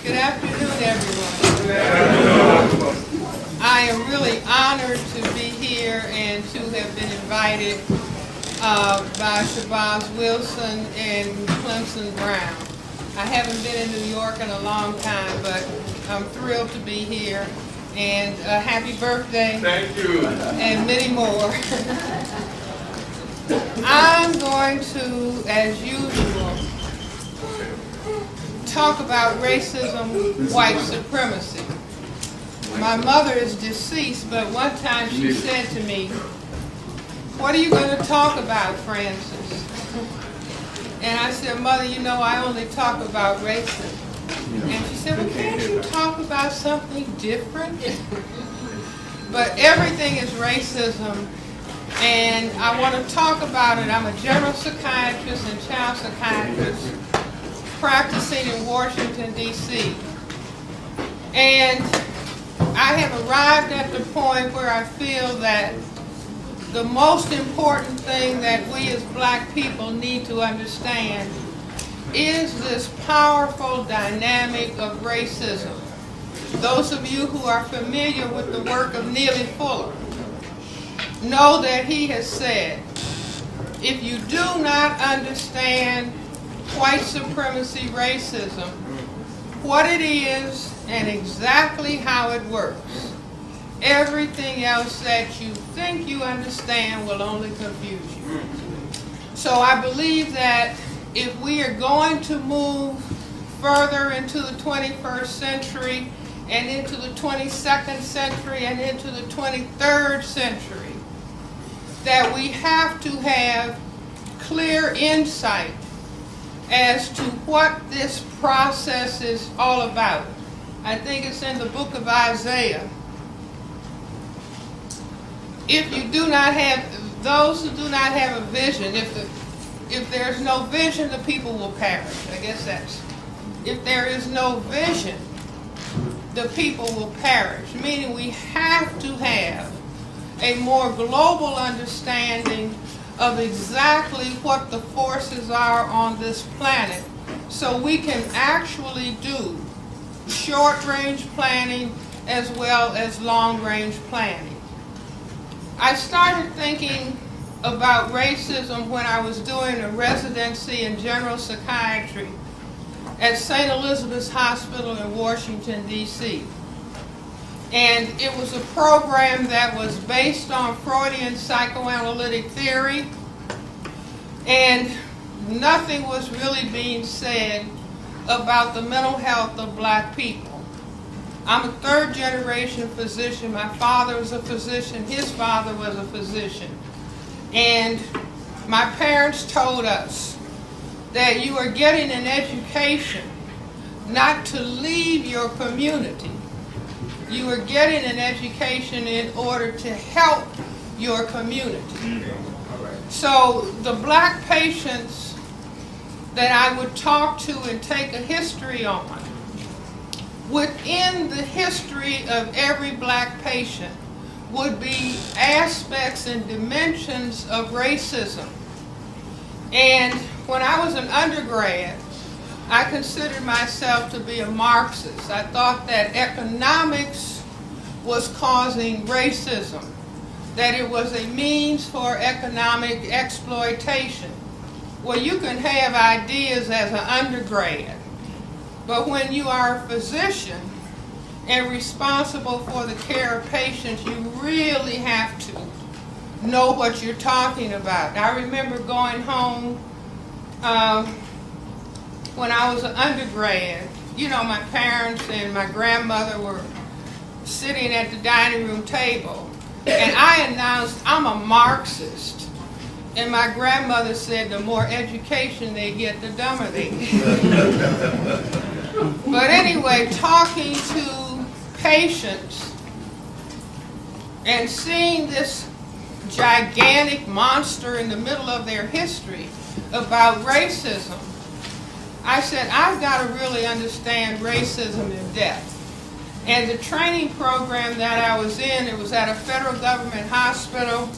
Good afternoon, everyone. Good afternoon. I am really honored to be here and to have been invited by Cress Welsing and Clemson Brown. I haven't been in New York in a long time, but I'm thrilled to be here. And happy birthday. Thank you. And many more. I'm going to, as usual, talk about racism, white supremacy. My mother is deceased, but one time she said to me, "What are you going to talk about, Francis?" And I said, "Mother, you know, I only talk about racism." And she said, "Well, can't you talk about something different?" But everything is racism, and I want to talk about it. I'm a general psychiatrist and child psychiatrist practicing in Washington, D.C. And I have arrived at the point where I feel that the most important thing that we as black people need to understand is this powerful dynamic of racism. Those of you who are familiar with the work of Neely Fuller know that he has said, if you do not understand white supremacy racism, what it is and exactly how it works, everything else that you think you understand will only confuse you. So I believe that if we are going to move further into the 21st century and into the 22nd century and into the 23rd century, that we have to have clear insight as to what this process is all about. I think it's in the book of Isaiah. If you do not have, those who do not have a vision, if there's no vision, the people will perish. I guess that's, if there is no vision, the people will perish. Meaning we have to have a more global understanding of exactly what the forces are on this planet so we can actually do short-range planning as well as long-range planning. I started thinking about racism when I was doing a residency in general psychiatry at St. Elizabeth's Hospital in Washington, D.C. And it was a program that was based on Freudian psychoanalytic theory, and nothing was really being said about the mental health of black people. I'm a third-generation physician. My father was a physician. His father was a physician. And my parents told us that you are getting an education not to leave your community. You are getting an education in order to help your community. So the black patients that I would talk to and take a history on, within the history of every black patient would be aspects and dimensions of racism. And when I was an undergrad, I considered myself to be a Marxist. I thought that economics was causing racism, that it was a means for economic exploitation. Well, you can have ideas as an undergrad, but when you are a physician and responsible for the care of patients, you really have to know what you're talking about. I remember going home when I was an undergrad. You know, my parents and my grandmother were sitting at the dining room table, and I announced, "I'm a Marxist." And my grandmother said, the more education they get, the dumber they get. But anyway, talking to patients and seeing this gigantic monster in the middle of their history about racism, I said, I've got to really understand racism in depth. And the training program that I was in, it was at a federal government hospital.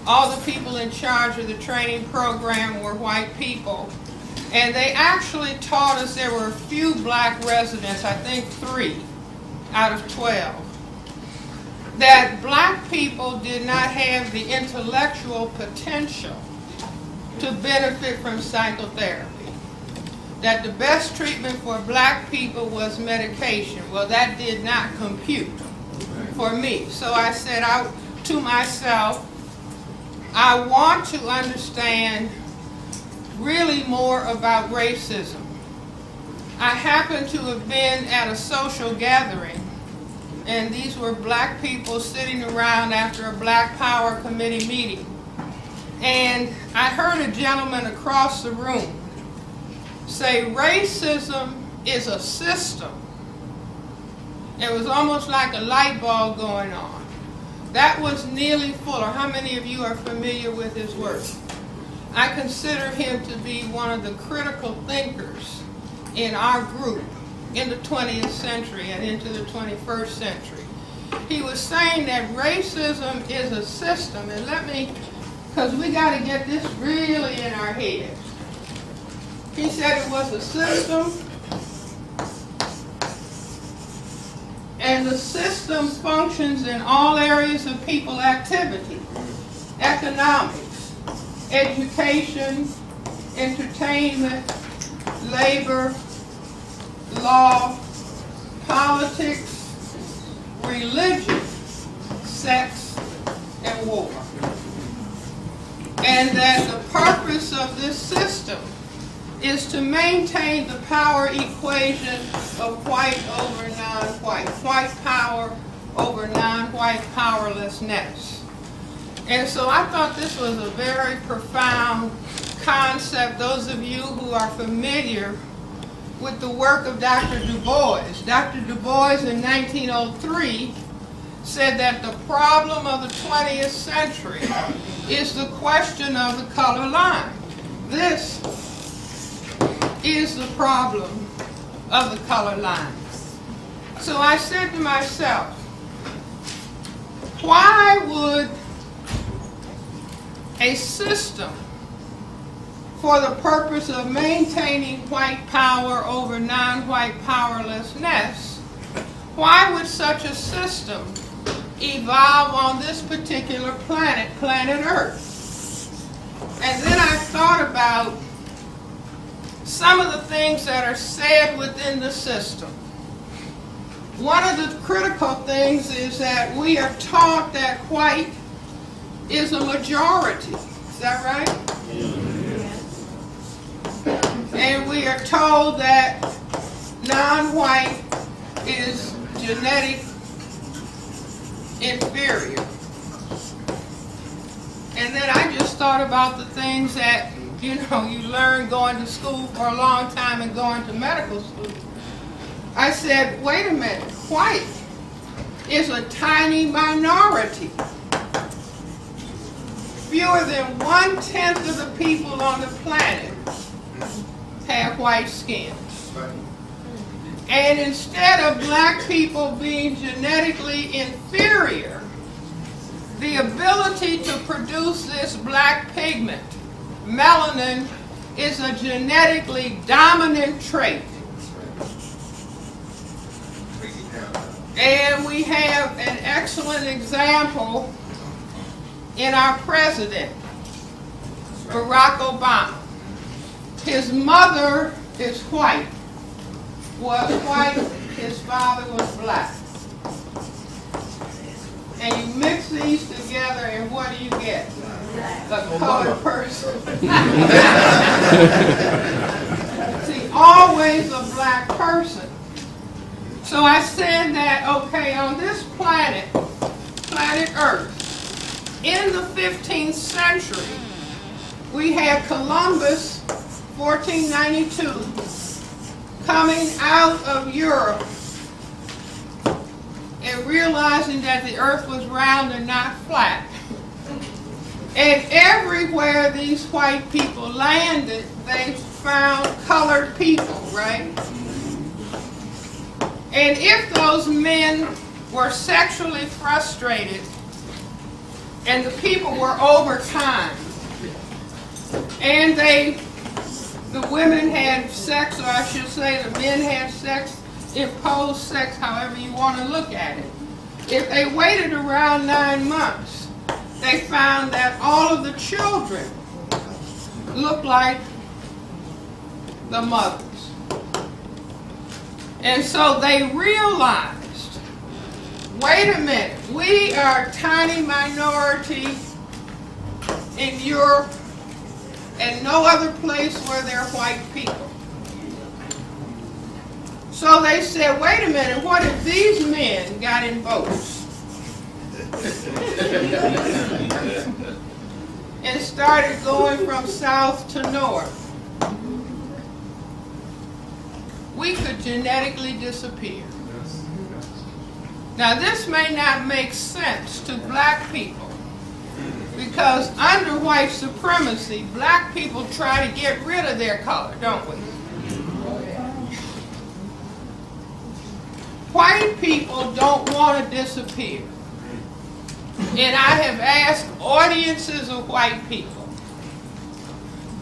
All the people in charge of the training program were white people. And they actually taught us there were a few black residents, I think 3 out of 12, that black people did not have the intellectual potential to benefit from psychotherapy. That the best treatment for black people was medication. Well, that did not compute for me. So I said out to myself, I want to understand really more about racism. I happened to have been at a social gathering, and these were black people sitting around after a Black Power Committee meeting. And I heard a gentleman across the room say, racism is a system. It was almost like a light bulb going on. That was Neely Fuller. How many of you are familiar with his work? I consider him to be one of the critical thinkers in our group in the 20th century and into the 21st century. He was saying that racism is a system, and let me, because we got to get this really in our head. He said it was a system, and the system functions in all areas of people activity: economics, education, entertainment, labor, law, politics, religion, sex, and war. And that the purpose of this system is to maintain the power equation of white over non-white, white power over non-white powerlessness. And so I thought this was a very profound concept. Those of you who are familiar with the work of Dr. Du Bois. Dr. Du Bois in 1903 said that the problem of the 20th century is the question of the color line. This is the problem of the color line. So I said to myself, why would a system for the purpose of maintaining white power over non-white powerlessness, why would such a system evolve on this particular planet, planet Earth? And then I thought about some of the things that are said within the system. One of the critical things is that we are taught that white is a majority. Is that right? And we are told that non-white is genetic inferior. And then I just thought about the things that, you learn going to school for a long time and going to medical school. I said, wait a minute, white is a tiny minority. Fewer than 1/10 of the people on the planet have white skin. And instead of black people being genetically inferior, the ability to produce this black pigment, melanin, is a genetically dominant trait. And we have an excellent example in our president, Barack Obama. His mother is white, was white, his father was black. And you mix these together and what do you get? A colored person. See, always a black person. So I said that, okay, on this planet, planet Earth, in the 15th century, we had Columbus, 1492, coming out of Europe and realizing that the earth was round and not flat. And everywhere these white people landed, they found colored people, right? And if those men were sexually frustrated and the people were over time and they the women had sex, or I should say the men had sex, imposed sex, however you want to look at it. If they waited around 9 months, they found that all of the children looked like the mothers. And so they realized, wait a minute, we are a tiny minority in Europe and no other place where there are white people. So they said, wait a minute, what if these men got in boats and started going from south to north? We could genetically disappear. Now this may not make sense to black people, because under white supremacy, black people try to get rid of their color, don't we? White people don't want to disappear. And I have asked audiences of white people,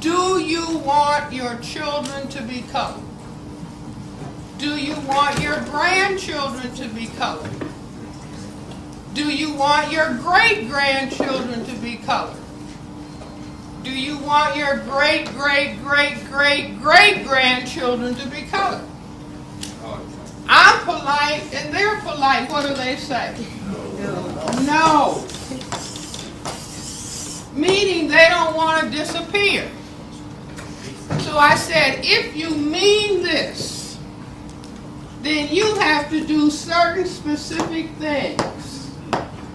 do you want your children to be colored? Do you want your grandchildren to be colored? Do you want your great-grandchildren to be colored? Do you want your great-great-great-great-great-grandchildren to be colored? I'm polite and they're polite. What do they say? No. Meaning they don't want to disappear. So I said, if you mean this, then you have to do certain specific things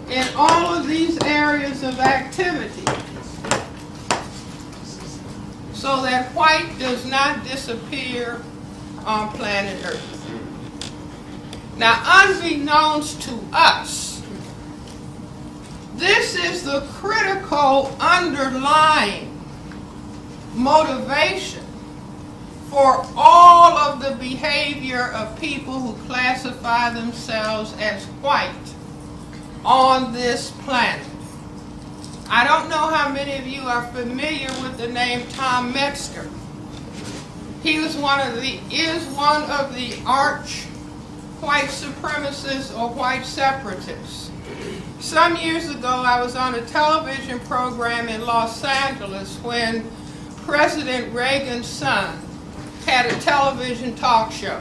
in all of these areas of activity so that white does not disappear on planet Earth. Now, unbeknownst to us, this is the critical underlying motivation for all of the behavior of people who classify themselves as white on this planet. I don't know how many of you are familiar with the name Tom Metzger. He was one of the arch white supremacists or white separatists. Some years ago, I was on a television program in Los Angeles when President Reagan's son had a television talk show.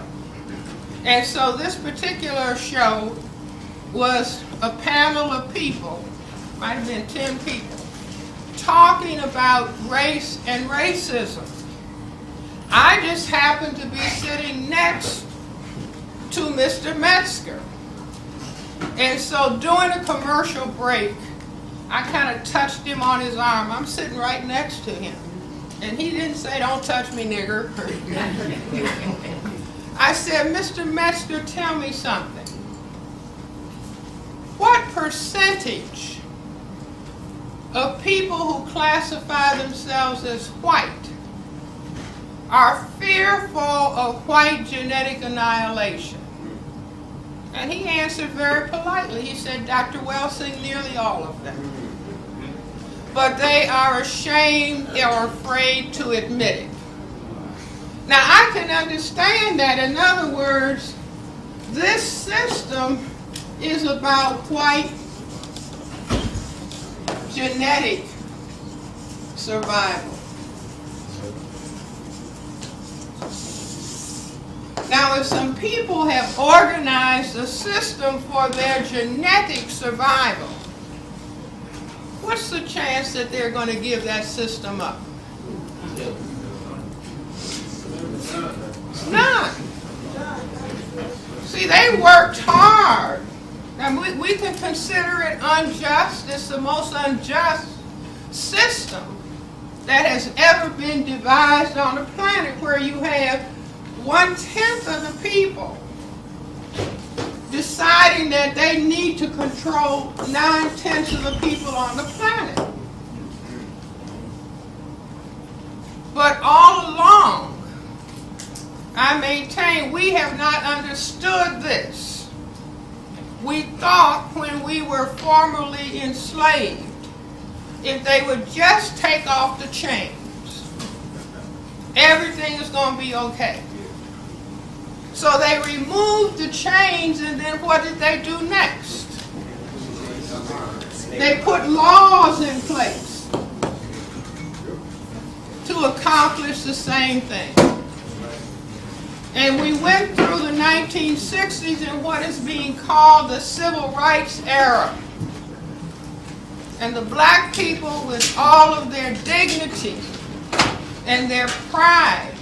And so this particular show was a panel of people, might have been 10 people, talking about race and racism. I just happened to be sitting next to Mr. Metzger. And so during a commercial break, I kind of touched him on his arm. I'm sitting right next to him. And he didn't say, "Don't touch me, nigger." I said, "Mr. Metzger, tell me something. What percentage of people who classify themselves as white are fearful of white genetic annihilation?" And he answered very politely. He said, "Dr. Welsing, nearly all of them. But they are ashamed or afraid to admit it." Now, I can understand that. In other words, this system is about white genetic survival. Now, if some people have organized a system for their genetic survival, what's the chance that they're going to give that system up? None. See, they worked hard. Now, we can consider it unjust. It's the most unjust system that has ever been devised on the planet, where you have 1/10 of the people deciding that they need to control 9/10 of the people on the planet. But all along, I maintain we have not understood this. We thought when we were formerly enslaved, if they would just take off the chains everything is going to be okay. So they removed the chains, and then what did they do next? They put laws in place to accomplish the same thing. And we went through the 1960s in what is being called the Civil Rights era. And the black people, with all of their dignity and their pride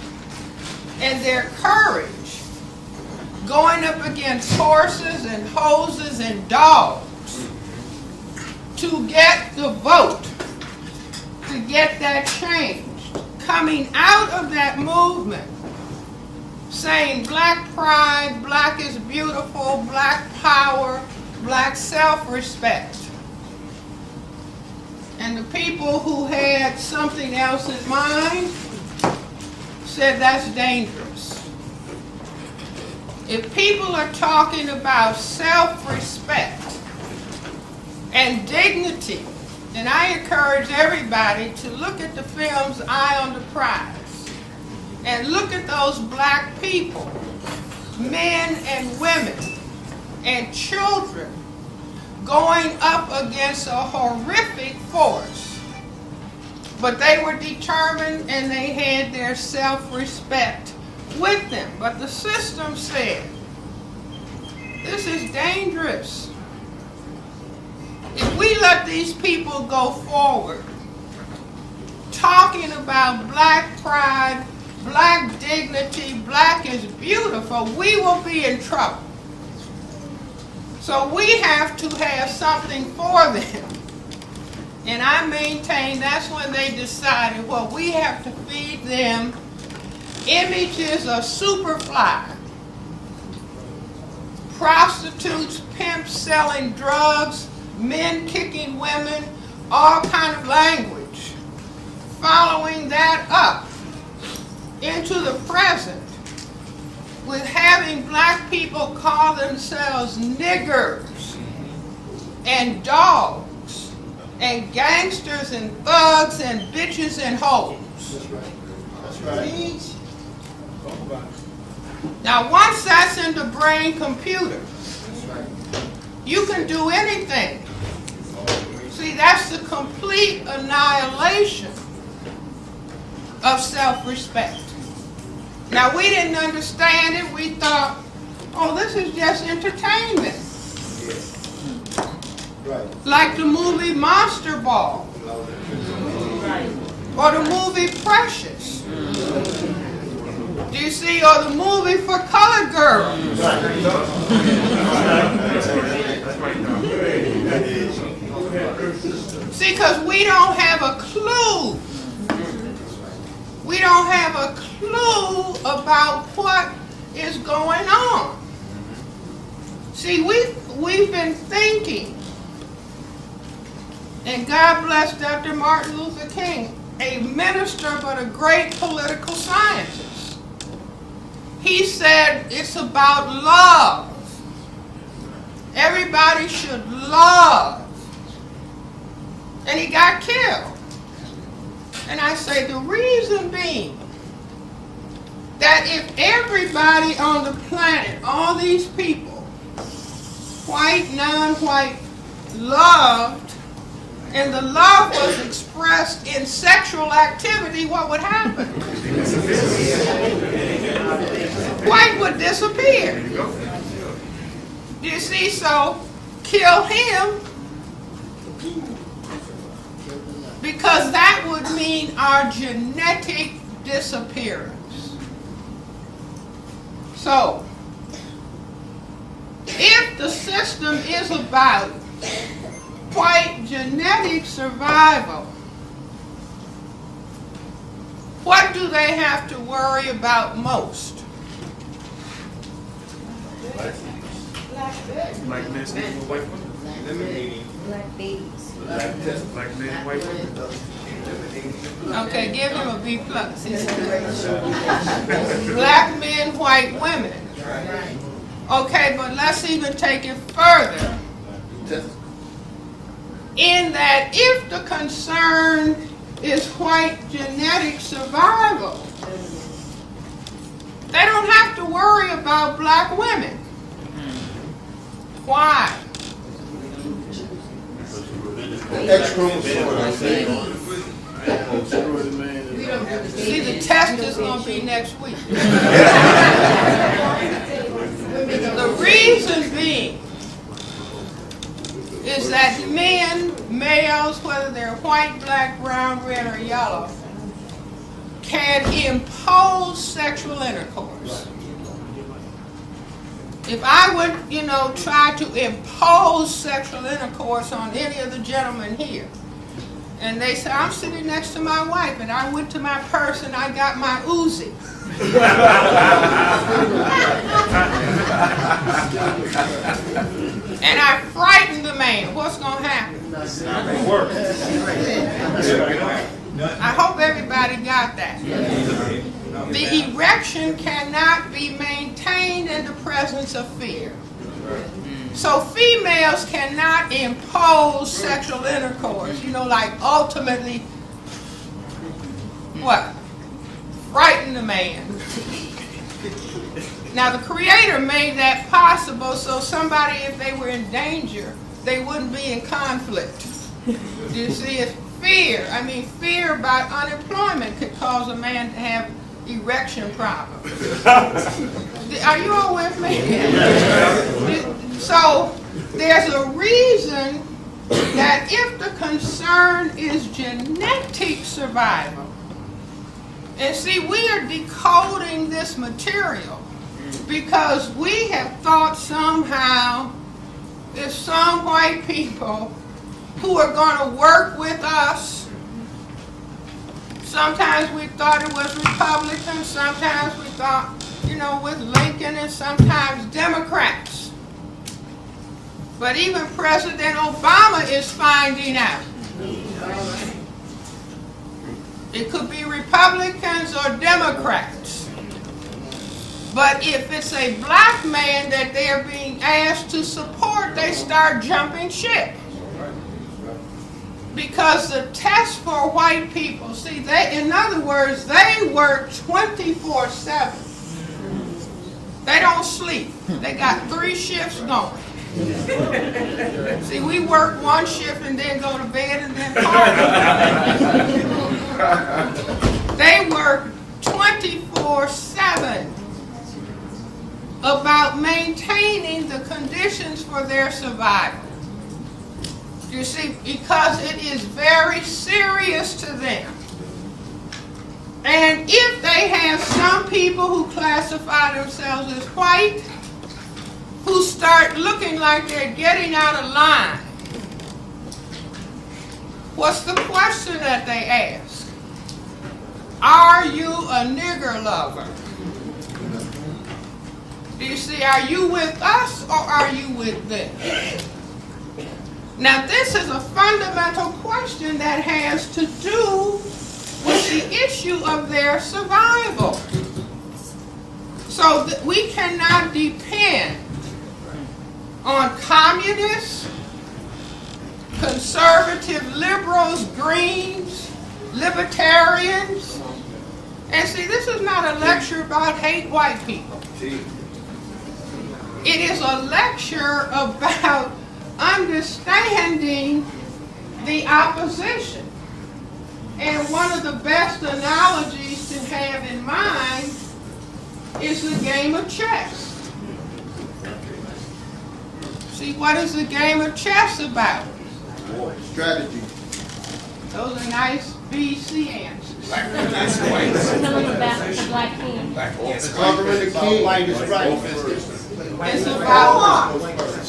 and their courage, going up against horses and hoses and dogs to get the vote, to get that change, coming out of that movement, saying black pride, black is beautiful, black power, black self-respect. And the people who had something else in mind said that's dangerous. If people are talking about self-respect and dignity, then I encourage everybody to look at the films Eye on the Prize and look at those black people, men and women and children, going up against a horrific force. But they were determined and they had their self-respect with them. But the system said, this is dangerous. If we let these people go forward talking about black pride, black dignity, black is beautiful, we will be in trouble. So we have to have something for them. And I maintain that's when they decided, well, we have to feed them images of Superfly, prostitutes, pimps selling drugs, men kicking women, all kind of language. Following that up into the present with having black people call themselves niggers and dogs and gangsters and thugs and bitches and hoes. That's right. That's right. Now once that's in the brain computer, you can do anything. See, that's the complete annihilation of self-respect. Now, we didn't understand it. We thought, oh, this is just entertainment. Right. Like the movie Monster Ball. Right. Or the movie Precious. Do you see? Or the movie for colored girls. See, because we don't have a clue. We don't have a clue about what is going on. See, we've been thinking, and God bless Dr. Martin Luther King, a minister but a great political scientist. He said it's about love. Everybody should love. And he got killed. And I say the reason being that if everybody on the planet, all these people, white, non-white, loved, and the love was expressed in sexual activity, what would happen? White would disappear. You see, so kill him, because that would mean our genetic disappearance. So, if the system is about white genetic survival, what do they have to worry about most? Black men, white women. Black babies. Black men, white women. Okay, give him a B+. Black men, white women. Okay, but let's even take it further. In that if the concern is white genetic survival, They don't have to worry about black women. Why? See, the test is going to be next week. The reason being is that men, males, whether they're white, black, brown, red, or yellow, can impose sexual intercourse. If I would, try to impose sexual intercourse on any of the gentlemen here, and they say, I'm sitting next to my wife, and I went to my purse and I got my Uzi. And I frightened the man. What's going to happen? I hope everybody got that. The erection cannot be maintained in the presence of fear. So females cannot impose sexual intercourse, like ultimately, what? Frighten the man. Now the Creator made that possible so somebody, if they were in danger, they wouldn't be in conflict. You see, it's fear. Fear about unemployment could cause a man to have erection problems. Are you all with me? So there's a reason that if the concern is genetic survival, and see, we are decoding this material because we have thought somehow there's some white people who are going to work with us. Sometimes we thought it was Republicans, sometimes we thought, with Lincoln, and sometimes Democrats. But even President Obama is finding out. It could be Republicans or Democrats. But if it's a black man that they're being asked to support, they start jumping ship. Because the test for white people, see, in other words, they work 24/7. They don't sleep. They got 3 shifts going. See, we work 1 shift and then go to bed and then party. They work 24/7 about maintaining the conditions for their survival. You see, because it is very serious to them. And if they have some people who classify themselves as white, who start looking like they're getting out of line, what's the question that they ask? Are you a nigger lover? Do you see, are you with us or are you with them? Now this is a fundamental question that has to do with the issue of their survival. So we cannot depend on communists, conservative liberals, Greens, libertarians. And see, this is not a lecture about hate white people. It is a lecture about understanding the opposition. And one of the best analogies to have in mind is the game of chess. See, what is the game of chess about? Strategy. Those are nice BC answers. Conquering the king. White is right. It's about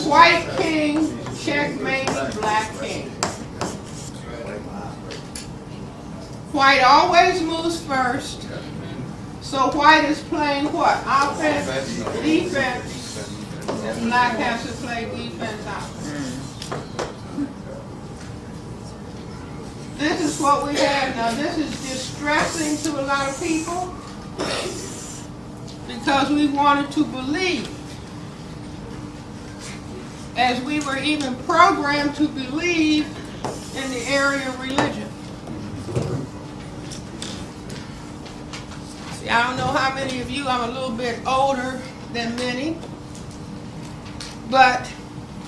white king checkmating black king. White always moves first, so white is playing what? Offense, defense, and black has to play defense, offense. This is what we have now. This is distressing to a lot of people because we wanted to believe, as we were even programmed to believe in the area of religion. See, I don't know how many of you, I'm a little bit older than many, but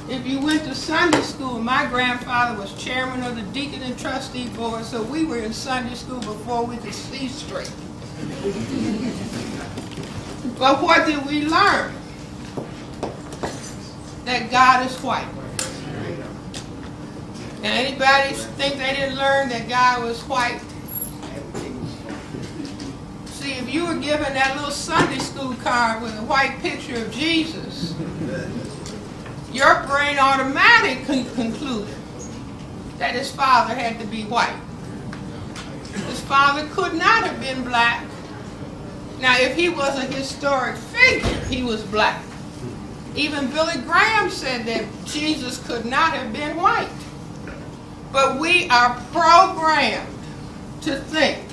if you went to Sunday school, my grandfather was chairman of the deacon and trustee board, so we were in Sunday school before we could see straight. But what did we learn? That God is white. And anybody think they didn't learn that God was white? See, if you were given that little Sunday school card with a white picture of Jesus, your brain automatically concluded that his father had to be white. His father could not have been black. Now, if he was a historic figure, he was black. Even Billy Graham said that Jesus could not have been white. But we are programmed to think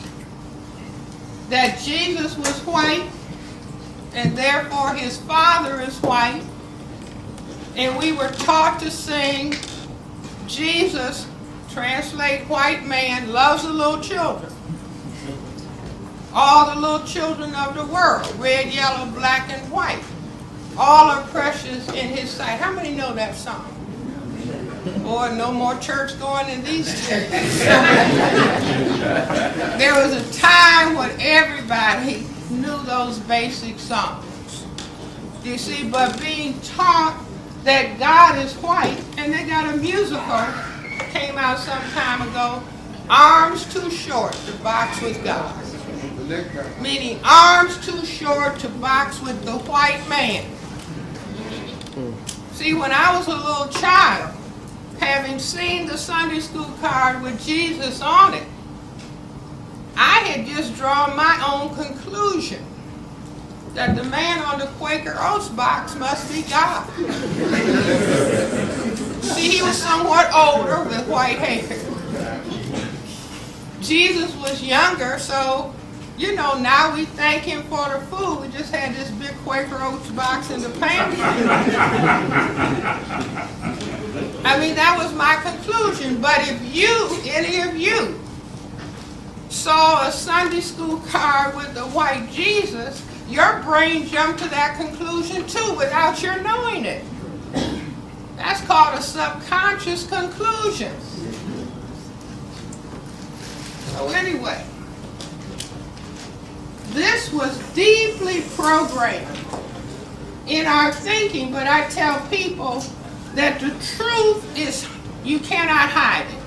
that Jesus was white, and therefore his father is white. And we were taught to sing, Jesus, translate white man, loves the little children. All the little children of the world, red, yellow, black, and white. All are precious in his sight. How many know that song? Boy, no more church going in these days. There was a time when everybody knew those basic songs. You see, but being taught that God is white, and they got a musical, came out some time ago, Arms Too Short to Box with God. Meaning arms too short to box with the white man. See, when I was a little child, having seen the Sunday school card with Jesus on it, I had just drawn my own conclusion that the man on the Quaker Oats box must be God. See, he was somewhat older with white hair. Jesus was younger, so you know, now we thank him for the food. We just had this big Quaker Oats box in the pantry. I mean, that was my conclusion. But if you, any of you, saw a Sunday school card with the white Jesus, your brain jumped to that conclusion too without your knowing it. That's called a subconscious conclusion. So anyway, this was deeply programmed in our thinking, but I tell people that the truth is, you cannot hide it.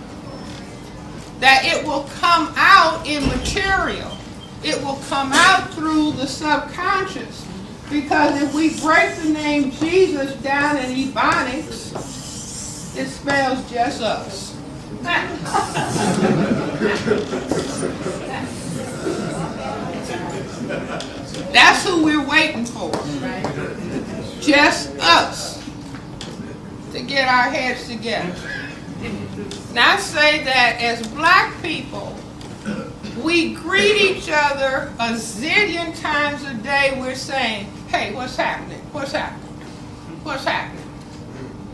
That it will come out in material. It will come out through the subconscious. Because if we break the name Jesus down in Ebonics, it spells just us. That's who we're waiting for. Just us to get our heads together. Now I say that as black people, we greet each other a zillion times a day. We're saying, hey, what's happening? What's happening? What's happening?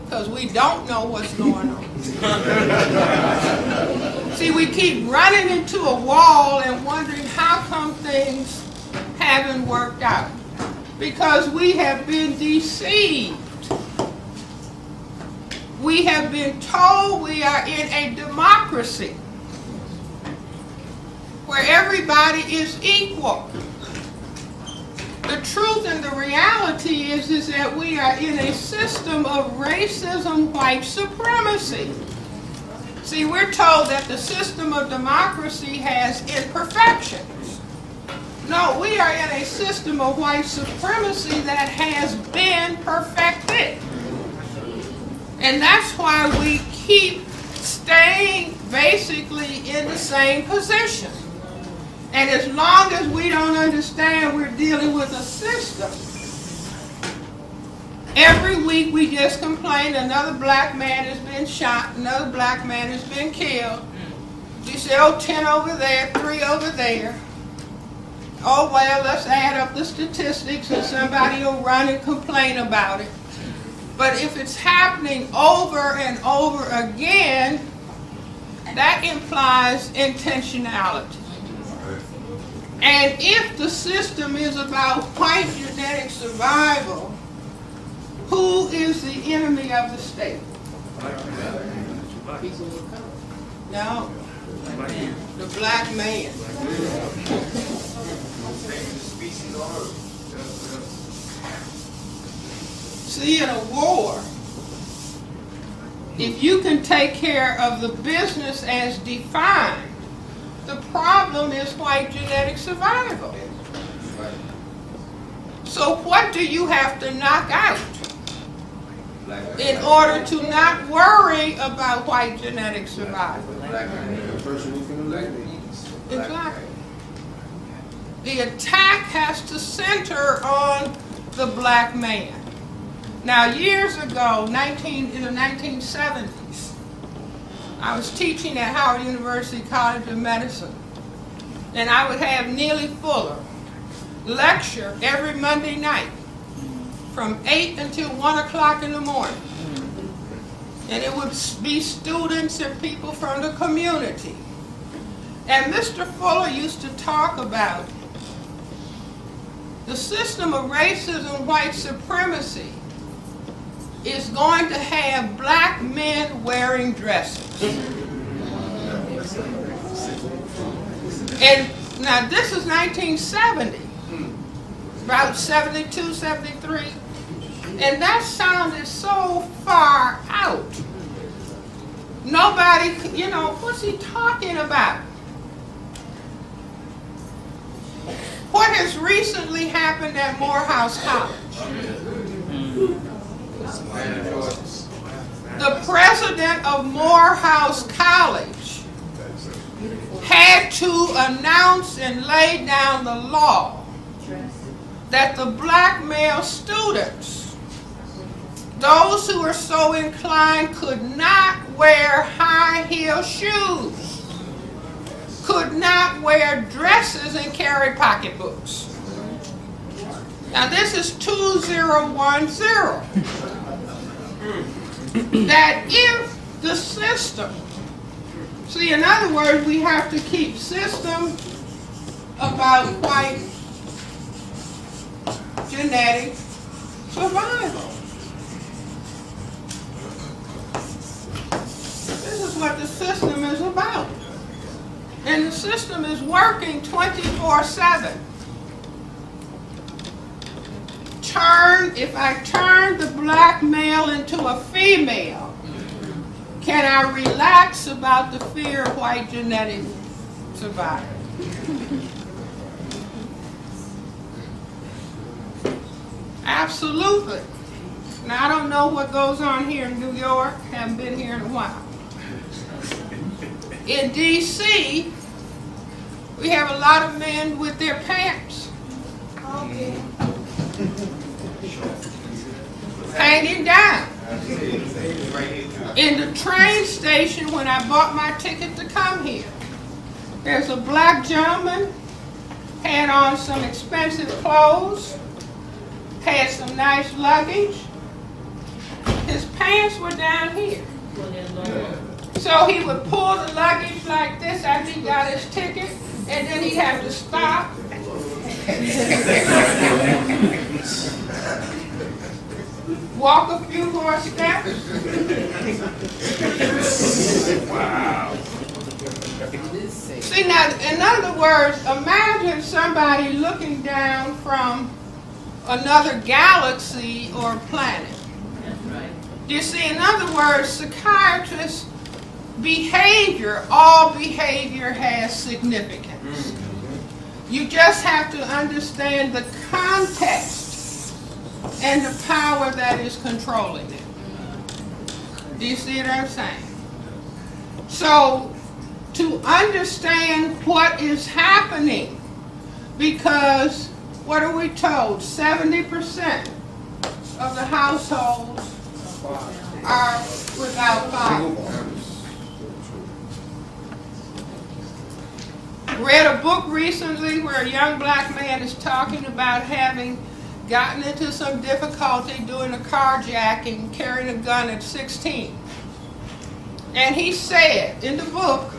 Because we don't know what's going on. See, we keep running into a wall and wondering how come things haven't worked out. Because we have been deceived. We have been told we are in a democracy where everybody is equal. The truth and the reality is that we are in a system of racism, white supremacy. See, we're told that the system of democracy has imperfections. No, we are in a system of white supremacy that has been perfected. And that's why we keep staying basically in the same position. And as long as we don't understand we're dealing with a system, every week we just complain another black man has been shot, another black man has been killed. You say, oh, 10 over there, 3 over there. Oh, well, let's add up the statistics and somebody will run and complain about it. But if it's happening over and over again, that implies intentionality. And if the system is about white genetic survival, who is the enemy of the state? No, the black man. See, in a war, if you can take care of the business as defined, the problem is white genetic survival. So what do you have to knock out in order to not worry about white genetic survival? Exactly. The attack has to center on the black man. Now, years ago, in the 1970s, I was teaching at Howard University College of Medicine, and I would have Neely Fuller lecture every Monday night from 8 until 1 o'clock in the morning. And it would be students and people from the community. And Mr. Fuller used to talk about the system of racism, white supremacy, is going to have black men wearing dresses. And now this is 1970, about 72, 73, and that sounded so far out. Nobody, what's he talking about? What has recently happened at Morehouse College? The president of Morehouse College had to announce and lay down the law that the black male students, those who were so inclined, could not wear high-heel shoes, could not wear dresses, and carry pocketbooks. Now this is 2010. That if the system, see, in other words, we have to keep system about white genetic survival. This is what the system is about. And the system is working 24/7. If I turn the black male into a female, can I relax about the fear of white genetic survival? Absolutely. Now, I don't know what goes on here in New York. Haven't been here in a while. In D.C., we have a lot of men with their pants hanging down. In the train station, when I bought my ticket to come here, there's a black gentleman, had on some expensive clothes, had some nice luggage. His pants were down here. So he would pull the luggage like this after he got his ticket, and then he'd have to stop. Walk a few more steps. Wow. See, now, in other words, imagine somebody looking down from another galaxy or planet. You see, in other words, psychiatrists' behavior, all behavior has significance. You just have to understand the context and the power that is controlling it. Do you see what I'm saying? So, to understand what is happening, because what are we told? 70% of the households are without fathers. Read a book recently where a young black man is talking about having gotten into some difficulty doing a carjacking, carrying a gun at 16. And he said in the book,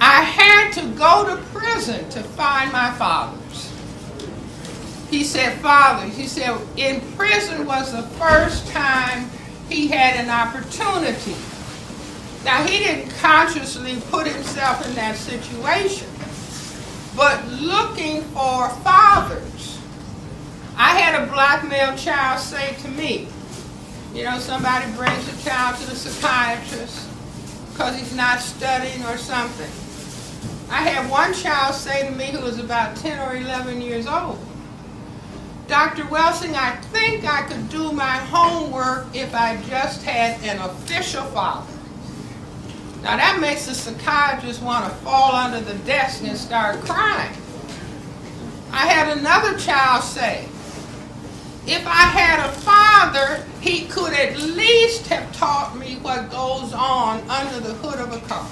I had to go to prison to find my fathers. He said, fathers, he said, in prison was the first time he had an opportunity. Now, he didn't consciously put himself in that situation, but looking for fathers. I had a black male child say to me, you know, somebody brings a child to the psychiatrist because he's not studying or something. I had one child say to me who was about 10 or 11 years old, Dr. Welsing, I think I could do my homework if I just had an official father. Now that makes the psychiatrist want to fall under the desk and start crying. I had another child say, if I had a father, he could at least have taught me what goes on under the hood of a car.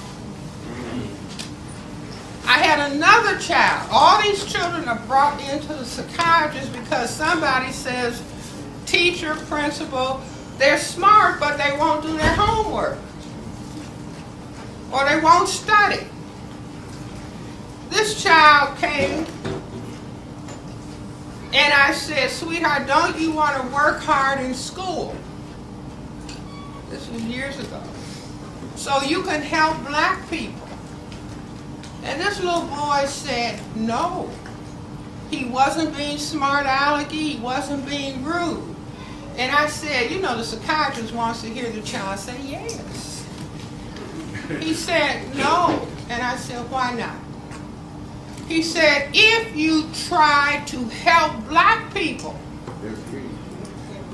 I had another child. All these children are brought into the psychiatrist because somebody says, teacher, principal, they're smart, but they won't do their homework. Or they won't study. This child came and I said, sweetheart, don't you want to work hard in school? This was years ago. So you can help black people. And this little boy said, no. He wasn't being smart alecky, he wasn't being rude. And I said, you know, the psychiatrist wants to hear the child say yes. He said, no. And I said, why not? He said, if you try to help black people,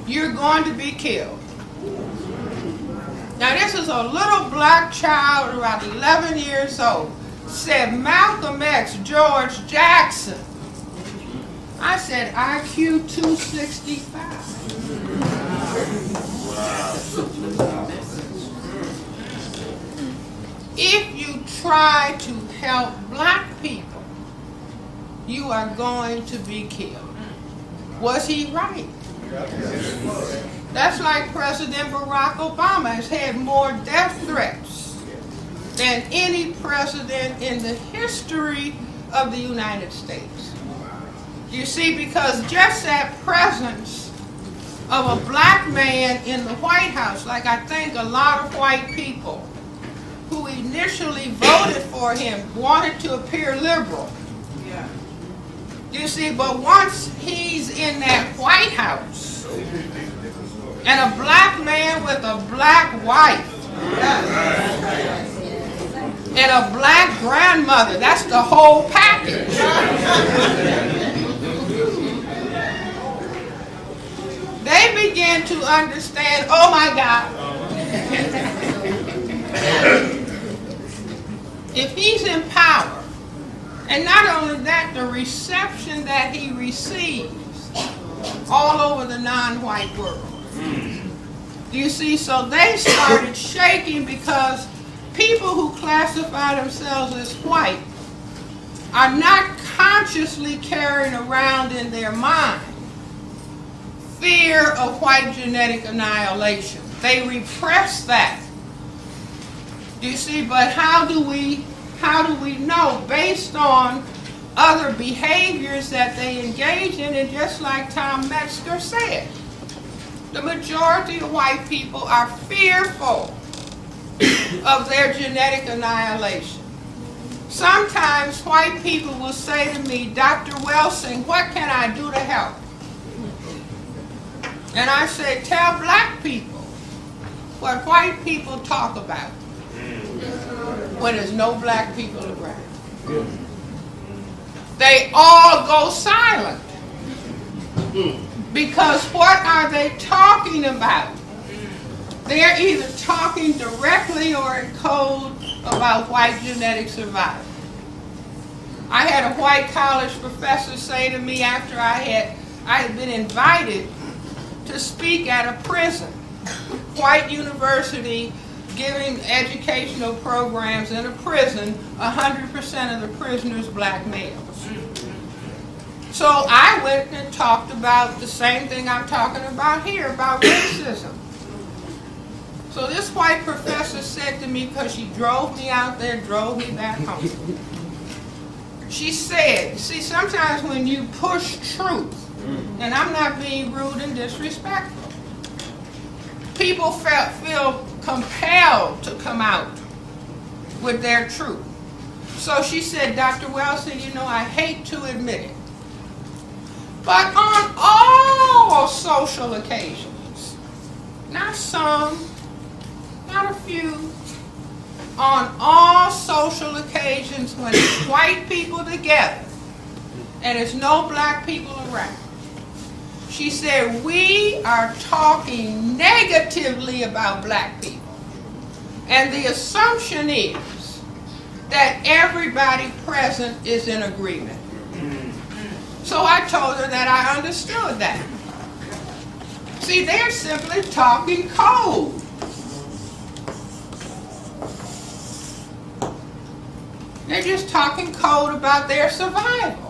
you're going to be killed. Now this is a little black child, about 11 years old, said Malcolm X, George Jackson. I said, IQ 265. If you try to help black people, you are going to be killed. Was he right? That's like President Barack Obama has had more death threats than any president in the history of the United States. You see, because just that presence of a black man in the White House, like I think a lot of white people who initially voted for him wanted to appear liberal. You see, but once he's in that White House, and a black man with a black wife, and a black grandmother, that's the whole package. They begin to understand, oh my God, if he's in power, and not only that, the reception that he receives all over the non-white world. Do you see? So they started shaking because people who classify themselves as white are not consciously carrying around in their mind fear of white genetic annihilation. They repress that. Do you see? But how do we know? Based on other behaviors that they engage in, and just like Tom Metzger said, the majority of white people are fearful of their genetic annihilation. Sometimes white people will say to me, Dr. Welsing, what can I do to help? And I say, tell black people what white people talk about when there's no black people around. They all go silent. Because what are they talking about? They're either talking directly or in code about white genetic survival. I had a white college professor say to me after I had been invited to speak at a prison, white university, giving educational programs in a prison, 100% of the prisoners black males. So I went and talked about the same thing I'm talking about here, about racism. So this white professor said to me, because she drove me out there, drove me back home, She said, see, sometimes when you push truth, and I'm not being rude and disrespectful, people feel compelled to come out with their truth. So she said, Dr. Welsing, you know, I hate to admit it, but on all social occasions, not some, not a few, on all social occasions when it's white people together and there's no black people around, she said, we are talking negatively about black people. And the assumption is that everybody present is in agreement. So I told her that I understood that. See, they're simply talking code. They're just talking code about their survival.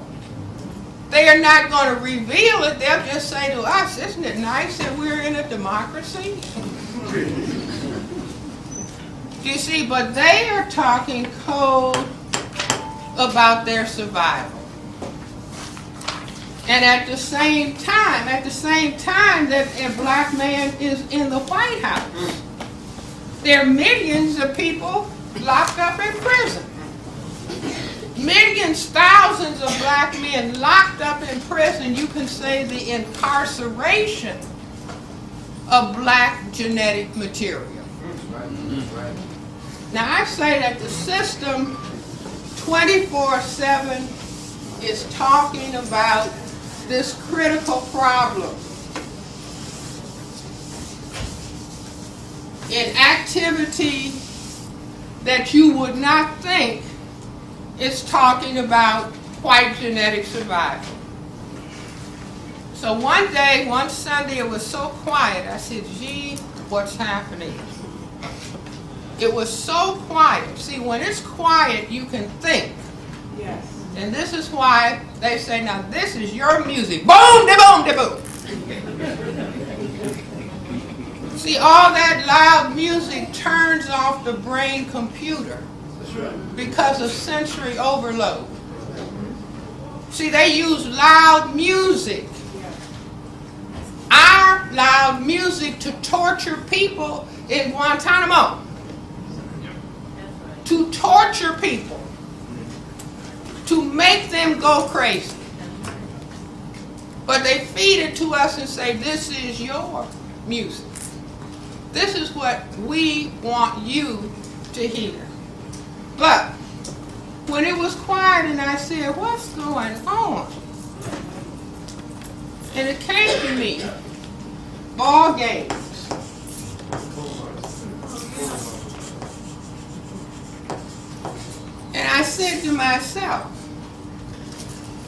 They are not going to reveal it. They'll just say to us, isn't it nice that we're in a democracy? You see, but they are talking code about their survival. And at the same time that a black man is in the White House, there are millions of people locked up in prison. Millions, thousands of black men locked up in prison. You can say the incarceration of black genetic material. Now I say that the system 24/7 is talking about this critical problem in activity that you would not think is talking about white genetic survival. So one day, one Sunday, it was so quiet, I said, gee, what's happening? It was so quiet. See, when it's quiet, you can think. Yes. And this is why they say, now this is your music. Boom, de boom, de boom. See, all that loud music turns off the brain computer because of sensory overload. See, they use loud music, our loud music, to torture people in Guantanamo. To torture people, to make them go crazy. But they feed it to us and say, this is your music. This is what we want you to hear. But when it was quiet and I said, what's going on? And it came to me, ball games. And I said to myself,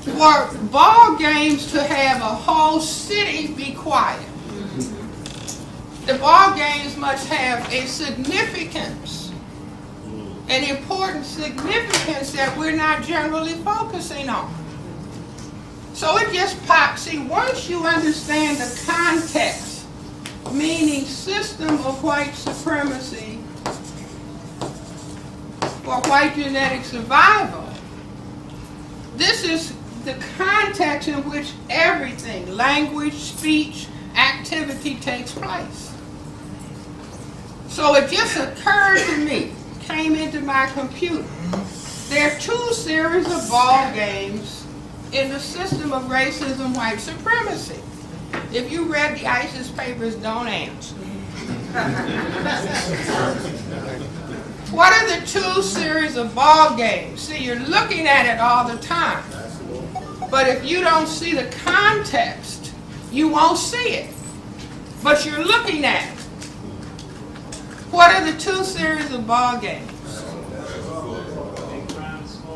for ball games to have a whole city be quiet, the ball games must have a significance, an important significance that we're not generally focusing on. So it just pops. See, once you understand the context, meaning system of white supremacy, for white genetic survival, this is the context in which everything, language, speech, activity takes place. So it just occurred to me, came into my computer, there are two series of ball games in the system of racism, white supremacy. If you read the ISIS papers, don't answer. What are the two series of ball games? See, you're looking at it all the time. But if you don't see the context, you won't see it. But you're looking at it. What are the two series of ball games?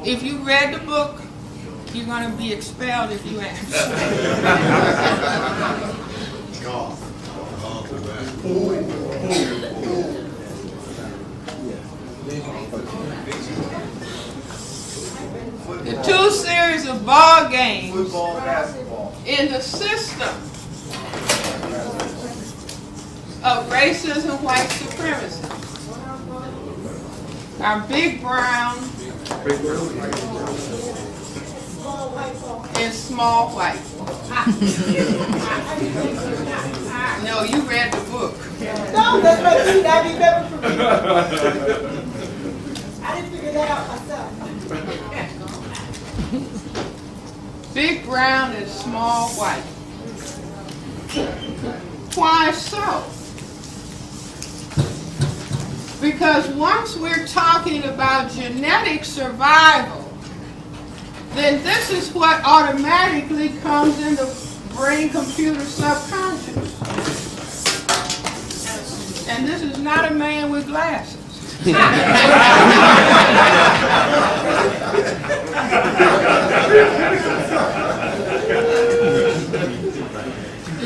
If you read the book, you're going to be expelled if you answer. The two series of ball games Football, basketball. in the system of racism, white supremacy are Big Brown is small white. No, you read the book. No, that's what you got me better for me. I didn't figure that out myself. Big brown is small white. Why so? Because once we're talking about genetic survival, then this is what automatically comes in the brain-computer subconscious. And this is not a man with glasses. Do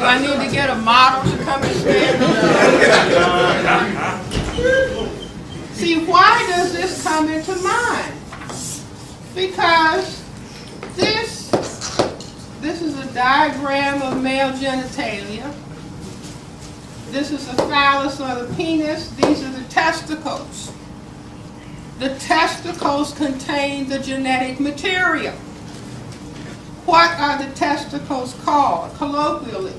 I need to get a model to come and stand up? See, why does this come into mind? Because this is a diagram of male genitalia. This is the phallus or the penis. These are the testicles. The testicles contain the genetic material. What are the testicles called colloquially?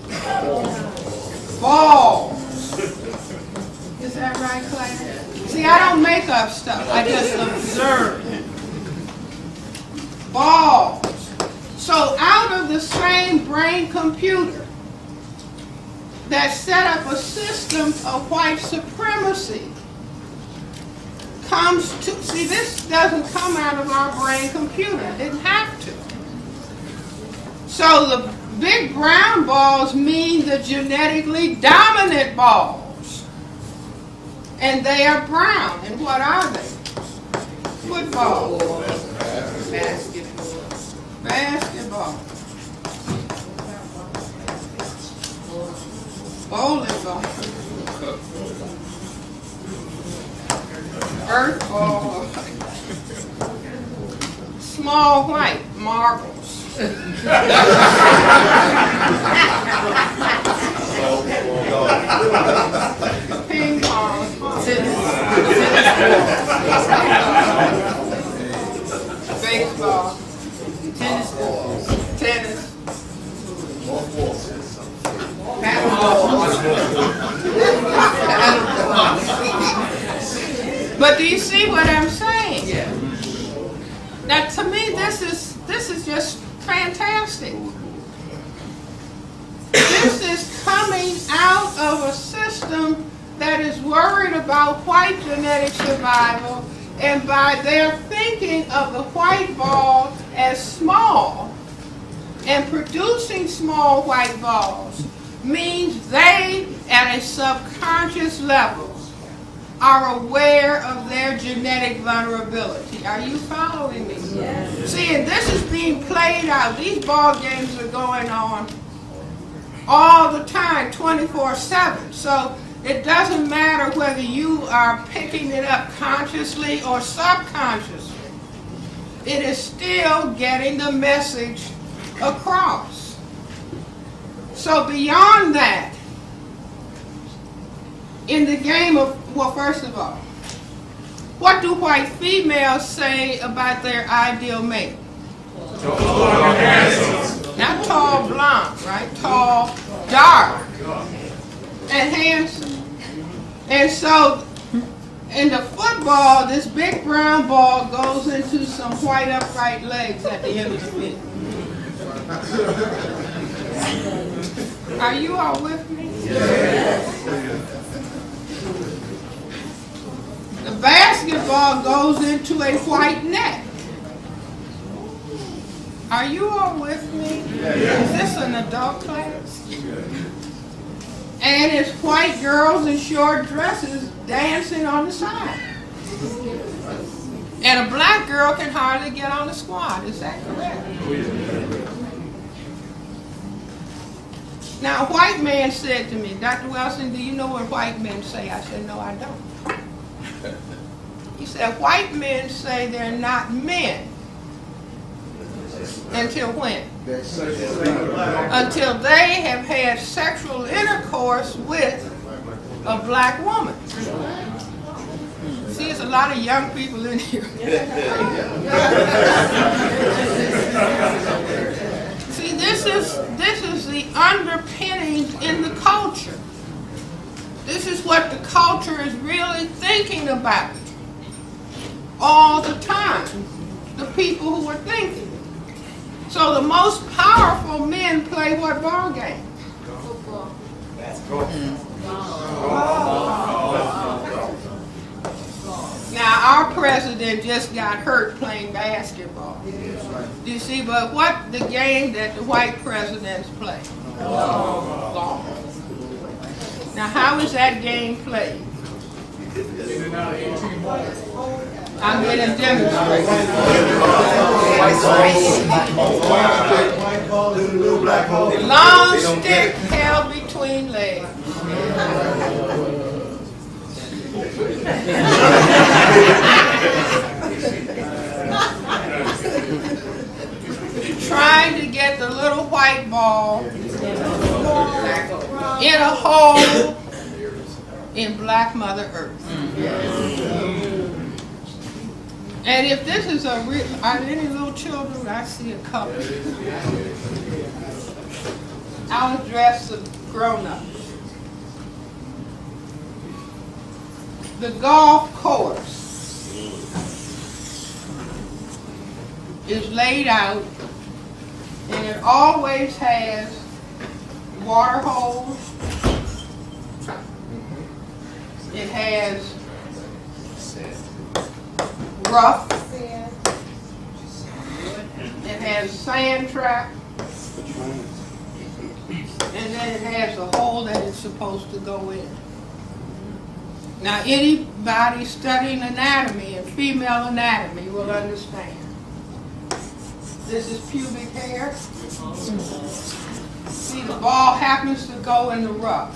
Balls. Is that right, Claire? See, I don't make up stuff. I just observe. Balls. So out of the same brain computer that set up a system of white supremacy comes to, see, this doesn't come out of our brain computer. It didn't have to. So the big brown balls mean the genetically dominant balls. And they are brown. And what are they? Football. Basketball. Bowling ball. Earth ball. Small white marbles. Ping pong. Baseball. Tennis. But do you see what I'm saying? Yeah. Now, to me, this is just fantastic. This is coming out of a system that is worried about white genetic survival, and by their thinking of the white ball as small and producing small white balls means they, at a subconscious level, are aware of their genetic vulnerability. Are you following me? Yes. See, and this is being played out. These ball games are going on all the time, 24/7. So it doesn't matter whether you are picking it up consciously or subconsciously. It is still getting the message across. So beyond that, in the game of, well, first of all, what do white females say about their ideal mate? Not tall, blonde, right? Tall, dark, and handsome. And so, in the football, this big brown ball goes into some white upright legs at the end of the field. Are you all with me? Yes. The basketball goes into a white net. Are you all with me? Is this an adult class? And it's white girls in short dresses dancing on the side. And a black girl can hardly get on the squad. Is that correct? Now, a white man said to me, Dr. Welsing, do you know what white men say? I said, no, I don't. He said, white men say they're not men. Until when? Until they have had sexual intercourse with a black woman. See, there's a lot of young people in here. this is the underpinnings in the culture. This is what the culture is really thinking about all the time. The people who are thinking. So the most powerful men play what ball game? Football. Now our president just got hurt playing basketball. You see, but what the game that the white presidents play? Ball. Now how is that game played? I'm going to demonstrate. Long stick held between legs. Trying to get the little white ball in a hole in Black Mother Earth. And if this is a real, are there any little children? I see a couple. I'll address the grown-ups. The golf course is laid out, and it always has water holes. It has rough. It has sand trap. And then it has a hole that it's supposed to go in. Now anybody studying anatomy and female anatomy will understand. This is pubic hair. See, the ball happens to go in the rough.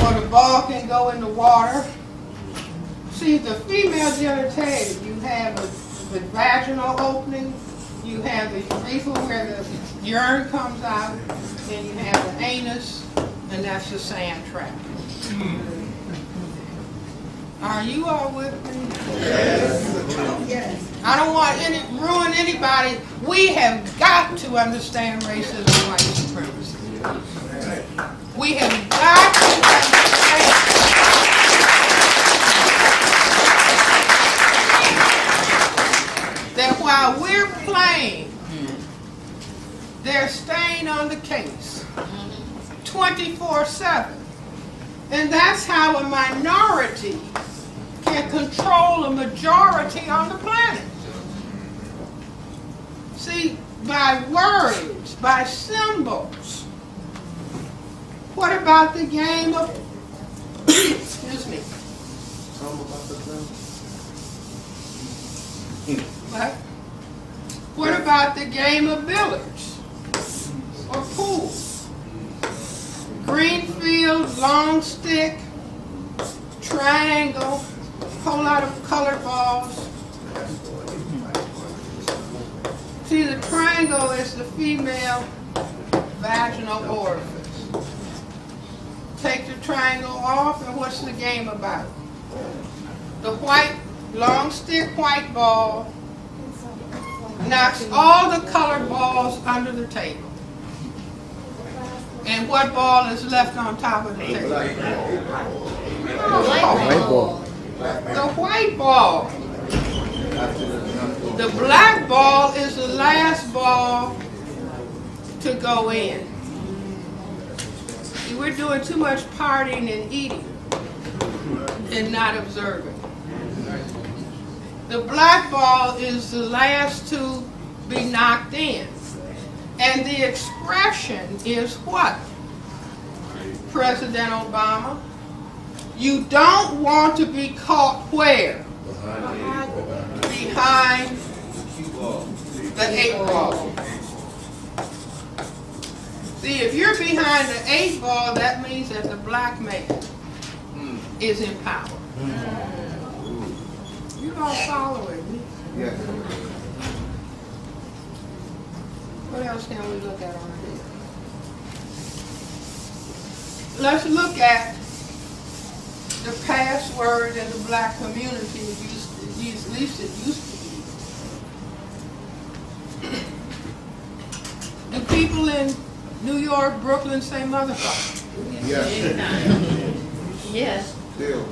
Or the ball can go in the water. See, the female genitalia, you have the vaginal opening, you have the urethra where the urine comes out, and you have the anus, and that's the sand trap. Are you all with me? Yes. I don't want to ruin anybody. We have got to understand racism and white supremacy. We have got to understand that while we're playing, they're staying on the case 24/7. And that's how a minority can control a majority on the planet. See, by words, by symbols. What about the game of, excuse me. What about the game of billiards or pool? Green field, long stick, triangle, whole lot of colored balls. See, the triangle is the female vaginal orifice. Take the triangle off, and what's the game about? The white, long stick white ball knocks all the colored balls under the table. And what ball is left on top of the table? The white ball. The black ball is the last ball to go in. See, we're doing too much partying and eating and not observing. The black ball is the last to be knocked in. And the expression is what? President Obama, you don't want to be caught where? Behind the 8 ball. See, if you're behind the 8 ball, that means that the black man is in power. You all following me? Yes. What else can we look at on here? Let's look at the password in the black community, at least it used to be. people in New York, Brooklyn say motherfucker? Yes. Still.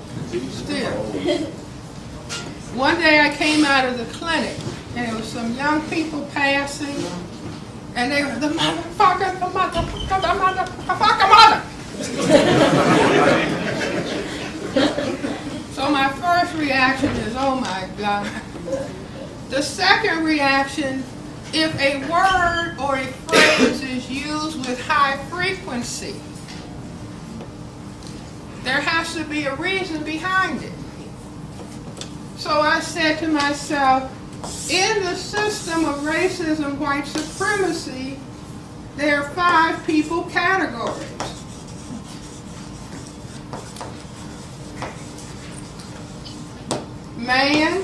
One day I came out of the clinic and there was some young people passing and they were the motherfucker, the motherfucker, the motherfucker, mother. So my first reaction is, oh my God. The second reaction, if a word or a phrase is used with high frequency, there has to be a reason behind it. So I said to myself, in the system of racism, white supremacy, there are 5 people categories. Man,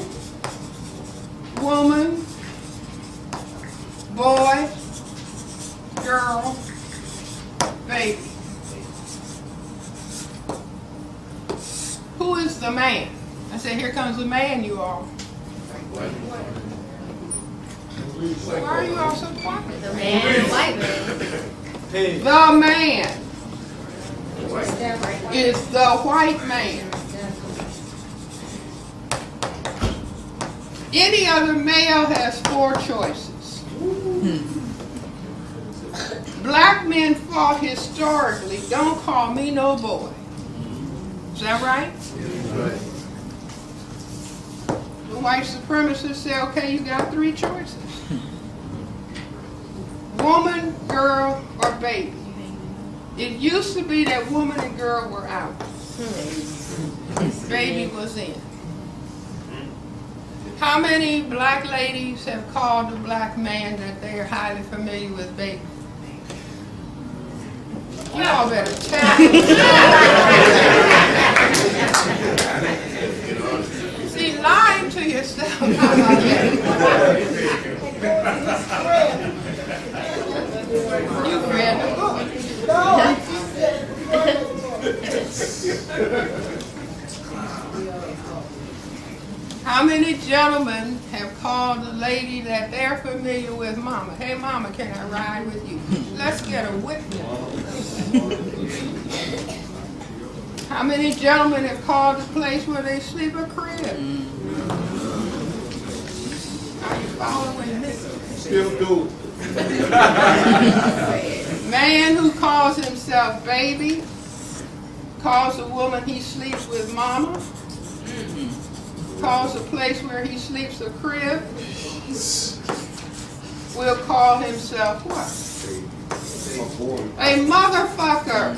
woman, boy, girl, baby. Who is the man? I said, here comes the man, you all. Why are you all so quiet? The man, the white man. The man is the white man. Any other male has 4 choices. Black men fought historically, don't call me no boy. Is that right? The white supremacists say, okay, you got 3 choices. Woman, girl, or baby. It used to be that woman and girl were out. Baby was in. How many black ladies have called a black man that they are highly familiar with baby? You all better tell me. See, lying to yourself. How about that? You read the book. How many gentlemen have called a lady that they're familiar with mama? Hey mama, can I ride with you? Let's get a witness. How many gentlemen have called the place where they sleep a crib? Are you following me? Still do. Man who calls himself baby calls the woman he sleeps with mama. Calls the place where he sleeps a crib. Will call himself what? A motherfucker.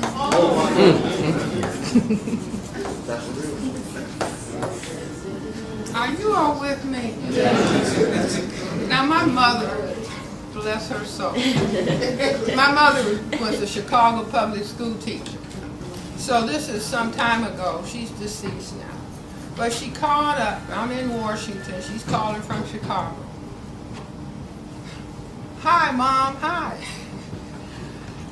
Are you all with me? Now my mother, bless her soul, my mother was a Chicago public school teacher. So this is some time ago. She's deceased now. But she called up, I'm in Washington, she's calling from Chicago. Hi, Mom, hi.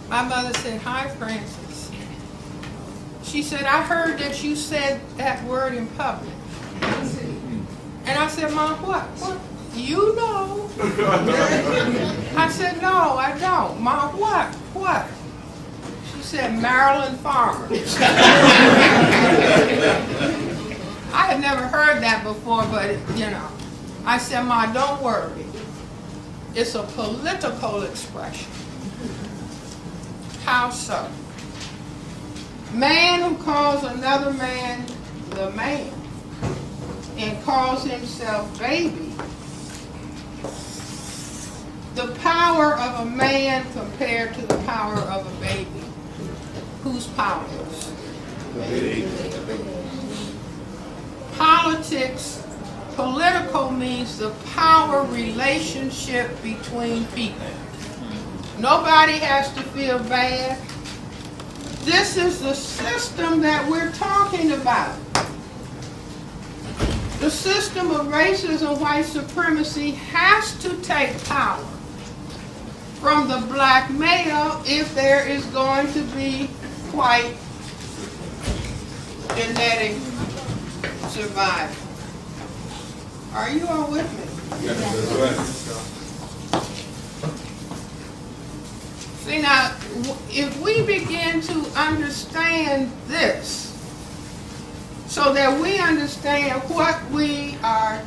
My mother said, hi, Francis. She said, I heard that you said that word in public. And I said, Mom, what? What? You know. I said, no, I don't. Mom, what? What? She said, Maryland farmers. I had never heard that before, but, you know. I said, Ma, don't worry. It's a political expression. How so? Man who calls another man the man and calls himself baby. The power of a man compared to the power of a baby. Whose powers? Politics, political means the power relationship between people. Nobody has to feel bad. This is the system that we're talking about. The system of racism, white supremacy has to take power from the black male if there is going to be white genetic survival. Are you all with me? Yes, that's right. See now, if we begin to understand this, so that we understand what we are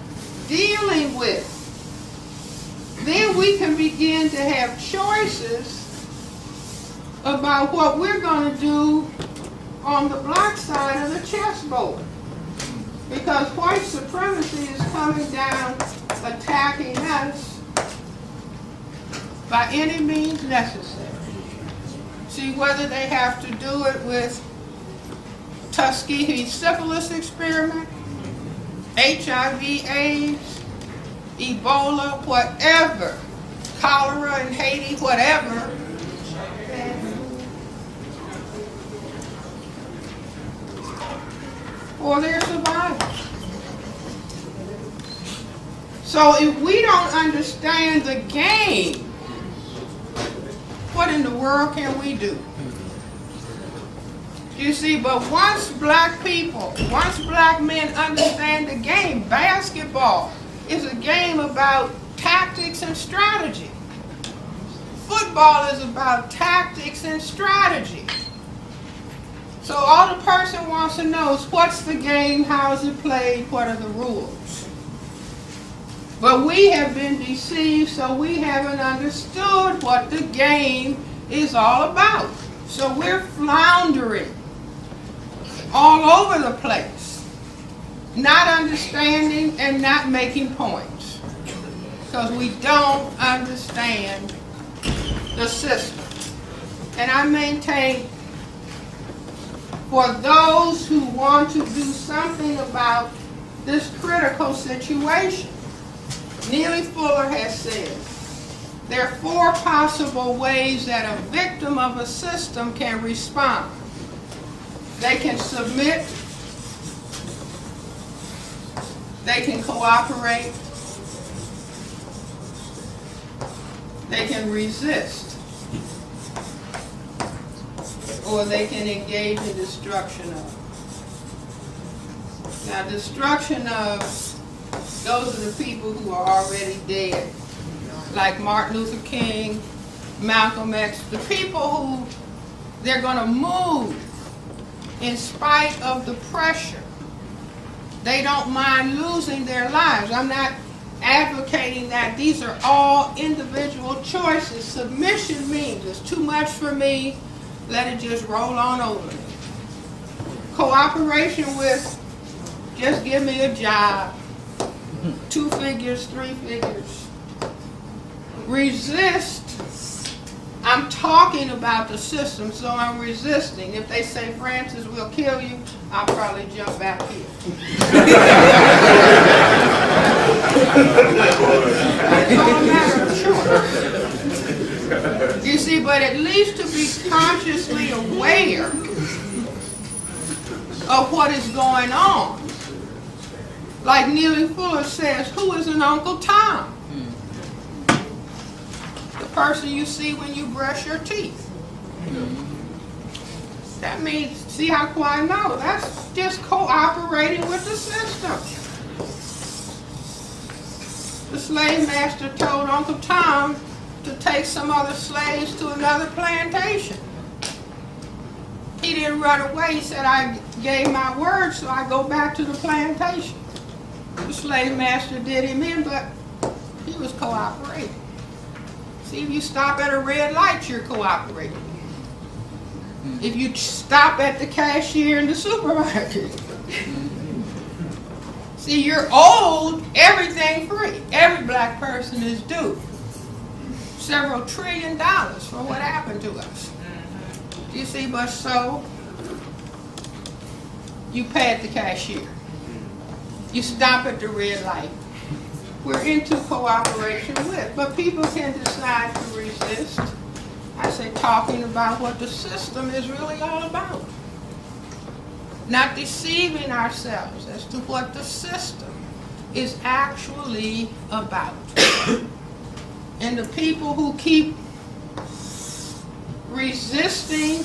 dealing with, then we can begin to have choices about what we're going to do on the black side of the chessboard. Because white supremacy is coming down, attacking us by any means necessary. See, whether they have to do it with Tuskegee syphilis experiment, HIV, AIDS, Ebola, whatever, cholera in Haiti, whatever. Or their survival. So if we don't understand the game, what in the world can we do? You see, but once black men understand the game, basketball is a game about tactics and strategy. Football is about tactics and strategy. So all the person wants to know is what's the game, how is it played, what are the rules? But we have been deceived, so we haven't understood what the game is all about. So we're floundering all over the place, not understanding and not making points, because we don't understand the system. And I maintain, for those who want to do something about this critical situation, Neely Fuller has said, there are 4 possible ways that a victim of a system can respond. They can submit, they can cooperate, they can resist, or they can engage in destruction of. Now, destruction of, those are the people who are already dead, like Martin Luther King, Malcolm X, the people who they're going to move in spite of the pressure. They don't mind losing their lives. I'm not advocating that. These are all individual choices. Submission means it's too much for me, let it just roll on over me. Cooperation with, just give me a job, 2 figures, 3 figures. Resist, I'm talking about the system, so I'm resisting. If they say, Francis, we'll kill you, I'll probably jump back here. It's all a matter of choice. You see, but at least to be consciously aware of what is going on. Like Neely Fuller says, who is an Uncle Tom? The person you see when you brush your teeth. That means, see how quiet? No, that's just cooperating with the system. The slave master told Uncle Tom to take some other slaves to another plantation. He didn't run away. He said, I gave my word, so I go back to the plantation. The slave master did him in, but he was cooperating. See, if you stop at a red light, you're cooperating. If you stop at the cashier in the supermarket, see, you're owed everything free. Every black person is due several $1 trillion for what happened to us. You see, but so you pay at the cashier. You stop at the red light. We're into cooperation with, but people can decide to resist. I say talking about what the system is really all about. Not deceiving ourselves as to what the system is actually about. And the people who keep resisting,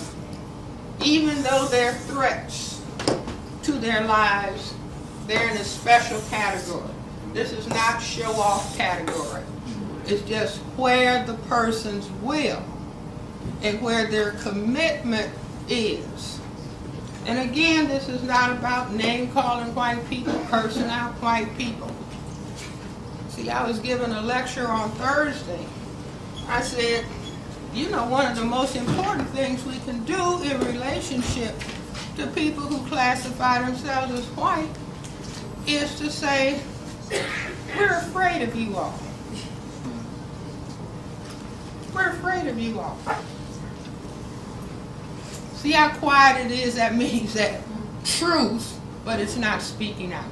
even though they're threats to their lives, they're in a special category. This is not show-off category. It's just where the person's will and where their commitment is. And again, this is not about name-calling white people, cursing out white people. See, I was giving a lecture on Thursday. I said, you know, one of the most important things we can do in relationship to people who classify themselves as white is to say, we're afraid of you all. We're afraid of you all. See how quiet it is? That means that truth, but it's not speaking out.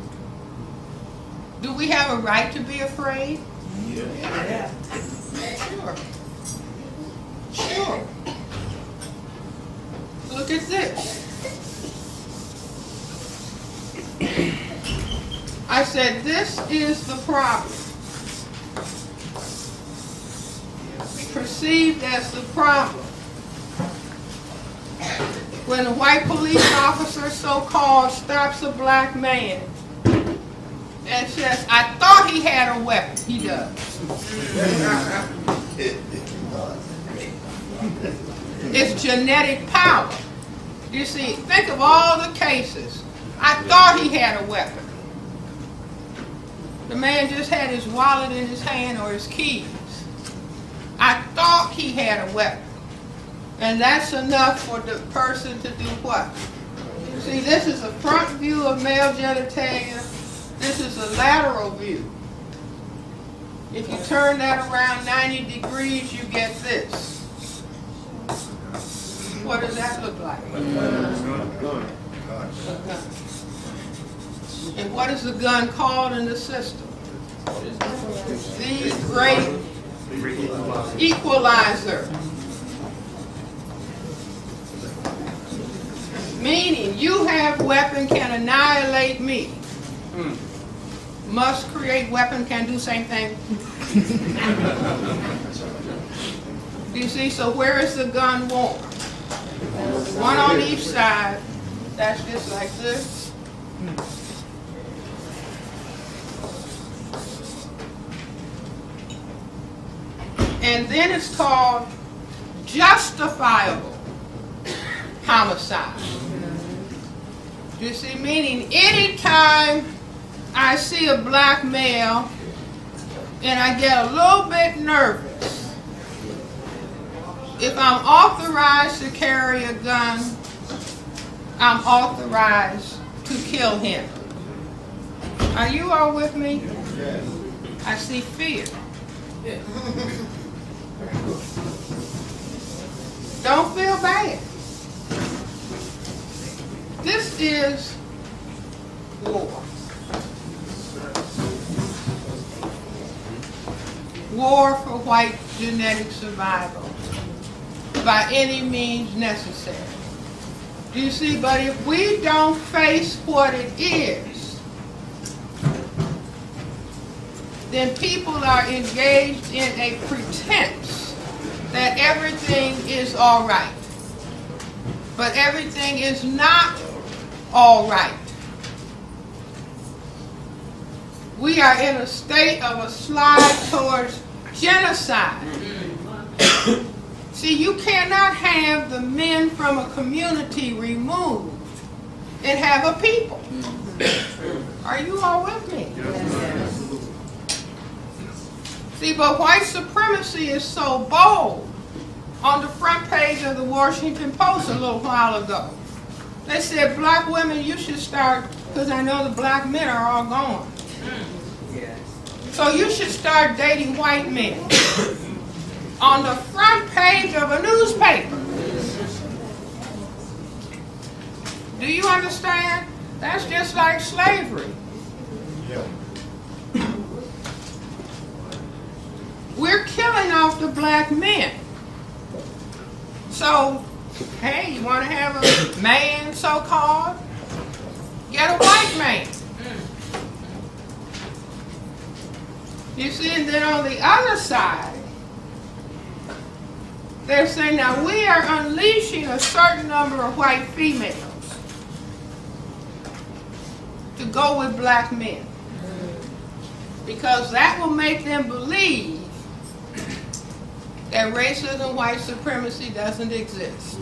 Do we have a right to be afraid? Yeah. Sure. Sure. Look at this. I said, this is the problem. Perceived as the problem. When a white police officer, so-called, stops a black man and says, I thought he had a weapon. He does. It's genetic power. You see, think of all the cases. I thought he had a weapon. The man just had his wallet in his hand or his keys. I thought he had a weapon. And that's enough for the person to do what? See, this is a front view of male genitalia. This is a lateral view. If you turn that around 90 degrees, you get this. What does that look like? A gun. And what is the gun called in the system? The great equalizer. Meaning, you have weapon can annihilate me. Must create weapon can do same thing. You see, so where is the gun worn? One on each side. That's just like this. And then it's called justifiable homicide. You see, meaning anytime I see a black male and I get a little bit nervous, if I'm authorized to carry a gun, I'm authorized to kill him. Are you all with me? Yes. I see fear. Don't feel bad. This is war. War for white genetic survival by any means necessary. Do you see? But if we don't face what it is, then people are engaged in a pretense that everything is all right. But everything is not all right. We are in a state of a slide towards genocide. See, you cannot have the men from a community removed and have a people. Are you all with me? See, but white supremacy is so bold. On the front page of the Washington Post a little while ago, they said, black women, you should start, because I know the black men are all gone. So you should start dating white men. On the front page of a newspaper. Do you understand? That's just like slavery. We're killing off the black men. So, hey, you want to have a man, so-called? Get a white man. You see, and then on the other side, they're saying, now we are unleashing a certain number of white females to go with black men. Because that will make them believe that racism, white supremacy doesn't exist.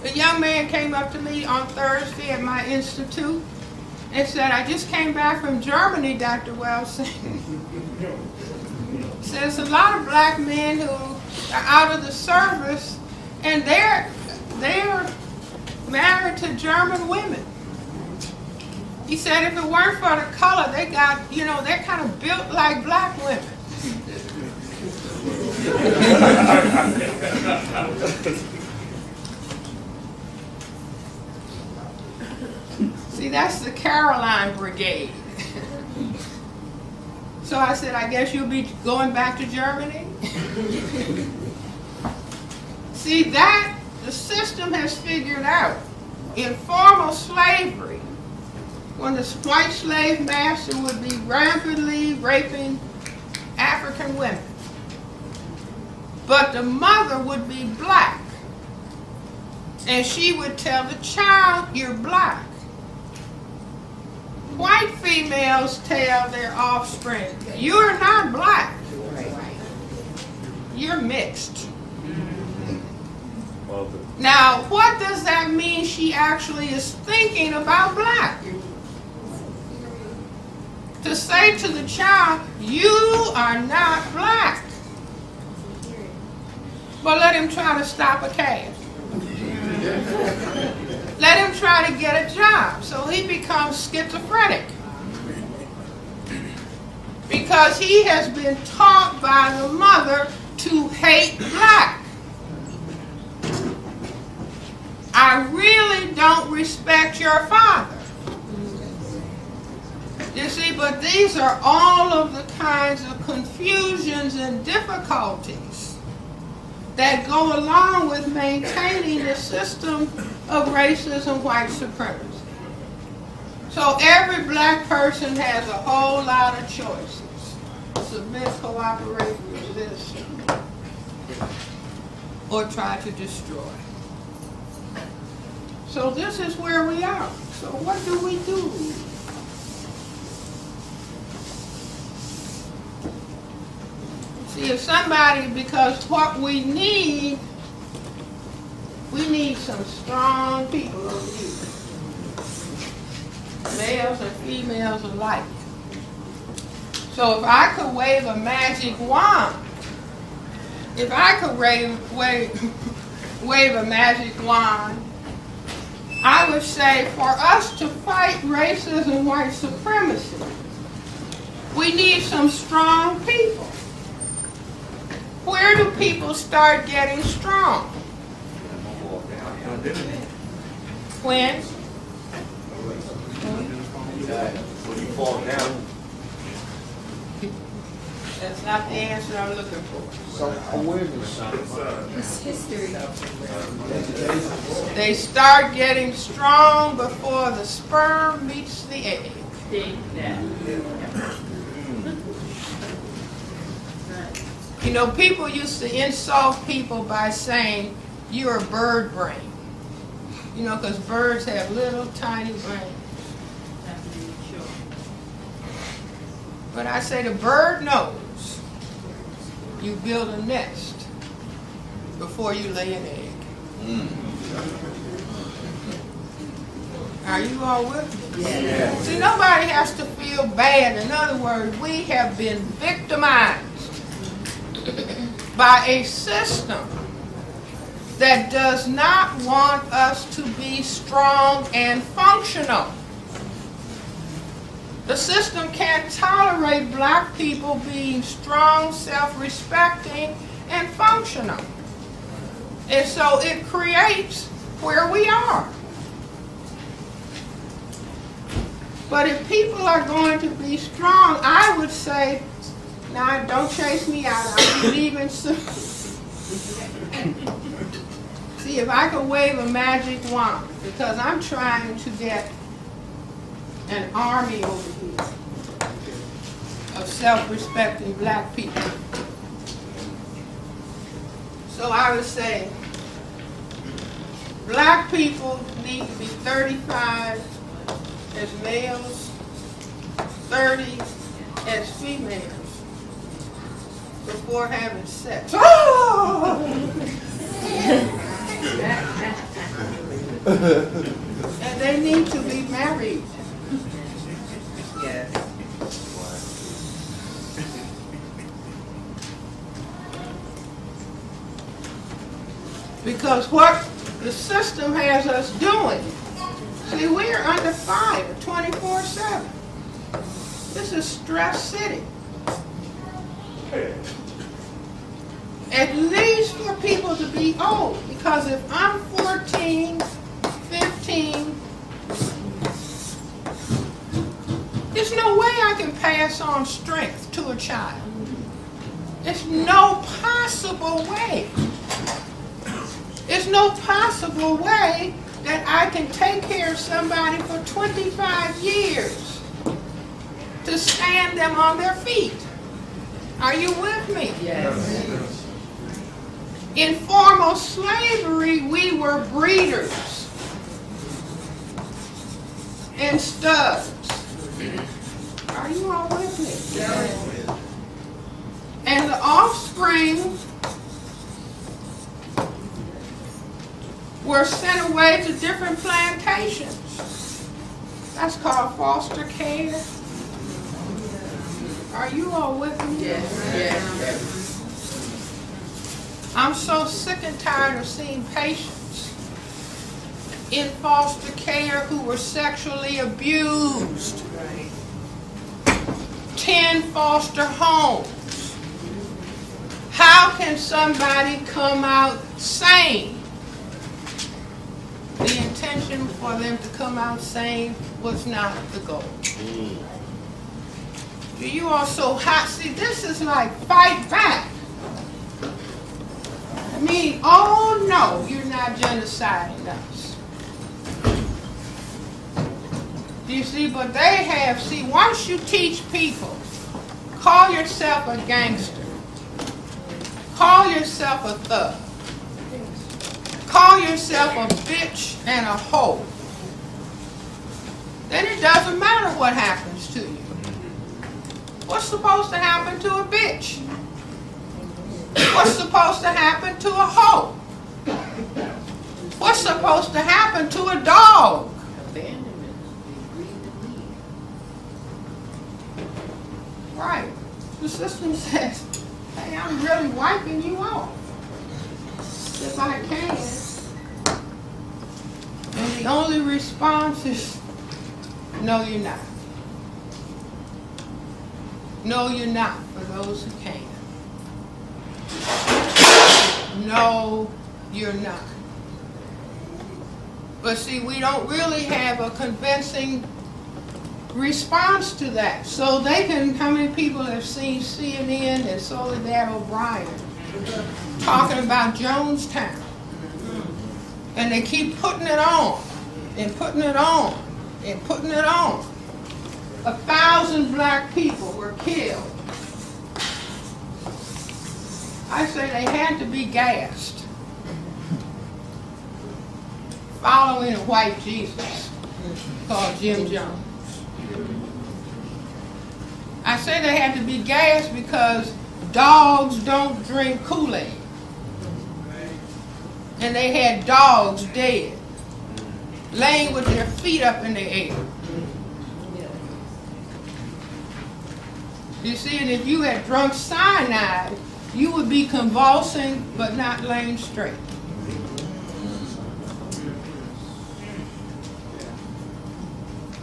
A young man came up to me on Thursday at my institute and said, I just came back from Germany, Dr. Welsing. Says a lot of black men who are out of the service and they're married to German women. He said if it weren't for the color, they got, they're kind of built like black women. See, that's the Caroline Brigade. So I said, I guess you'll be going back to Germany? See, that the system has figured out in formal slavery, when the white slave master would be rampantly raping African women, but the mother would be black, and she would tell the child, you're black. White females tell their offspring, you're not black, you're mixed. Now, what does that mean she actually is thinking about black? To say to the child, you are not black. But let him try to stop a cab. Let him try to get a job. So he becomes schizophrenic. Because he has been taught by the mother to hate black. I really don't respect your father. You see, but these are all of the kinds of confusions and difficulties that go along with maintaining the system of racism, white supremacy. So every black person has a whole lot of choices. Submit, cooperate, resist, or try to destroy. So this is where we are. So what do we do? See, if somebody, because what we need some strong people over here. Males and females alike. So if I could wave a magic wand, if I could wave a magic wand, I would say for us to fight racism, white supremacy, we need some strong people. Where do people start getting strong? When? When you fall down. That's not the answer I'm looking for. Self-awareness. It's history. They start getting strong before the sperm meets the egg. You know, people used to insult people by saying, you're a bird brain. You know, because birds have little tiny brains. But I say the bird knows you build a nest before you lay an egg. Are you all with me? Yeah. See, nobody has to feel bad. In other words, we have been victimized by a system that does not want us to be strong and functional. The system can't tolerate black people being strong, self-respecting, and functional. And so it creates where we are. But if people are going to be strong, I would say, now don't chase me out, I'll be leaving soon. See, if I could wave a magic wand, because I'm trying to get an army over here of self-respecting black people. So I would say, black people need to be 35 as males, 30 as females. before having sex. Oh! And they need to be married. Yes. Because what the system has us doing, see, we are under fire 24/7. This is stress city. At least for people to be old, because if I'm 14, 15, there's no way I can pass on strength to a child. There's no possible way. There's no possible way that I can take care of somebody for 25 years to stand them on their feet. Are you with me? Yes. In formal slavery, we were breeders and studs. Are you all with me? Yes. And the offspring were sent away to different plantations. That's called foster care. Are you all with me? Yes. Yes. I'm so sick and tired of seeing patients in foster care who were sexually abused. 10 foster homes. How can somebody come out sane? The intention for them to come out sane was not the goal. You are so hot. See, this is like fight back. I mean, oh no, you're not genociding us. Do you see? But they have, see, once you teach people, call yourself a gangster, call yourself a thug, call yourself a bitch and a hoe, then it doesn't matter what happens to you. What's supposed to happen to a bitch? What's supposed to happen to a hoe? What's supposed to happen to a dog? Right. The system says, hey, I'm really wiping you off if I can. And the only response is, no, you're not. No, you're not, for those who can. No, you're not. But see, we don't really have a convincing response to that. So they can, how many people have seen CNN and Soledad O'Brien talking about Jonestown? And they keep putting it on, and putting it on, and putting it on. 1,000 black people were killed. I say they had to be gassed, following a white Jesus called Jim Jones. I say they had to be gassed because dogs don't drink Kool-Aid. And they had dogs dead, laying with their feet up in the air. You see, and if you had drunk cyanide, you would be convulsing but not laying straight.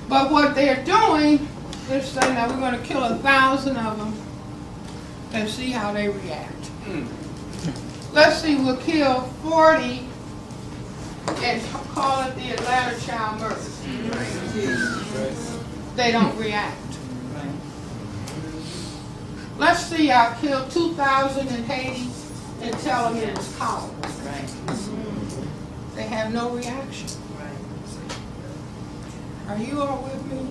But what they're doing is saying, now we're going to kill 1,000 of them and see how they react. Let's see, we'll kill 40 and call it the Atlanta child murder. They don't react. Let's see, I'll kill 2,000 in Haiti and tell them it was cholera. They have no reaction. Are you all with me?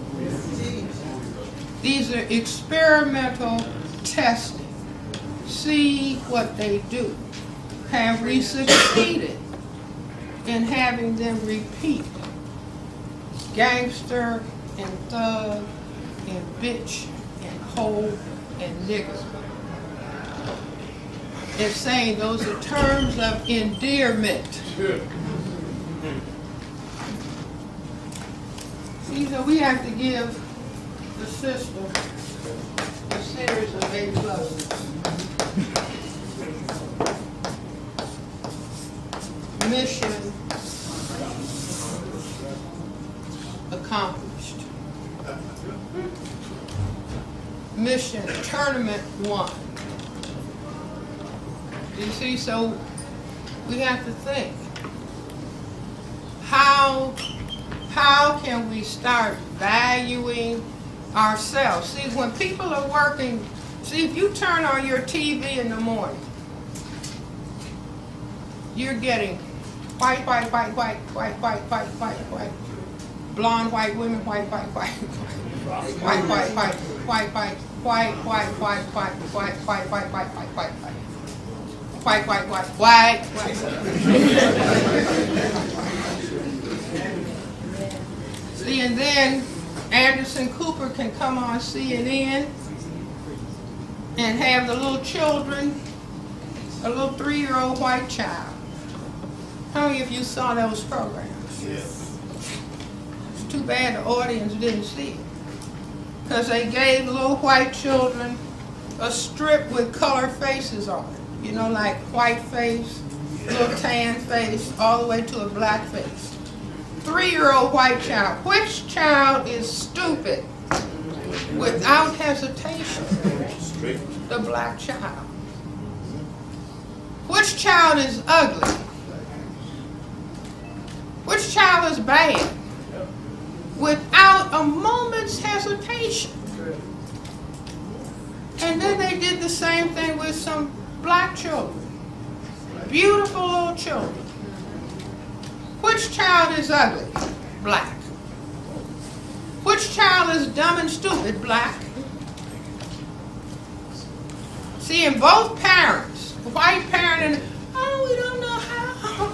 These are experimental testing. See what they do. Have we succeeded in having them repeat gangster and thug and bitch and hoe and nigger? and saying those are terms of endearment. See, so we have to give the system a series of A pluses. Mission accomplished. Mission tournament won. You see, so we have to think. How can we start valuing ourselves? See, when people are working, see, if you turn on your TV in the morning, you're getting white, blonde white women, white, See, and then Anderson Cooper can come on CNN and have the little children, a little 3-year-old white child. How many of you saw those programs? Yes. It's too bad the audience didn't see it. Because they gave little white children a strip with color faces on it. You know, like white face, little tan face, all the way to a black face. 3-year-old white child. Which child is stupid? Without hesitation, the black child. Which child is ugly? Which child is bad? Without a moment's hesitation. And then they did the same thing with some black children. Beautiful little children. Which child is ugly? Black. Which child is dumb and stupid? Black. See, in both parents, white parent and, oh, we don't know how.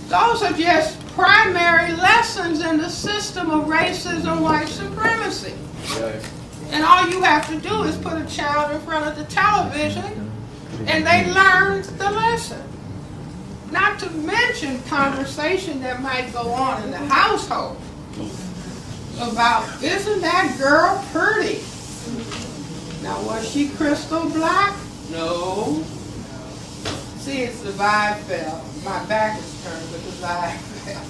Those are just primary lessons in the system of racism, white supremacy. And all you have to do is put a child in front of the television and they learn the lesson. Not to mention conversation that might go on in the household about, isn't that girl pretty? Now, was she crystal black? No. See, it's the vibe fell. My back is turned, but the vibe fell.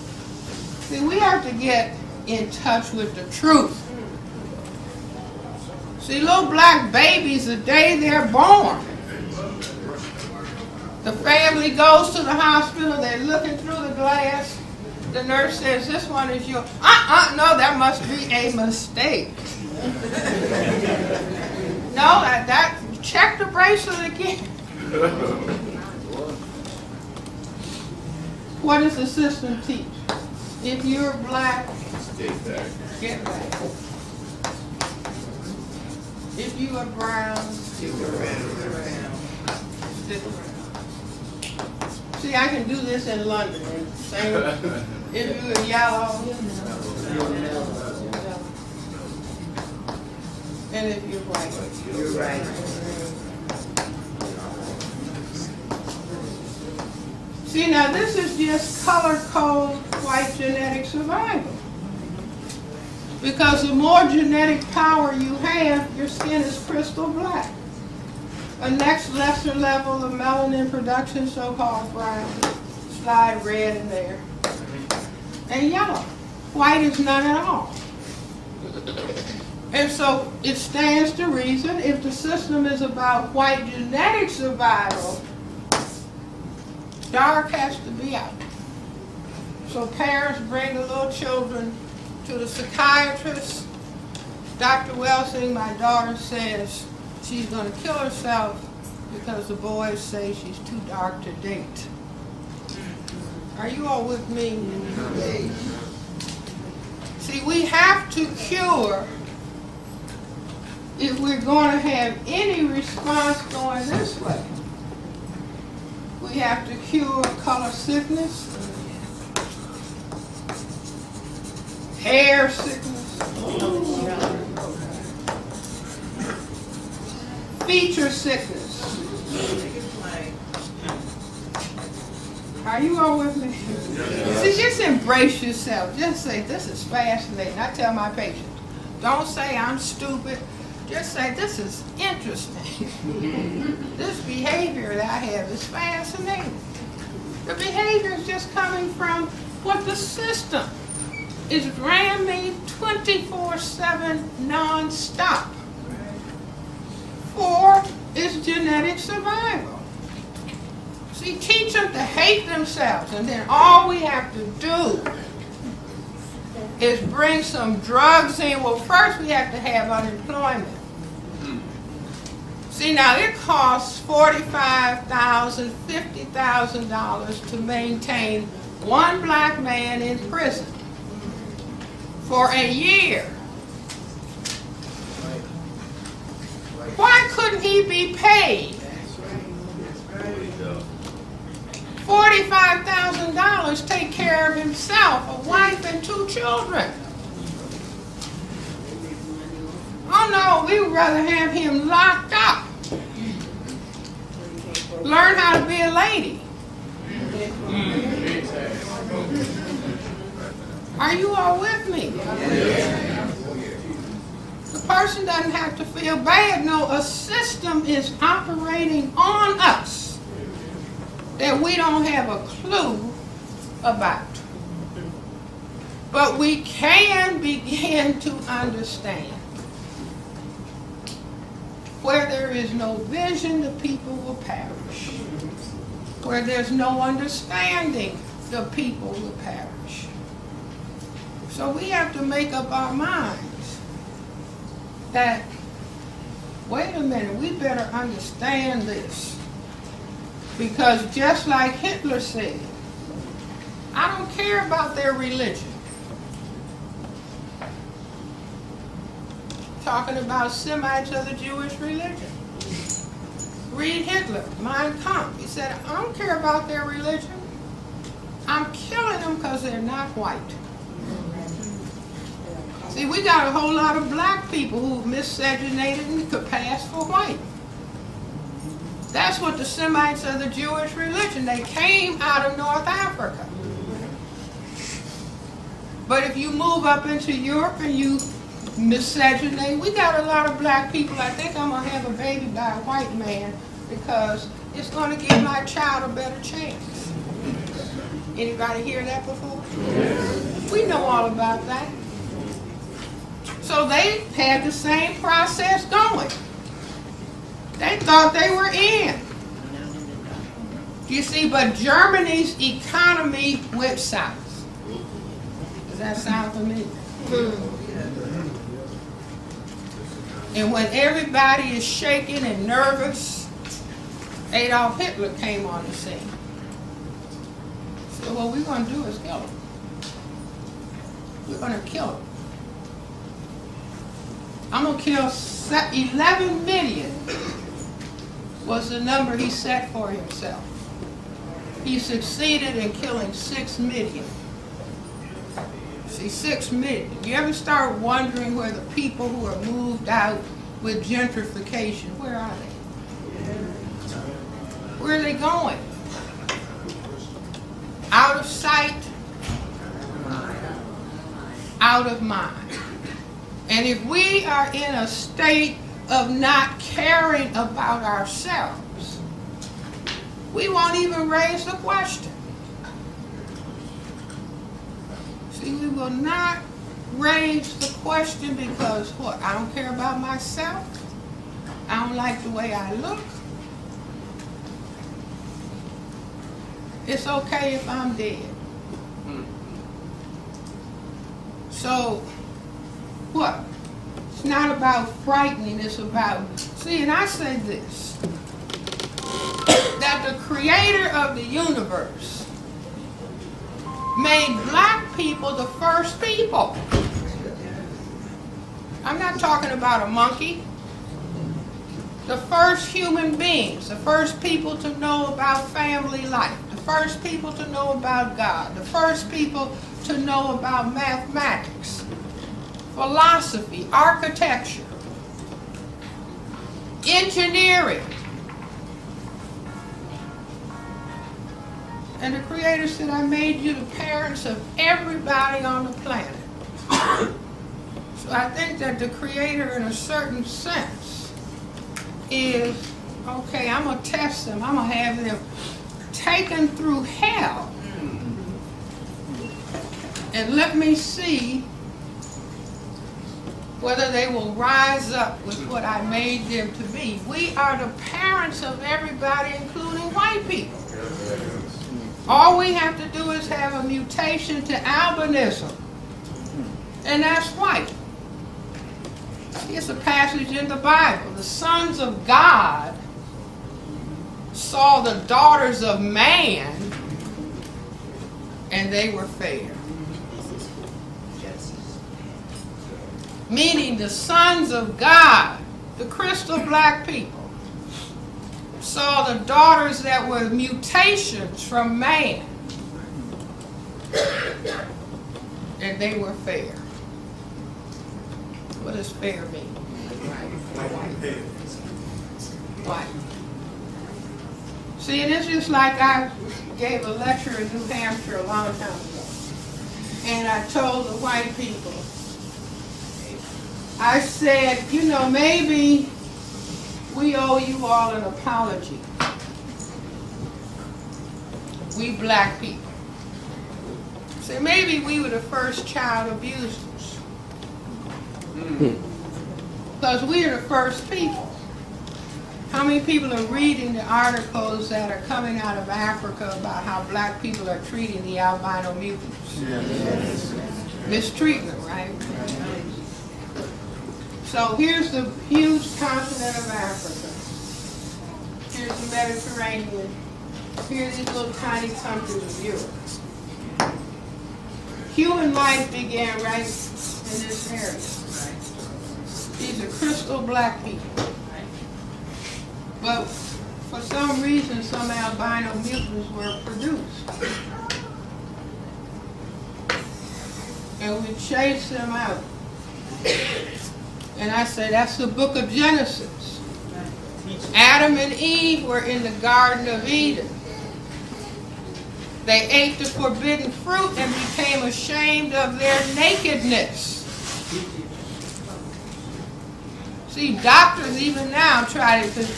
See, we have to get in touch with the truth. See, little black babies, the day they're born, the family goes to the hospital, they're looking through the glass. The nurse says, this one is yours. No, that must be a mistake. No, that check the bracelet again. What does the system teach? If you're black, get back. If you are brown, stick around. See, I can do this in London. Same. If you are yellow, and if you're white, you're right. See, now this is just color code white genetic survival. Because the more genetic power you have, your skin is crystal black. A next lesser level of melanin production, so-called brown, slide red in there. And yellow. White is none at all. And so it stands to reason, if the system is about white genetic survival, dark has to be out. So parents bring the little children to the psychiatrist. Dr. Welsing, my daughter, says she's going to kill herself because the boys say she's too dark to date. Are you all with me? See, we have to cure, if we're going to have any response going this way, we have to cure color sickness, hair sickness, beat your sickness. Are you all with me? See, just embrace yourself. Just say, this is fascinating. I tell my patients, don't say I'm stupid. Just say, this is interesting. This behavior that I have is fascinating. The behavior is just coming from what the system is ramming 24/7 non-stop. 4 is genetic survival. See, teach them to hate themselves, and then all we have to do is bring some drugs in. Well, first we have to have unemployment. See, now it costs $45,000, $50,000 to maintain one black man in prison for a year. Why couldn't he be paid $45,000, take care of himself, a wife and 2 children? Oh no, we would rather have him locked up. Learn how to be a lady. Are you all with me? The person doesn't have to feel bad. No, a system is operating on us that we don't have a clue about. But we can begin to understand. Where there is no vision, the people will perish. Where there's no understanding, the people will perish. So we have to make up our minds that, wait a minute, we better understand this. Because just like Hitler said, I don't care about their religion. Talking about Semites of the Jewish religion. Read Hitler, Mein Kampf. He said, I don't care about their religion. I'm killing them because they're not white. See, we got a whole lot of black people who miscegenated and could pass for white. That's what the Semites of the Jewish religion. They came out of North Africa. But if you move up into Europe and you miscegenate, we got a lot of black people. I think I'm going to have a baby by a white man because it's going to give my child a better chance. Anybody hear that before? We know all about that. So they had the same process going. They thought they were in. You see, but Germany's economy went south. Does that sound familiar? And when everybody is shaking and nervous, Adolf Hitler came on the scene. So what we're going to do is kill him. We're going to kill him. I'm going to kill 11 million was the number he set for himself. He succeeded in killing 6 million. See, 6 million. You ever start wondering where the people who are moved out with gentrification, where are they? Where are they going? Out of sight, out of mind. And if we are in a state of not caring about ourselves, we won't even raise the question. See, we will not raise the question because what? I don't care about myself. I don't like the way I look. It's okay if I'm dead. So, what? It's not about frightening, it's about, see, and I say this, that the creator of the universe made black people the first people. I'm not talking about a monkey. The first human beings, the first people to know about family life, the first people to know about God, the first people to know about mathematics, philosophy, architecture. engineering. And the Creator said, I made you the parents of everybody on the planet. So I think that the Creator, in a certain sense, is, okay, I'm going to test them. I'm going to have them taken through hell. And let me see whether they will rise up with what I made them to be. We are the parents of everybody, including white people. All we have to do is have a mutation to albinism, and that's white. Here's a passage in the Bible. The sons of God saw the daughters of man, and they were fair. Meaning the sons of God, the crystal black people, saw the daughters that were mutations from man, and they were fair. What does fair mean? White. See, and it's just like I gave a lecture in New Hampshire a long time ago, and I told the white people, I said, you know, maybe we owe you all an apology. We black people. So maybe we were the first child abusers. Because we are the first people. How many people are reading the articles that are coming out of Africa about how black people are treating the albino mutants? Yes. Mistreatment, right? So here's the huge continent of Africa. Here's the Mediterranean. Here's these little tiny countries of Europe. Human life began right in this area. These are crystal black people. But for some reason, some albino mutants were produced. And we chased them out. And I say, that's the book of Genesis. Adam and Eve were in the Garden of Eden. They ate the forbidden fruit and became ashamed of their nakedness. See, doctors even now try to, because,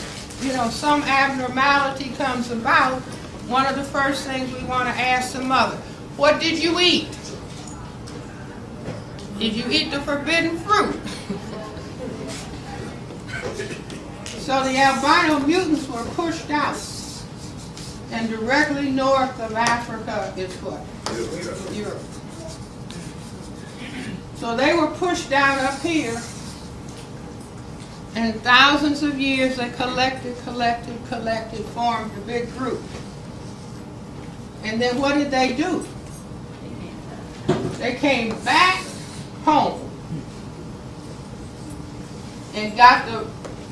you know, some abnormality comes about. One of the first things we want to ask the mother, what did you eat? Did you eat the forbidden fruit? So the albino mutants were pushed out. And directly north of Africa is what? Europe. So they were pushed down up here. And thousands of years they collected, formed a big group. And then what did they do? They came back home and got the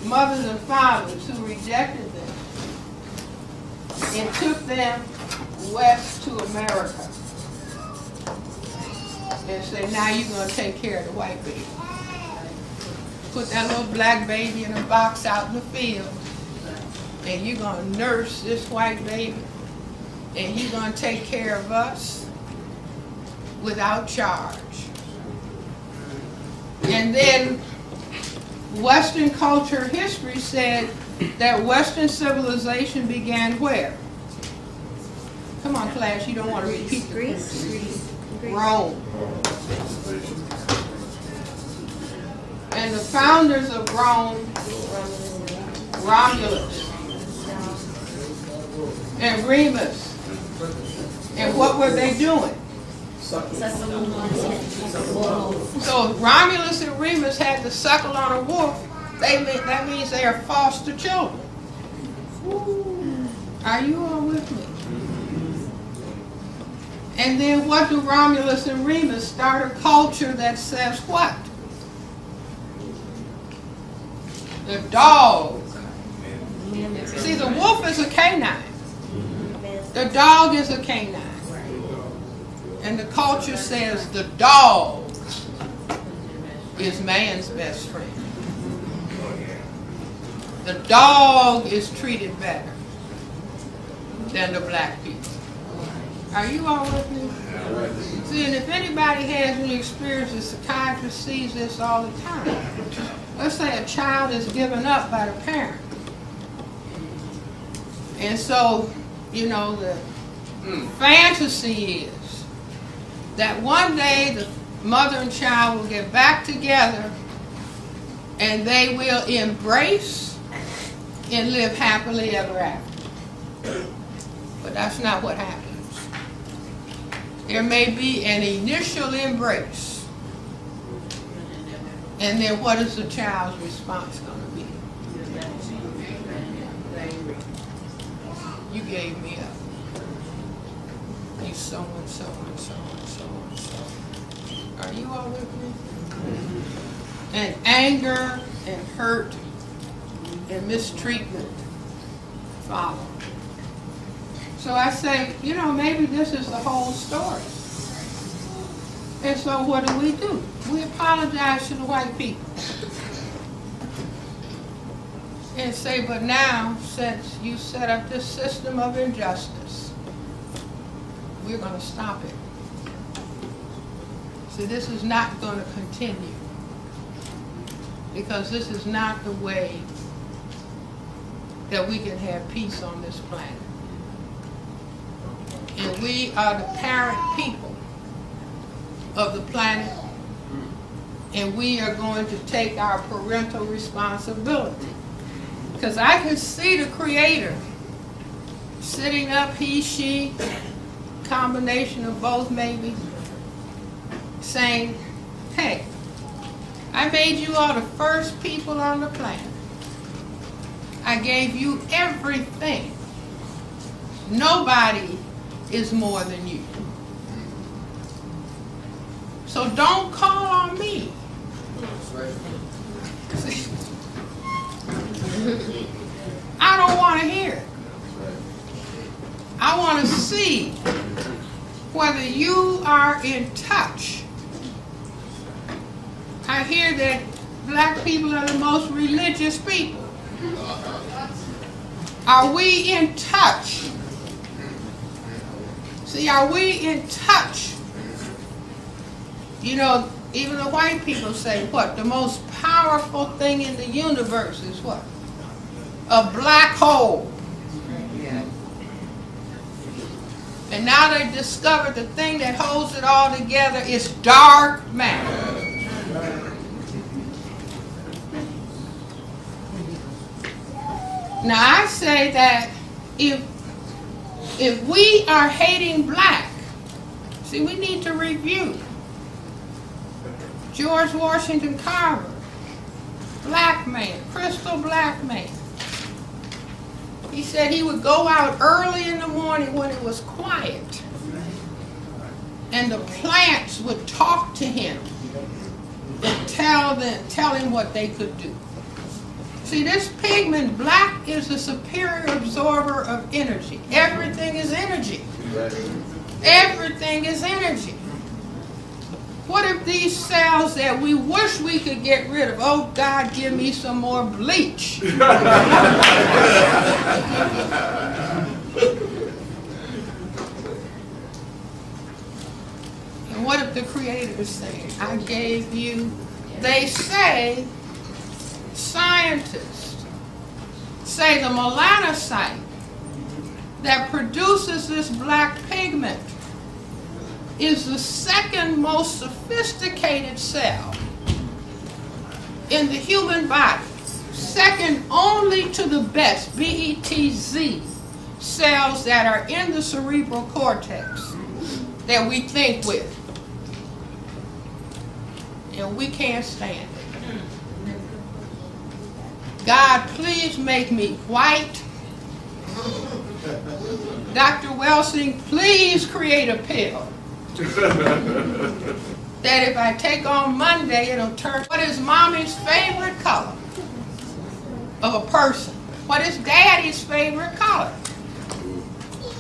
mothers and fathers who rejected them and took them west to America and said, now you're going to take care of the white baby. Put that little black baby in a box out in the field, and you're going to nurse this white baby, and you're going to take care of us without charge. And then Western culture history said that Western civilization began where? Come on, class, you don't want to repeat the Greece. Rome. And the founders of Rome, Romulus and Remus. And what were they doing? So Romulus and Remus had to suckle on a wolf. That means they are foster children. Are you all with me? And then what do Romulus and Remus start a culture that says what? The dog. See, the wolf is a canine. The dog is a canine. And the culture says the dog is man's best friend. the dog is treated better than the black people. Are you all with me? See, and if anybody has any experience, the psychiatrist sees this all the time. Let's say a child is given up by the parent. And so, you know, the fantasy is that one day the mother and child will get back together and they will embrace and live happily ever after. But that's not what happens. There may be an initial embrace, and then what is the child's response going to be? You gave me up. You so and so and so and so and so. Are you all with me? And anger and hurt and mistreatment follow. So I say, you know, maybe this is the whole story. And so what do? We apologize to the white people. And say, but now, since you set up this system of injustice, we're going to stop it. See, this is not going to continue. Because this is not the way that we can have peace on this planet. And we are the parent people of the planet, and we are going to take our parental responsibility. Because I can see the Creator sitting up, he, she, combination of both maybe, saying, hey, I made you all the first people on the planet. I gave you everything. Nobody is more than you. So don't call on me. I don't want to hear it. I want to see whether you are in touch. I hear that black people are the most religious people. Are we in touch? See, are we in touch? You know, even the white people say, what? The most powerful thing in the universe is what? A black hole. And now they discovered the thing that holds it all together is dark matter. Now I say that if we are hating black, see, we need to review. George Washington Carver, black man, crystal black man. He said he would go out early in the morning when it was quiet, and the plants would talk to him and tell him what they could do. See, this pigment, black, is a superior absorber of energy. Everything is energy. Everything is energy. What if these cells that we wish we could get rid of, oh God, give me some more bleach. And what if the Creator is saying, I gave you, they say, scientists say the melanocyte that produces this black pigment is the second most sophisticated cell in the human body, second only to the best, BETZ, cells that are in the cerebral cortex that we think with. And we can't stand it. God, please make me white. Dr. Welsing, please create a pill that if I take on Monday, it'll turn. What is mommy's favorite color of a person? What is daddy's favorite color?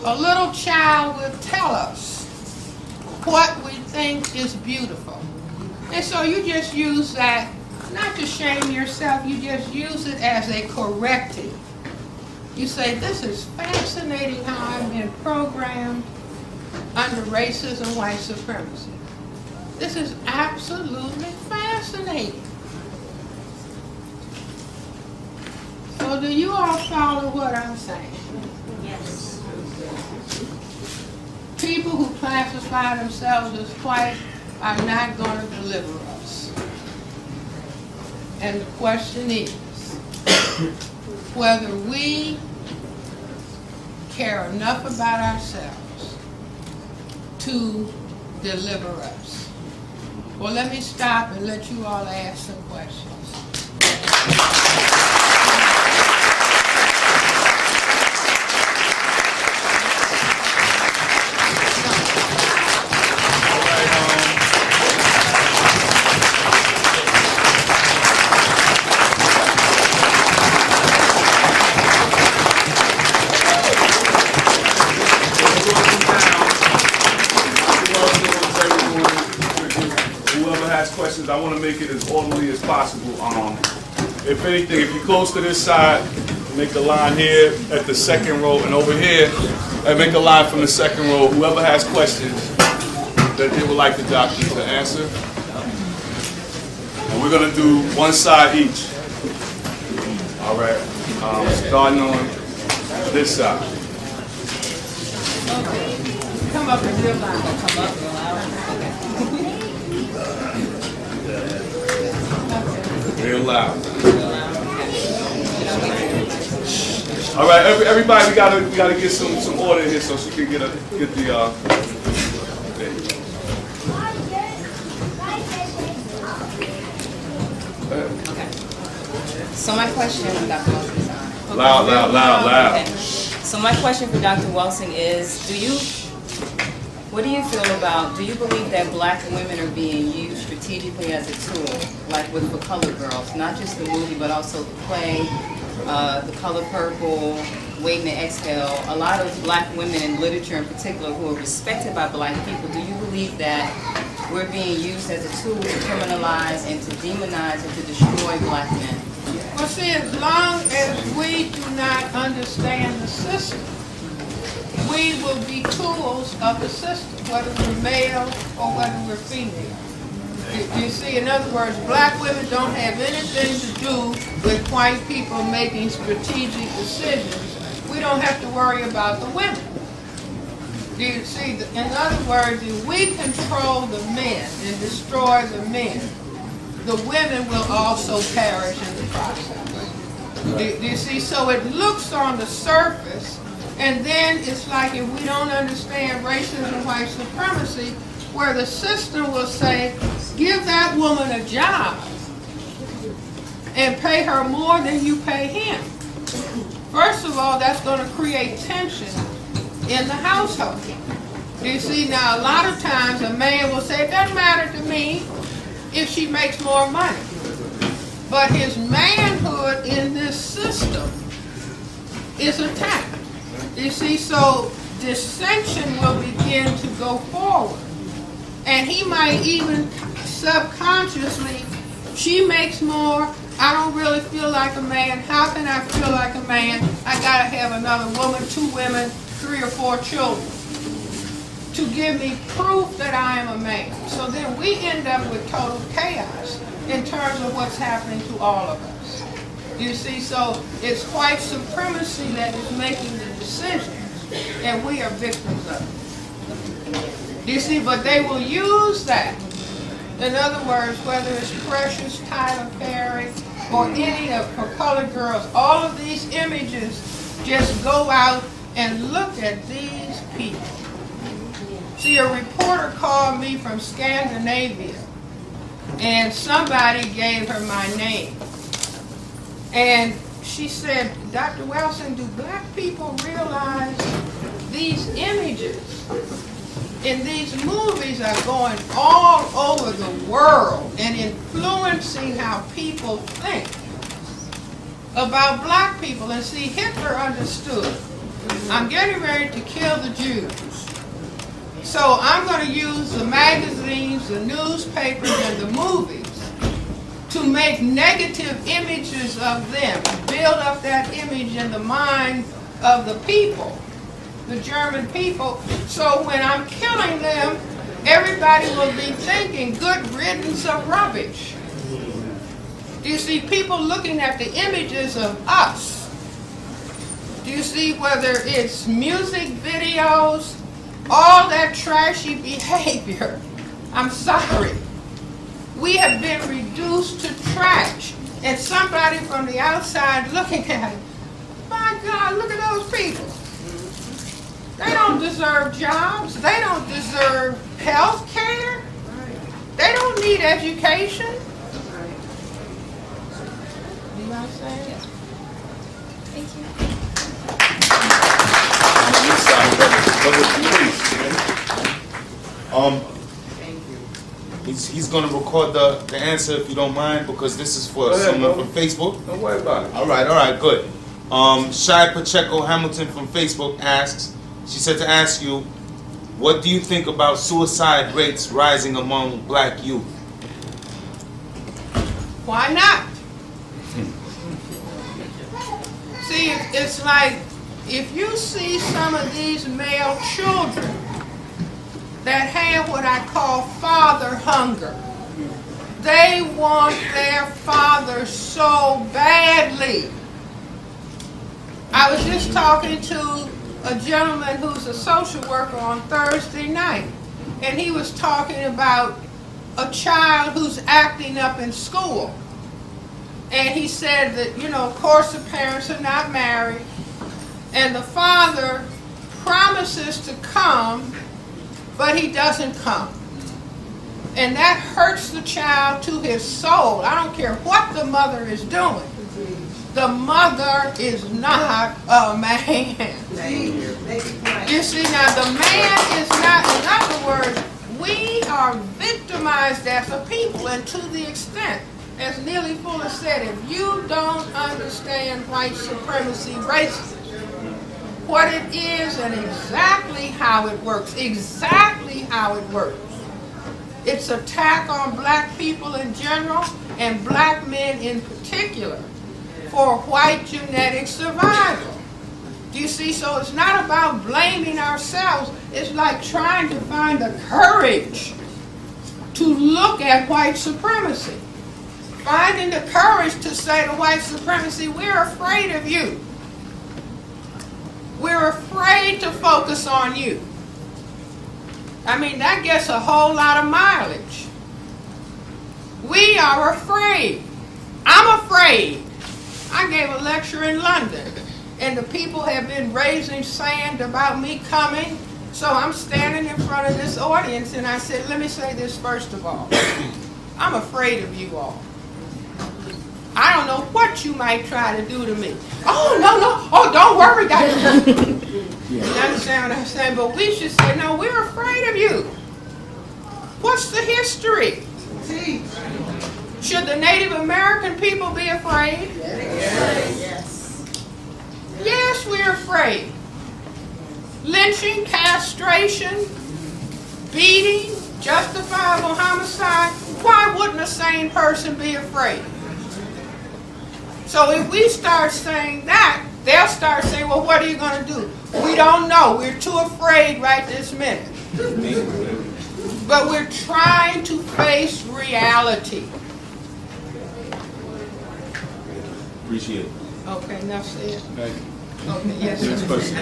A little child will tell us what we think is beautiful. And so you just use that not to shame yourself, you just use it as a corrective. You say, this is fascinating how I've been programmed under racism, white supremacy. This is absolutely fascinating. So do you all follow what I'm saying? Yes. People who classify themselves as white are not going to deliver us. And the question is whether we care enough about ourselves to deliver us. Well, let me stop and let you all ask some questions. Questions. I want to make it as orderly as possible. If anything, if you're close to this side, make a line here at the second row, and over here, and make a line from the second row. Whoever has questions that they would like the doctor to answer. And we're going to do one side each. All right. Starting on this side. Okay. Come up and real loud. Come up real loud. Real loud. All right, everybody, we gotta get some order here so she can get the. Okay. So my question, Dr. Welsing. Loud. Okay. So my question for Dr. Welsing is, what do you feel about, do you believe that black women are being used strategically as a tool, like with The Colored Girls, not just the movie, but also the play, The Color Purple, Waiting to Exhale, a lot of black women in literature in particular who are respected by black people, do you believe that we're being used as a tool to criminalize and to demonize and to destroy black men? Well, see, as long as we do not understand the system, we will be tools of the system, whether we're male or whether we're female. You see, in other words, black women don't have anything to do with white people making strategic decisions. We don't have to worry about the women. Do you see? In other words, if we control the men and destroy the men, the women will also perish in the process. Do you see? So it looks on the surface, and then it's like if we don't understand racism and white supremacy, where the system will say, give that woman a job and pay her more than you pay him. First of all, that's going to create tension in the household. You see, now a lot of times a man will say, it doesn't matter to me if she makes more money. But his manhood in this system is attacked. You see, so dissension will begin to go forward. And he might even subconsciously, she makes more, I don't really feel like a man, how can I feel like a man? I gotta have another woman, 2 women, 3 or 4 children to give me proof that I am a man. So then we end up with total chaos in terms of what's happening to all of us. You see, so it's white supremacy that is making the decisions, and we are victims of it. You see, but they will use that. In other words, whether it's Precious, Tyler Perry, or any of her colored girls, all of these images just go out and look at these people. See, a reporter called me from Scandinavia, and somebody gave her my name. And she said, Dr. Welsing, do black people realize these images in these movies are going all over the world and influencing how people think about black people? And see, Hitler understood, I'm getting ready to kill the Jews. So I'm going to use the magazines, the newspapers, and the movies to make negative images of them, build up that image in the mind of the people, the German people. So when I'm killing them, everybody will be thinking good riddance of rubbish. Do you see people looking at the images of us? Do you see whether it's music videos, all that trashy behavior? I'm sorry. We have been reduced to trash. And somebody from the outside looking at it, my God, look at those people. They don't deserve jobs. They don't deserve health care. They don't need education. Do you understand? Yes. Thank you. He's going to record the answer if you don't mind, because this is for Go ahead, someone bro. from Facebook. Don't worry about it. All right, good. Shai Pacheco Hamilton from Facebook asks, she said to ask you, what do you think about suicide rates rising among black youth? Why not? See, it's like if you see some of these male children that have what I call father hunger, they want their father so badly. I was just talking to a gentleman who's a social worker on Thursday night, and he was talking about a child who's acting up in school. And he said that, you know, of course the parents are not married, and the father promises to come, but he doesn't come. And that hurts the child to his soul. I don't care what the mother is doing. The mother is not a man. You see, now the man is not, in other words, we are victimized as a people, and to the extent, as Neely Fuller said, if you don't understand white supremacy racism, what it is and exactly how it works, it's attack on black people in general and black men in particular for white genetic survival. Do you see? So it's not about blaming ourselves. It's like trying to find the courage to look at white supremacy. Finding the courage to say to white supremacy, we're afraid of you. We're afraid to focus on you. I mean, that gets a whole lot of mileage. We are afraid. I'm afraid. I gave a lecture in London, and the people have been raising sand about me coming, so I'm standing in front of this audience, and I said, let me say this first of all. I'm afraid of you all. I don't know what you might try to do to me. Oh, no, don't worry, guys. You understand what I'm saying? But we should say, no, we're afraid of you. What's the history? Should the Native American people be afraid? Yes. Yes, we're afraid. Lynching, castration, beating, justifiable homicide. Why wouldn't a sane person be afraid? So if we start saying that, they'll start saying, well, what are you going to do? We don't know. We're too afraid right this minute. But we're trying to face reality. Appreciate it. Okay, enough said. Thank you. Okay, yes, Next sir. person.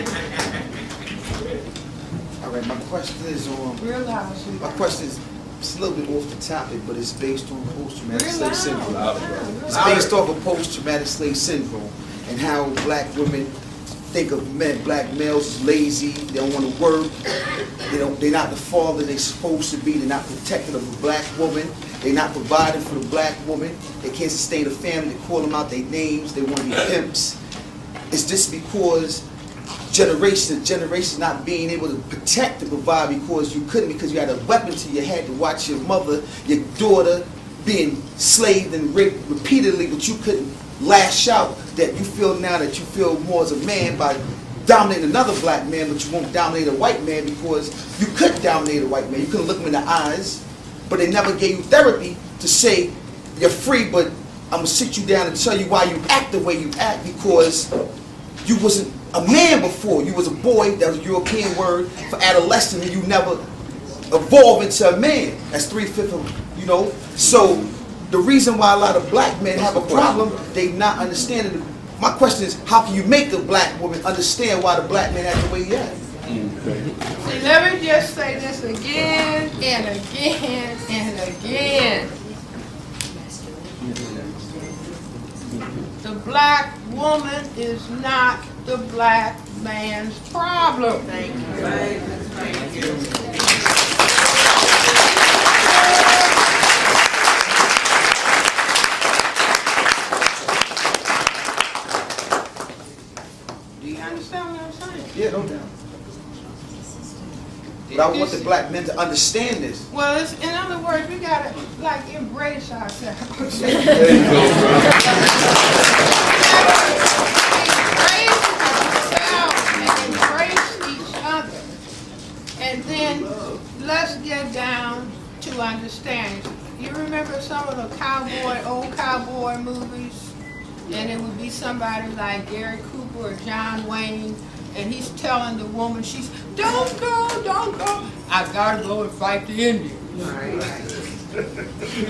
All right, my question is Real loud, my sweetheart. question is, it's a little bit off the topic, but it's based on post-traumatic Real slave syndrome. loud. It's based off of post-traumatic slave syndrome and how black women think of men, black males as lazy, they don't want to work, they're not the father they're supposed to be, they're not protective of a black woman, they're not providing for the black woman, they can't sustain a family, they call them out their names, they want to be pimps. It's just because generations not being able to protect and provide because you couldn't, because you had a weapon to your head to watch your mother, your daughter being slaved and raped repeatedly, but you couldn't lash out. That you feel now that you feel more as a man by dominating another black man, but you won't dominate a white man because you could dominate a white man. You couldn't look him in the eyes, but they never gave you therapy to say you're free, but I'm gonna sit you down and tell you why you act the way you act, because you wasn't a man before. You was a boy. That was a European word for adolescent, and you never evolved into a man. That's 3/5 of, you know. So the reason why a lot of black men have a problem, they not understanding. My question is, how can you make the black woman understand why the black man acts the way he acts? See, let me just say this again and again and again. The black woman is not the black man's problem. Thank you. Do you understand what I'm saying? Yeah, no doubt. But I want the black men to understand this. Well, it's, in other words, we gotta like embrace ourselves. There you go, bro. Embrace ourselves and embrace each other. And then let's get down to understanding. You remember some of the old cowboy movies? And it would be somebody like Gary Cooper or John Wayne, and he's telling the woman, don't go, don't go. I gotta go and fight the Indians.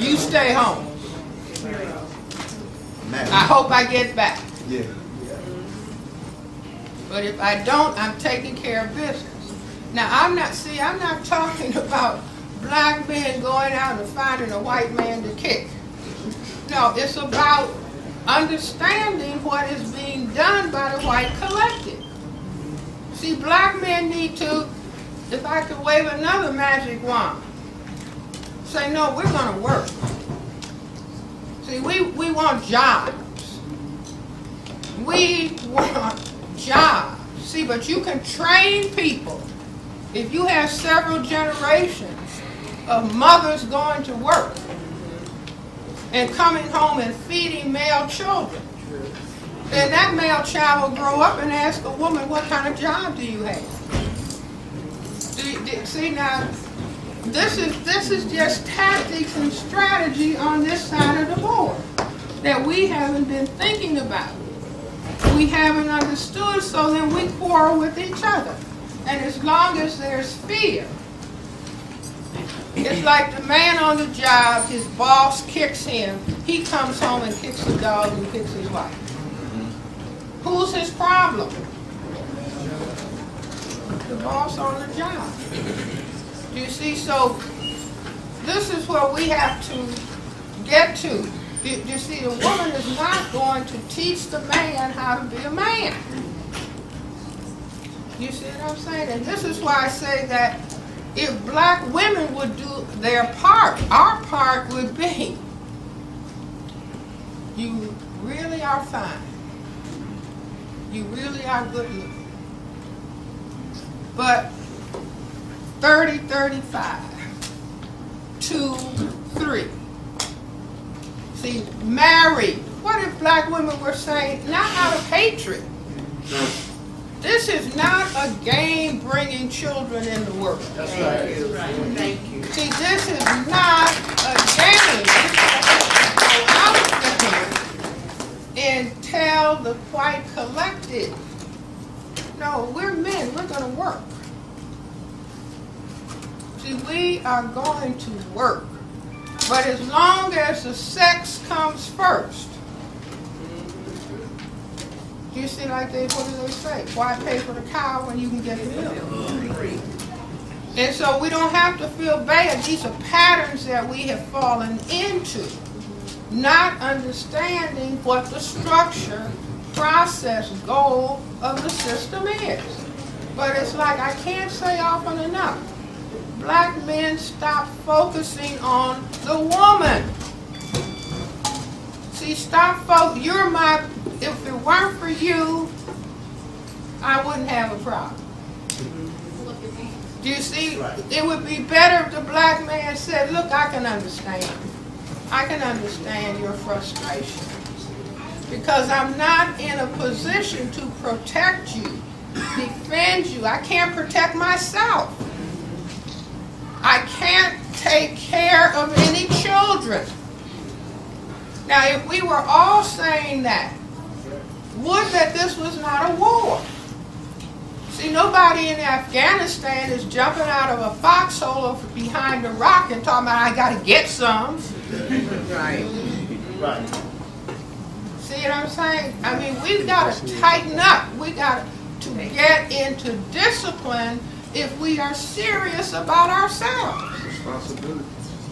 You stay home. I hope I get back. Yeah. But if I don't, I'm taking care of business. Now, I'm not talking about black men going out and finding a white man to kick. No, it's about understanding what is being done by the white collective. See, black men need to, if I could wave another magic wand, say, no, we're going to work. See, we want jobs. We want jobs. See, but you can train people. If you have several generations of mothers going to work and coming home and feeding male children, then that male child will grow up and ask a woman, what kind of job do you have? See, now, this is just tactics and strategy on this side of the board that we haven't been thinking about. We haven't understood, so then we quarrel with each other. And as long as there's fear, it's like the man on the job, his boss kicks him, he comes home and kicks the dog and kicks his wife. Who's his problem? The boss on the job. You see, so this is where we have to get to. You see, the woman is not going to teach the man how to be a man. You see what I'm saying? And this is why I say that if black women would do their part, our part would be, you really are fine. You really are good looking. But 30, 35, 2, 3. See, married. What if black women were saying, not out of hatred. This is not a game bringing children in the world. That's right. Thank you. See, this is not a game. Go out there and tell the white collective, no, we're men, we're going to work. See, we are going to work. But as long as the sex comes first, you see, like what do they say? Why pay for the cow when you can get the milk? And so we don't have to feel bad. These are patterns that we have fallen into, not understanding what the structure, process, goal of the system is. But it's like I can't say often enough. Black men stop focusing on the woman. See, you're my, if it weren't for you, I wouldn't have a problem. Do you see? It would be better if the black man said, look, I can understand. I can understand your frustration. Because I'm not in a position to protect you, defend you. I can't protect myself. I can't take care of any children. Now, if we were all saying that, would that this was not a war? See, nobody in Afghanistan is jumping out of a foxhole or behind a rock and talking about, I got to get some. Right. Right. See what I'm saying? I mean, we've got to tighten up. We got to get into discipline if we are serious about ourselves. Responsibility.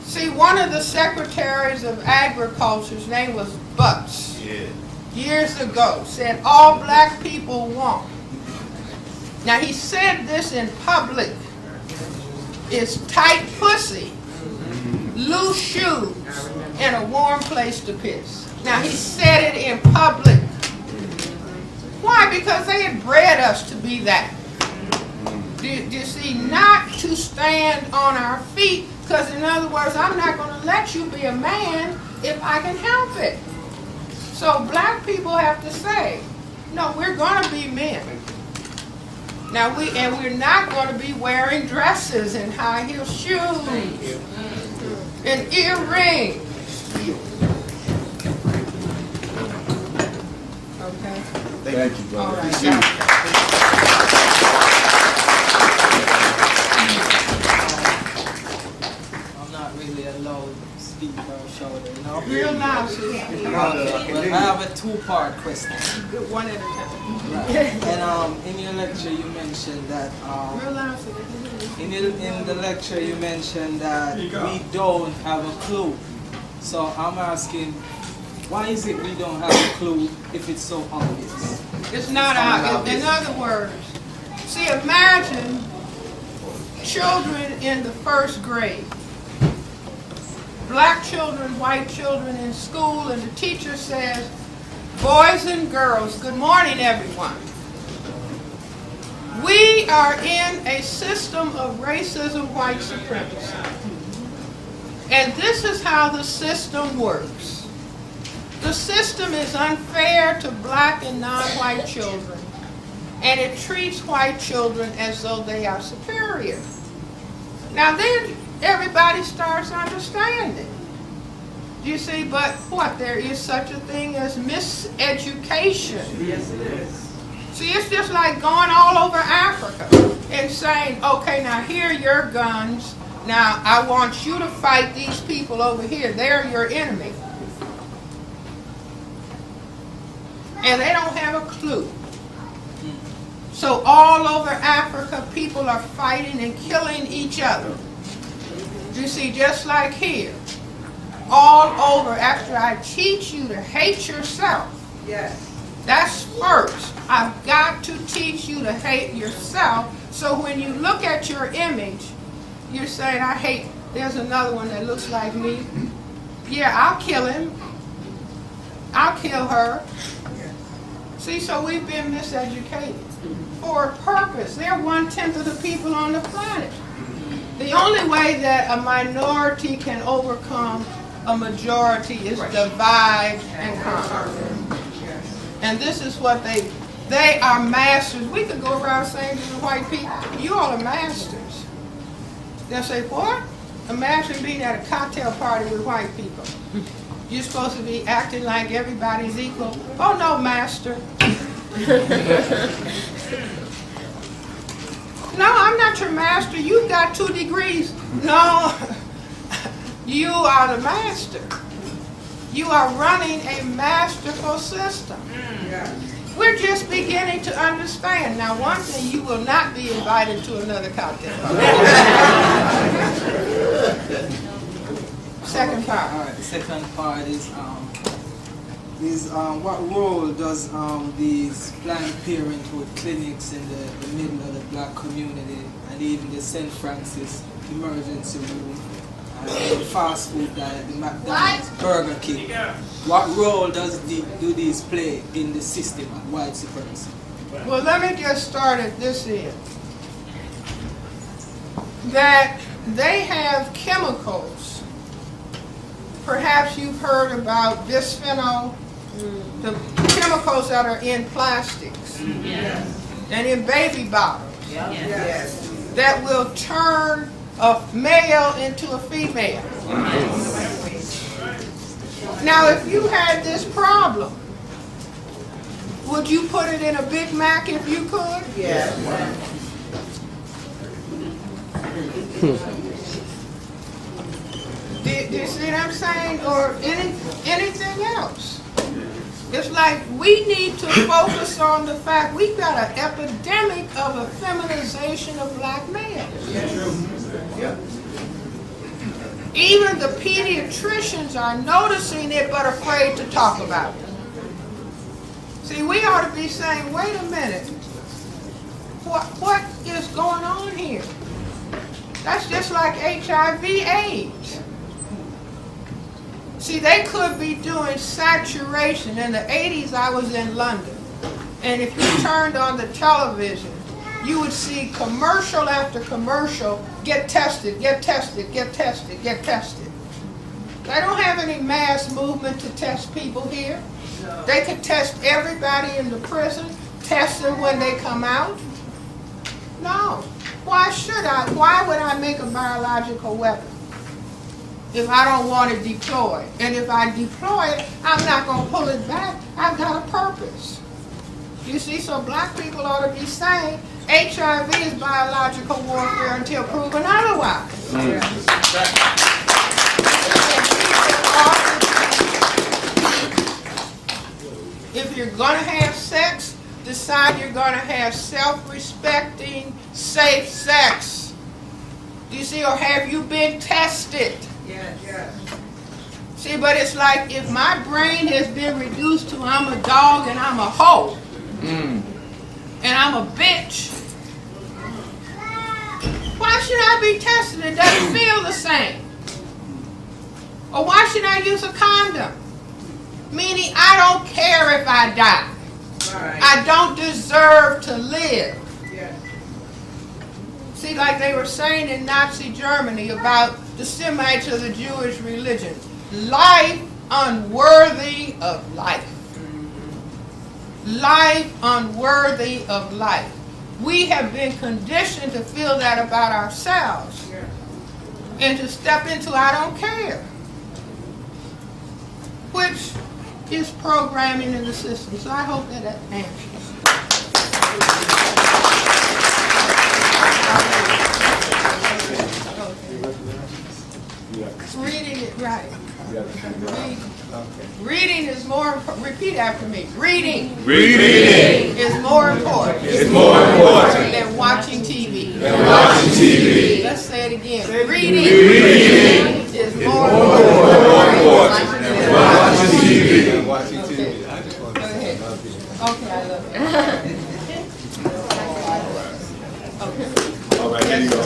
See, one of the secretaries of Agriculture's name was Butts. Yeah. Years ago, said all black people want. Now he said this in public. It's tight pussy, loose shoes, and a warm place to piss. Now he said it in public. Why? Because they had bred us to be that. Do you see? Not to stand on our feet, because in other words, I'm not going to let you be a man if I can help it. So black people have to say, no, we're going to be men. Now we're not going to be wearing dresses and high heel shoes and earrings. Okay. Thank you, All brother. right. I'm not really allowed to speak or shout, you know. Real loud, Susan. I have a two-part question. One at a time. Right. And in your lecture you mentioned that Real loud, so they can hear you. in the lecture you mentioned that we don't have a clue. So I'm asking, why is it we don't have a clue if it's so obvious? It's not obvious. In other words, see, imagine children in the first grade. Black children, white children in school, and the teacher says, boys and girls, good morning, everyone. We are in a system of racism, white supremacy. And this is how the system works. The system is unfair to black and non-white children, and it treats white children as though they are superior. Now then, everybody starts understanding. You see, but what? There is such a thing as miseducation. Yes, it is. See, it's just like going all over Africa and saying, okay, now here are your guns. Now, I want you to fight these people over here. They're your enemy. And they don't have a clue. So all over Africa, people are fighting and killing each other. You see, just like here. All over, after I teach you to hate yourself. Yes. That's first. I've got to teach you to hate yourself. So when you look at your image, you're saying, I hate, there's another one that looks like me. Yeah, I'll kill him. I'll kill her. See, so we've been miseducated for a purpose. They're 1/10 of the people on the planet. The only way that a minority can overcome a majority is divide and conquer. And this is what they are masters. We could go around saying to the white people, you all are masters. They'll say, what? Imagine being at a cocktail party with white people. You're supposed to be acting like everybody's equal. Oh no, master. No, I'm not your master. You've got 2 degrees. No, you are the master. You are running a masterful system. We're just beginning to understand. Now, one thing, you will not be invited to another cocktail party. Second part. All right, the second part is what role does these Planned Parenthood clinics in the middle of the black community, and even the St. Francis emergency room, and the fast food diet, the McDonald's, Burger King, what role do these play in the system of white supremacy? Well, let me just start at this end. That they have chemicals. Perhaps you've heard about bisphenol, the chemicals that are in plastics and in baby bottles Yes. that will turn a male into a female. Now, if you had this problem, would you put it in a Big Mac if you could? Yes. Do you see what I'm saying? Or anything else? It's like we need to focus on the fact we've got an epidemic of a feminization of black males. Even the pediatricians are noticing it but afraid to talk about it. See, we ought to be saying, wait a minute, what is going on here? That's just like HIV/AIDS. See, they could be doing saturation. In the 80s, I was in London. And if you turned on the television, you would see commercial after commercial, get tested, get tested, get tested, get tested. They don't have any mass movement to test people here. They could test everybody in the prison, test them when they come out. No. Why should I? Why would I make a biological weapon if I don't want to deploy? And if I deploy it, I'm not going to pull it back. I've got a purpose. You see, so black people ought to be saying HIV is biological warfare until proven otherwise. If you're going to have sex, decide you're going to have self-respecting, safe sex. Do you see, or have you been tested? Yes. See, but it's like if my brain has been reduced to I'm a dog and I'm a hoe, and I'm a bitch, why should I be tested? It doesn't feel the same. Or why should I use a condom? Meaning I don't care if I die. Right. I don't deserve to live. Yes. See, like they were saying in Nazi Germany about the Semites of the Jewish religion, life unworthy of life. Life unworthy of life. We have been conditioned to feel that about ourselves and to step into I don't care, which is programming in the system. So I hope that answers. Reading it right. Reading is more, repeat after me. Reading is more important than watching TV. Let's say it again. Reading is more important than watching TV. Go ahead. Okay, I love it. All right, here you go.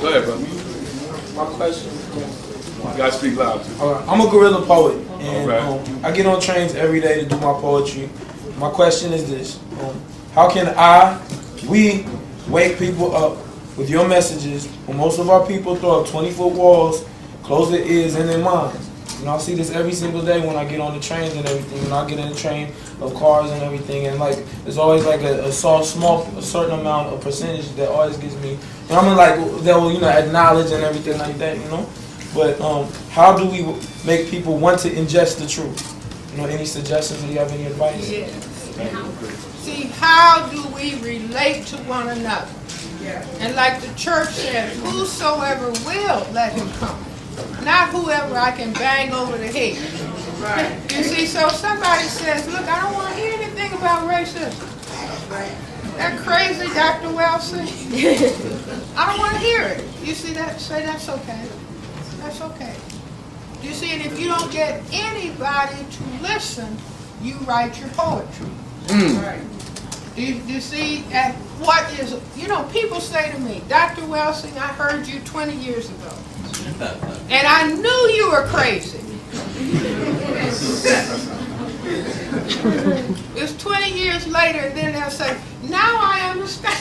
Go ahead, brother. My question. You gotta speak loud too. I'm a guerrilla poet, and Okay. I get on trains every day to do my poetry. My question is this: how can we wake people up with your messages when most of our people throw up 20-foot walls, close their ears and their minds? You know, I see this every single day when I get on the trains and everything. When I get in the train of cars and everything, and like there's always like a certain amount of percentage that always gets me. And I'm like they'll acknowledge and everything like that, But how do we make people want to ingest the truth? Any suggestions? Do you have any advice? Yes. See, how do we relate to one another? And like the church says, whosoever will, let him come. Not whoever I can bang over the head. Right. You see, so somebody says, look, I don't want to hear anything about racism. That crazy Dr. Welsing. I don't want to hear it. You see that? Say that's okay. That's okay. You see, and if you don't get anybody to listen, you write your poetry. Right. Do you see at what is, people say to me, Dr. Welsing, I heard you 20 years ago. And I knew you were crazy. It's 20 years later, and then they'll say, now I understand.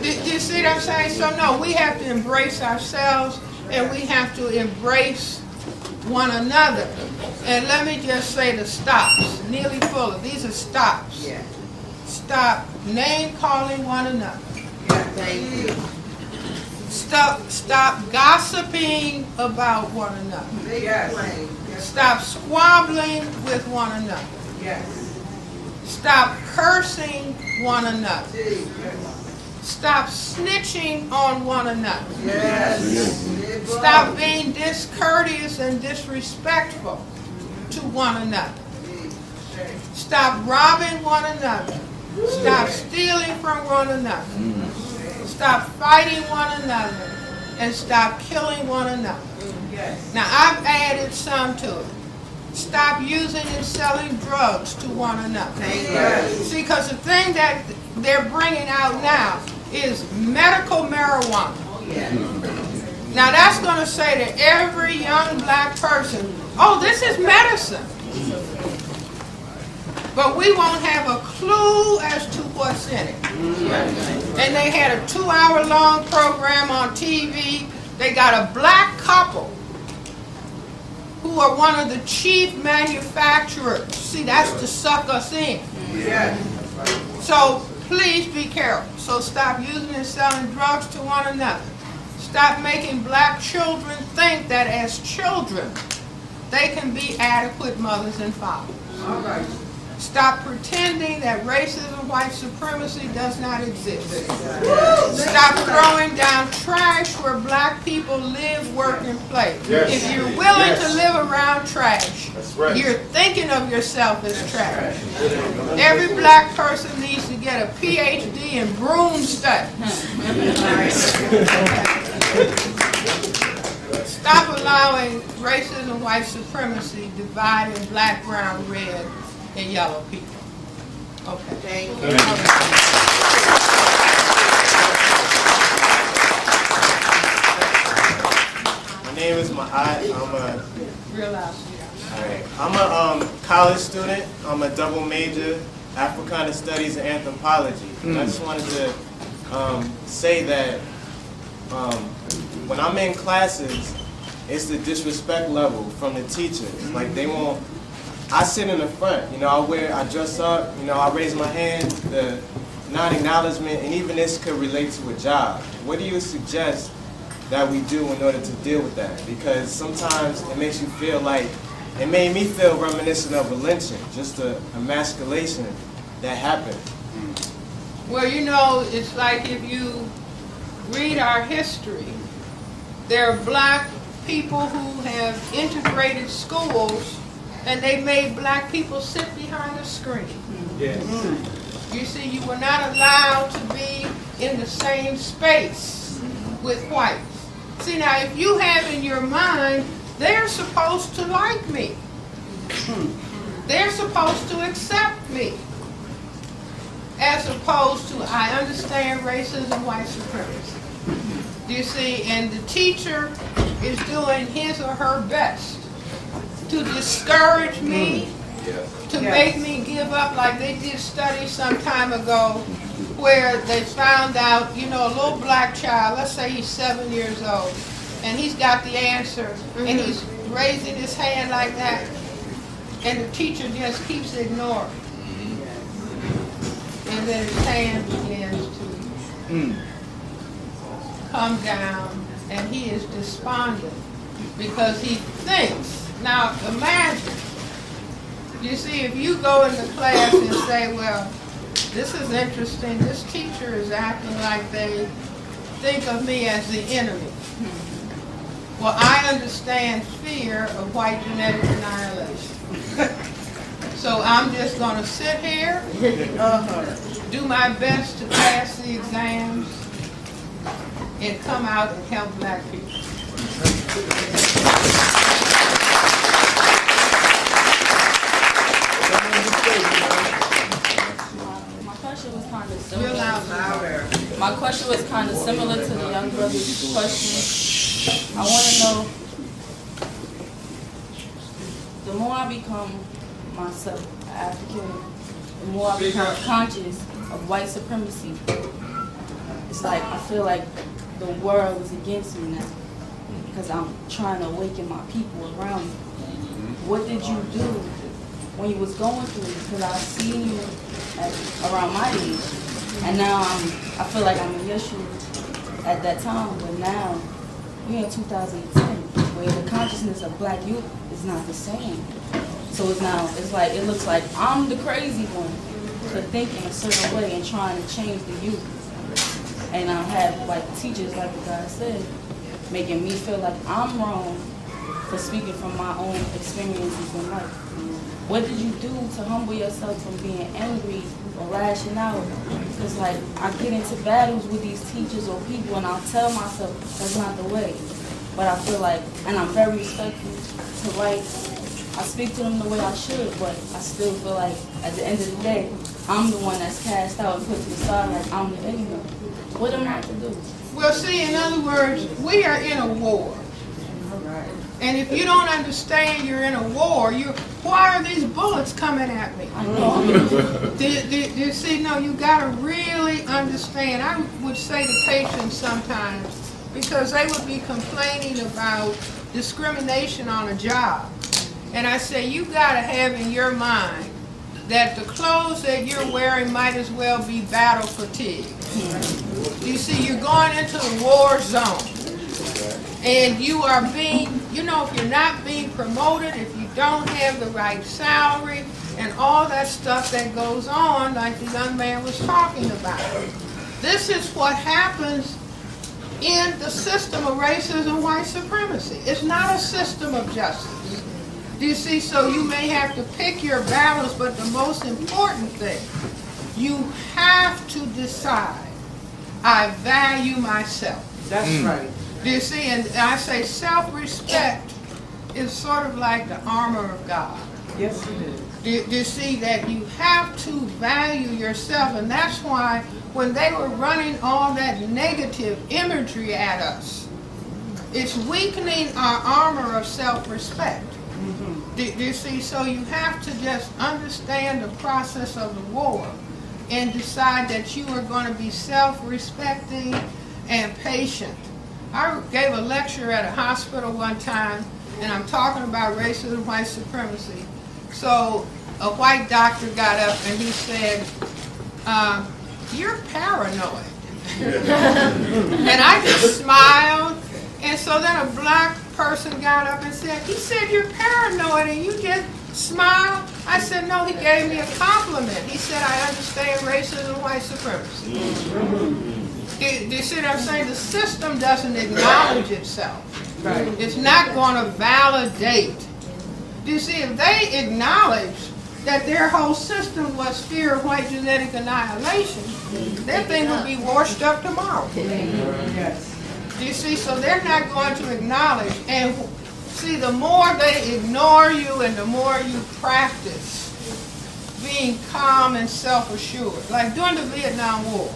Do you see what I'm saying? So no, we have to embrace ourselves, and we have to embrace one another. And let me just say the stops. Nearly Fuller, these are stops. Yeah. Stop name calling one another. Yeah. Thank you. Stop Stop gossiping about one another. Yes. Stop squabbling with one another. Yes. Stop cursing one another. Stop snitching on one another. Yes. Stop being discourteous and disrespectful to one another. Stop robbing one another. Stop stealing from one another. Stop fighting one another. And stop killing one another. Now I've added some to it. Stop using and selling drugs to one another. See, because the thing that they're bringing out now is medical marijuana. Now that's going to say to every young black person, oh, this is medicine. But we won't have a clue as to what's in it. And they had a 2-hour-long program on TV. They got a black couple who are one of the chief manufacturers. See, that's to suck us in. So please be careful. So stop using and selling drugs to one another. Stop making black children think that as children they can be adequate mothers and fathers. Stop pretending that racism, white supremacy does not exist. Stop throwing down trash where black people live, work, and play. If you're willing to live around trash, you're thinking of yourself as trash. Every black person needs to get a PhD in broom studies. Stop allowing racism, white supremacy dividing black, brown, red, and yellow people. Okay. Thank you. My name is Ma'at. I'm a college student. I'm a double major, Africana Studies and Anthropology. And I just wanted to say that when I'm in classes, it's the disrespect level from the teachers. Like they won't. I sit in the front, you know, I dress up, you know, I raise my hand, the non-acknowledgement, and even this could relate to a job. What do you suggest that we do in order to deal with that? Because sometimes it makes you feel like, it made me feel reminiscent of a lynching, just a emasculation that happened. Well, you know, it's like if you read our history, there are black people who have integrated schools and they made black people sit behind a screen. You see, you were not allowed to be in the same space with whites. See, now, if you have in your mind, they're supposed to like me. They're supposed to accept me. As opposed to, I understand racism, white supremacy. You see, and the teacher is doing his or her best to discourage me, to make me give up, like they did studies some time ago where they found out, you know, a little black child, let's say he's 7 years old, and he's got the answer, and he's raising his hand like that, and the teacher just keeps ignoring. And then his hand begins to come down, and he is despondent because he thinks. Now imagine, you see, if you go into class and say, well, this is interesting, this teacher is acting like they think of me as the enemy. Well, I understand fear of white genetic annihilation. So I'm just going to sit here, do my best to pass the exams, and come out and help black people. My question was kind of similar. My question was kind of similar to the young brother's question. I want to know, the more I become myself, African, the more I become conscious of white supremacy. It's like I feel like the world is against me now because I'm trying to awaken my people around me. What did you do when you was going through it? Because I seen you around my age, and now I feel like I'm in your shoes at that time. But now we're in 2010, where the consciousness of black youth is not the same. So it's like, it looks like I'm the crazy one for thinking a certain way and trying to change the youth. And I have like teachers, like the guy said, making me feel like I'm wrong for speaking from my own experiences in life. What did you do to humble yourself from being angry or lashing out? It's like I get into battles with these teachers or people and I'll tell myself that's not the way. But I feel like, and I'm very respectful to white. I speak to them the way I should, but I still feel like at the end of the day, I'm the one that's cast out and put to the side like I'm the enemy. What am I to do? Well, see, in other words, we are in a war. And if you don't understand you're in a war, why are these bullets coming at me? You see, no, you got to really understand. I would say to patients sometimes, because they would be complaining about discrimination on a job. And I say, you got to have in your mind that the clothes that you're wearing might as well be battle fatigue. You see, you're going into the war zone. And you are being, if you're not being promoted, if you don't have the right salary, and all that stuff that goes on, like the young man was talking about. This is what happens in the system of racism, white supremacy. It's not a system of justice. Do you see? So you may have to pick your battles, but the most important thing, you have to decide, I value myself. That's right. Do you see? And I say self-respect is sort of like the armor of God. Yes, it is. Do you see that you have to value yourself? And that's why when they were running all that negative imagery at us, it's weakening our armor of self-respect. Do you see? So you have to just understand the process of the war and decide that you are going to be self-respecting and patient. I gave a lecture at a hospital one time, and I'm talking about racism, white supremacy. So a white doctor got up and he said, you're paranoid. And I just smiled. And so then a black person got up and said, he said, you're paranoid and you just smiled. I said, no, he gave me a compliment. He said, I understand racism and white supremacy. Do you see what I'm saying? The system doesn't acknowledge itself. Right. It's not going to validate. Do you see? If they acknowledge that their whole system was fear of white genetic annihilation, that thing would be washed up tomorrow. Yes. Do you see? So they're not going to acknowledge. And see, the more they ignore you and the more you practice being calm and self-assured, like during the Vietnam War,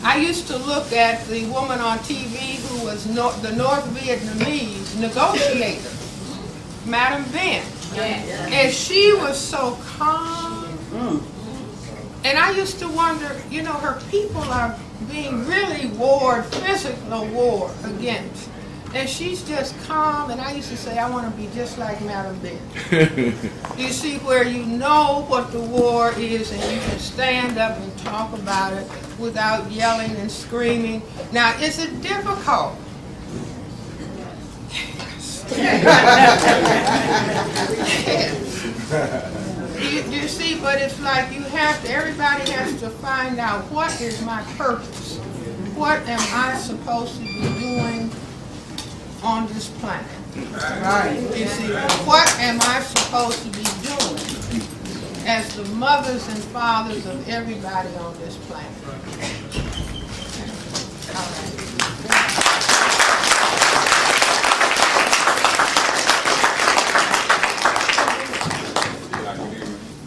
I used to look at the woman on TV who was the North Vietnamese negotiator, Madam Ben. And she was so calm. And I used to wonder, her people are being really physical war against. And she's just calm, and I used to say, I want to be just like Madam Ben. You see, where you know what the war is, and you can stand up and talk about it without yelling and screaming. Now, is it difficult? You see, but it's like everybody has to find out, what is my purpose? What am I supposed to be doing on this planet? Right. You see, what am I supposed to be doing as the mothers and fathers of everybody on this planet? All right.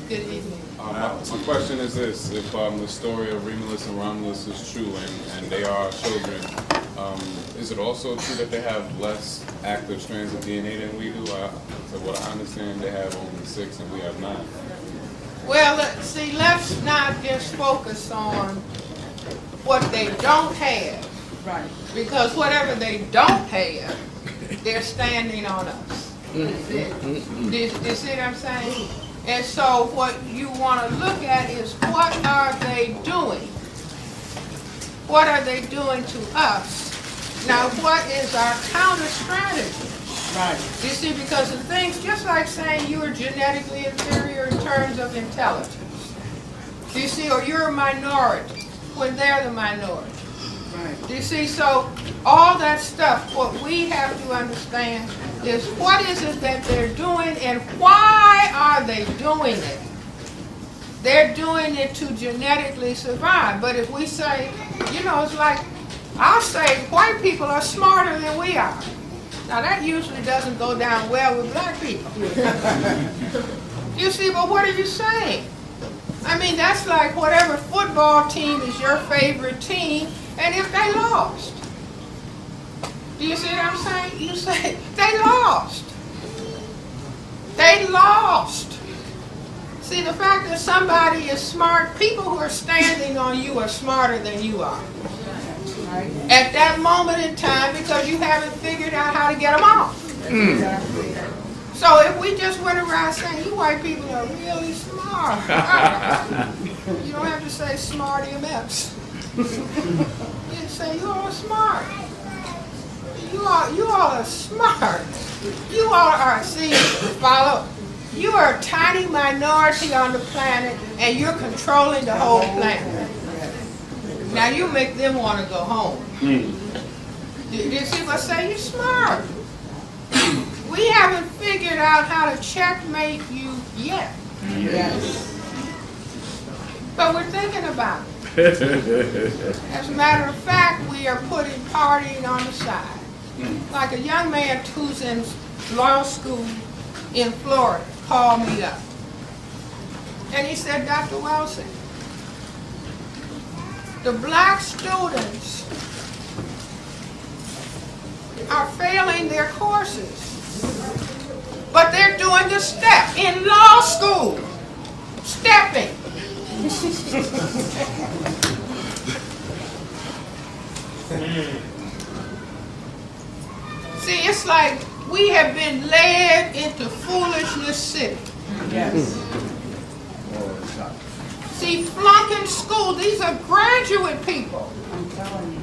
Good evening. My question is this: if the story of Remulus and Romulus is true, and they are children, is it also true that they have less active strands of DNA than we do? So what I understand, they have only 6 and we have 9. Well, see, let's not just focus on what they don't have. Right. Because whatever they don't have, they're standing on us. Do you see what I'm saying? And so what you want to look at is, what are they doing? What are they doing to us Now, what is our counter strategy? Right. You see, because the things, just like saying you are genetically inferior in terms of intelligence. You see, or you're a minority when they're the minority. Right. You see, so all that stuff, what we have to understand is what is it that they're doing and why are they doing it? They're doing it to genetically survive. But if we say, you know, it's like, I'll say white people are smarter than we are. Now that usually doesn't go down well with black people. You see, but what are you saying? I mean, that's like whatever football team is your favorite team, and if they lost. Do you see what I'm saying? You say, they lost. They lost. See, the fact that somebody is smart, people who are standing on you are smarter than you are. At that moment in time, because you haven't figured out how to get them off. So if we just went around saying, you white people are really smart. You don't have to say smarty MFs. You say, you all are smart. You all are smart. You all are, see, follow. You are a tiny minority on the planet, and you're controlling the whole planet. Now you make them want to go home. You see what I say? You're smart. We haven't figured out how to checkmate you yet. Yes. But we're thinking about it. As a matter of fact, we are putting partying on the side. Like a young man who's in law school in Florida called me up. And he said, Dr. Welsing, the black students are failing their courses, but they're doing the step in law school, stepping. See, it's like we have been led into foolishness city. Yes. See, flunking school, these are graduate people. I'm telling you.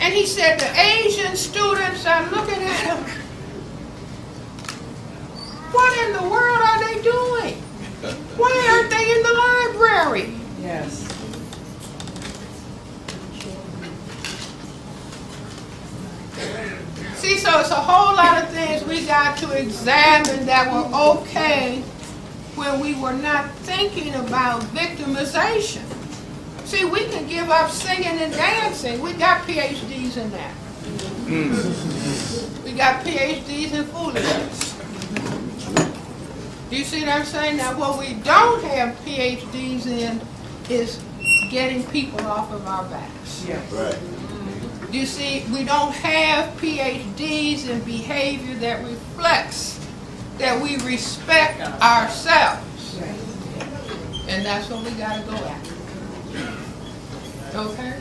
And he said the Asian students are looking at him. What in the world are they doing? Why aren't they in the library? Yes. See, so it's a whole lot of things we got to examine that were okay when we were not thinking about victimization. See, we can give up singing and dancing. We got PhDs in that. We got PhDs in foolishness. Do you see what I'm saying? Now, what we don't have PhDs in is getting people off of our backs. Yes. Right. You see, we don't have PhDs in behavior that reflects that we respect ourselves. And that's what we got to go at. Okay?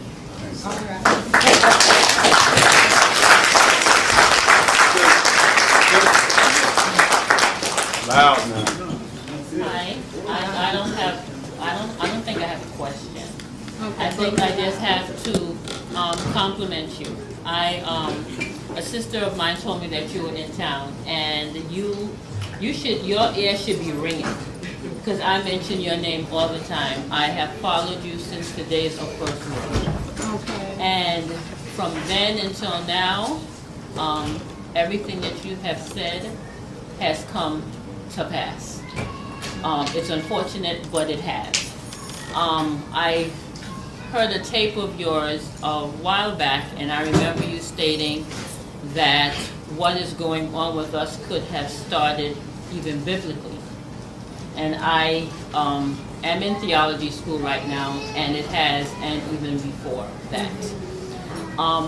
All right. Loud now. Hi, I don't think I have a question. I think I just have to compliment you. A sister of mine told me that you were in town, and your ear should be ringing, because I mention your name all the time. I have followed you since the days of First World. Okay. And from then until now, everything that you have said has come to pass. It's unfortunate, but it has. I heard a tape of yours a while back, and I remember you stating that what is going on with us could have started even biblically. And I am in theology school right now, and it has, and even before that.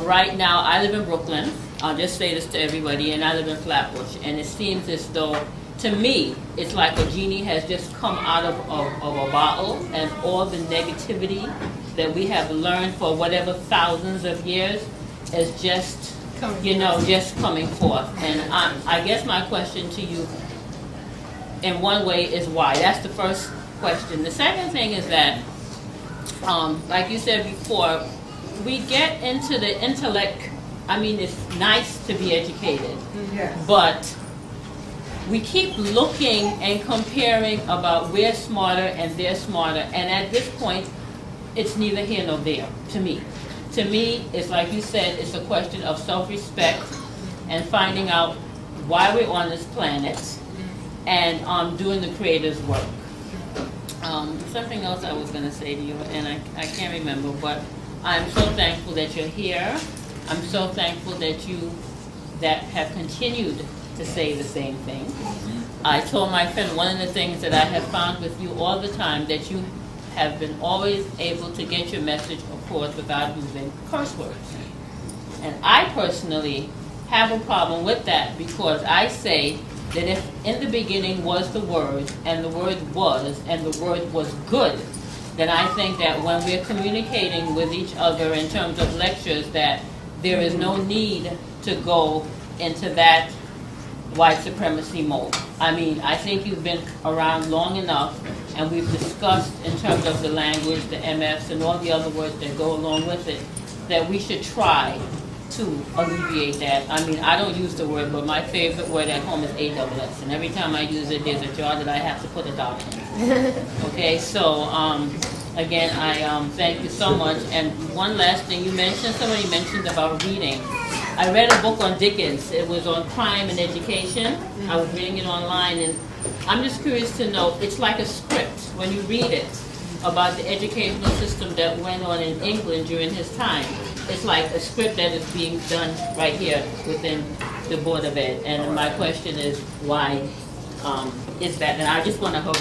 Right now, I live in Brooklyn. I'll just say this to everybody, and I live in Flatbush, and it seems as though, to me, it's like a genie has just come out of a bottle, and all the negativity that we have learned for whatever thousands of years is just, just coming forth. And I guess my question to you, in one way, is why. That's the first question. The second thing is that, like you said before, we get into the I mean, it's nice to be educated, Yes. but we keep looking and comparing about we're smarter and they're smarter, and at this point, it's neither here nor there to me. To me, it's like you said, it's a question of self-respect and finding out why we're on this planet and doing the Creator's work. Something else I was going to say to you, and I can't remember, but I'm so thankful that you're here. I'm so thankful that you have continued to say the same thing. I told my friend one of the things that I have found with you all the time, that you have been always able to get your message across without using curse words. And I personally have a problem with that, because I say that if in the beginning was the Word, and the Word was, and the Word was good, then I think that when we're communicating with each other in terms of lectures, that there is no need to go into that white supremacy mode. I mean, I think you've been around long enough, and we've discussed in terms of the language, the MFs, and all the other words that go along with it, that we should try to alleviate that. I mean, I don't use the word, but my favorite word at home is AWS, and every time I use it, there's a jar that I have to put a dollar in. Okay, so again, I thank you so much. And one last thing, somebody mentioned about reading. I read a book on Dickens. It was on crime and education. I was reading it online, and I'm just curious to know, it's like a script when you read it about the educational system that went on in England during his time. It's like a script that is being done right here within the Board of Ed. And my question is, why is that? And I just want to hope.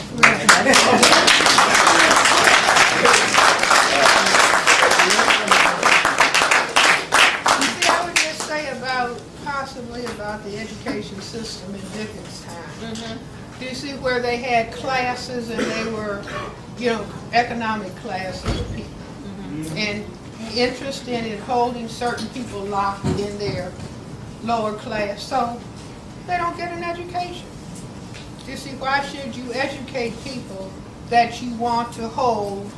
Possibly about the education system in Dickens' time. Do you see where they had classes, and they were, economic classes of people, and interested in holding certain people locked in their lower class, so they don't get an education. Do you see, why should you educate people that you want to hold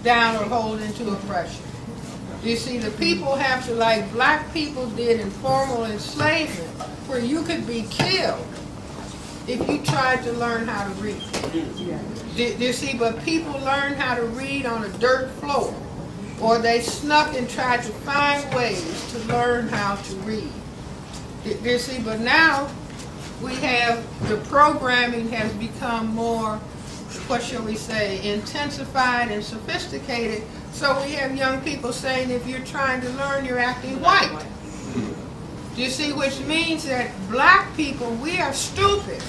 down or hold into oppression? You see, the people have to, like black people did in formal enslavement, where you could be killed if you tried to learn how to read. You see, but people learned how to read on a dirt floor, or they snuck and tried to find ways to learn how to read. You see, but now we have, the programming has become more, what shall we say, intensified and sophisticated. So we have young people saying, if you're trying to learn, you're acting white. Do you see, which means that black people, we are stupid.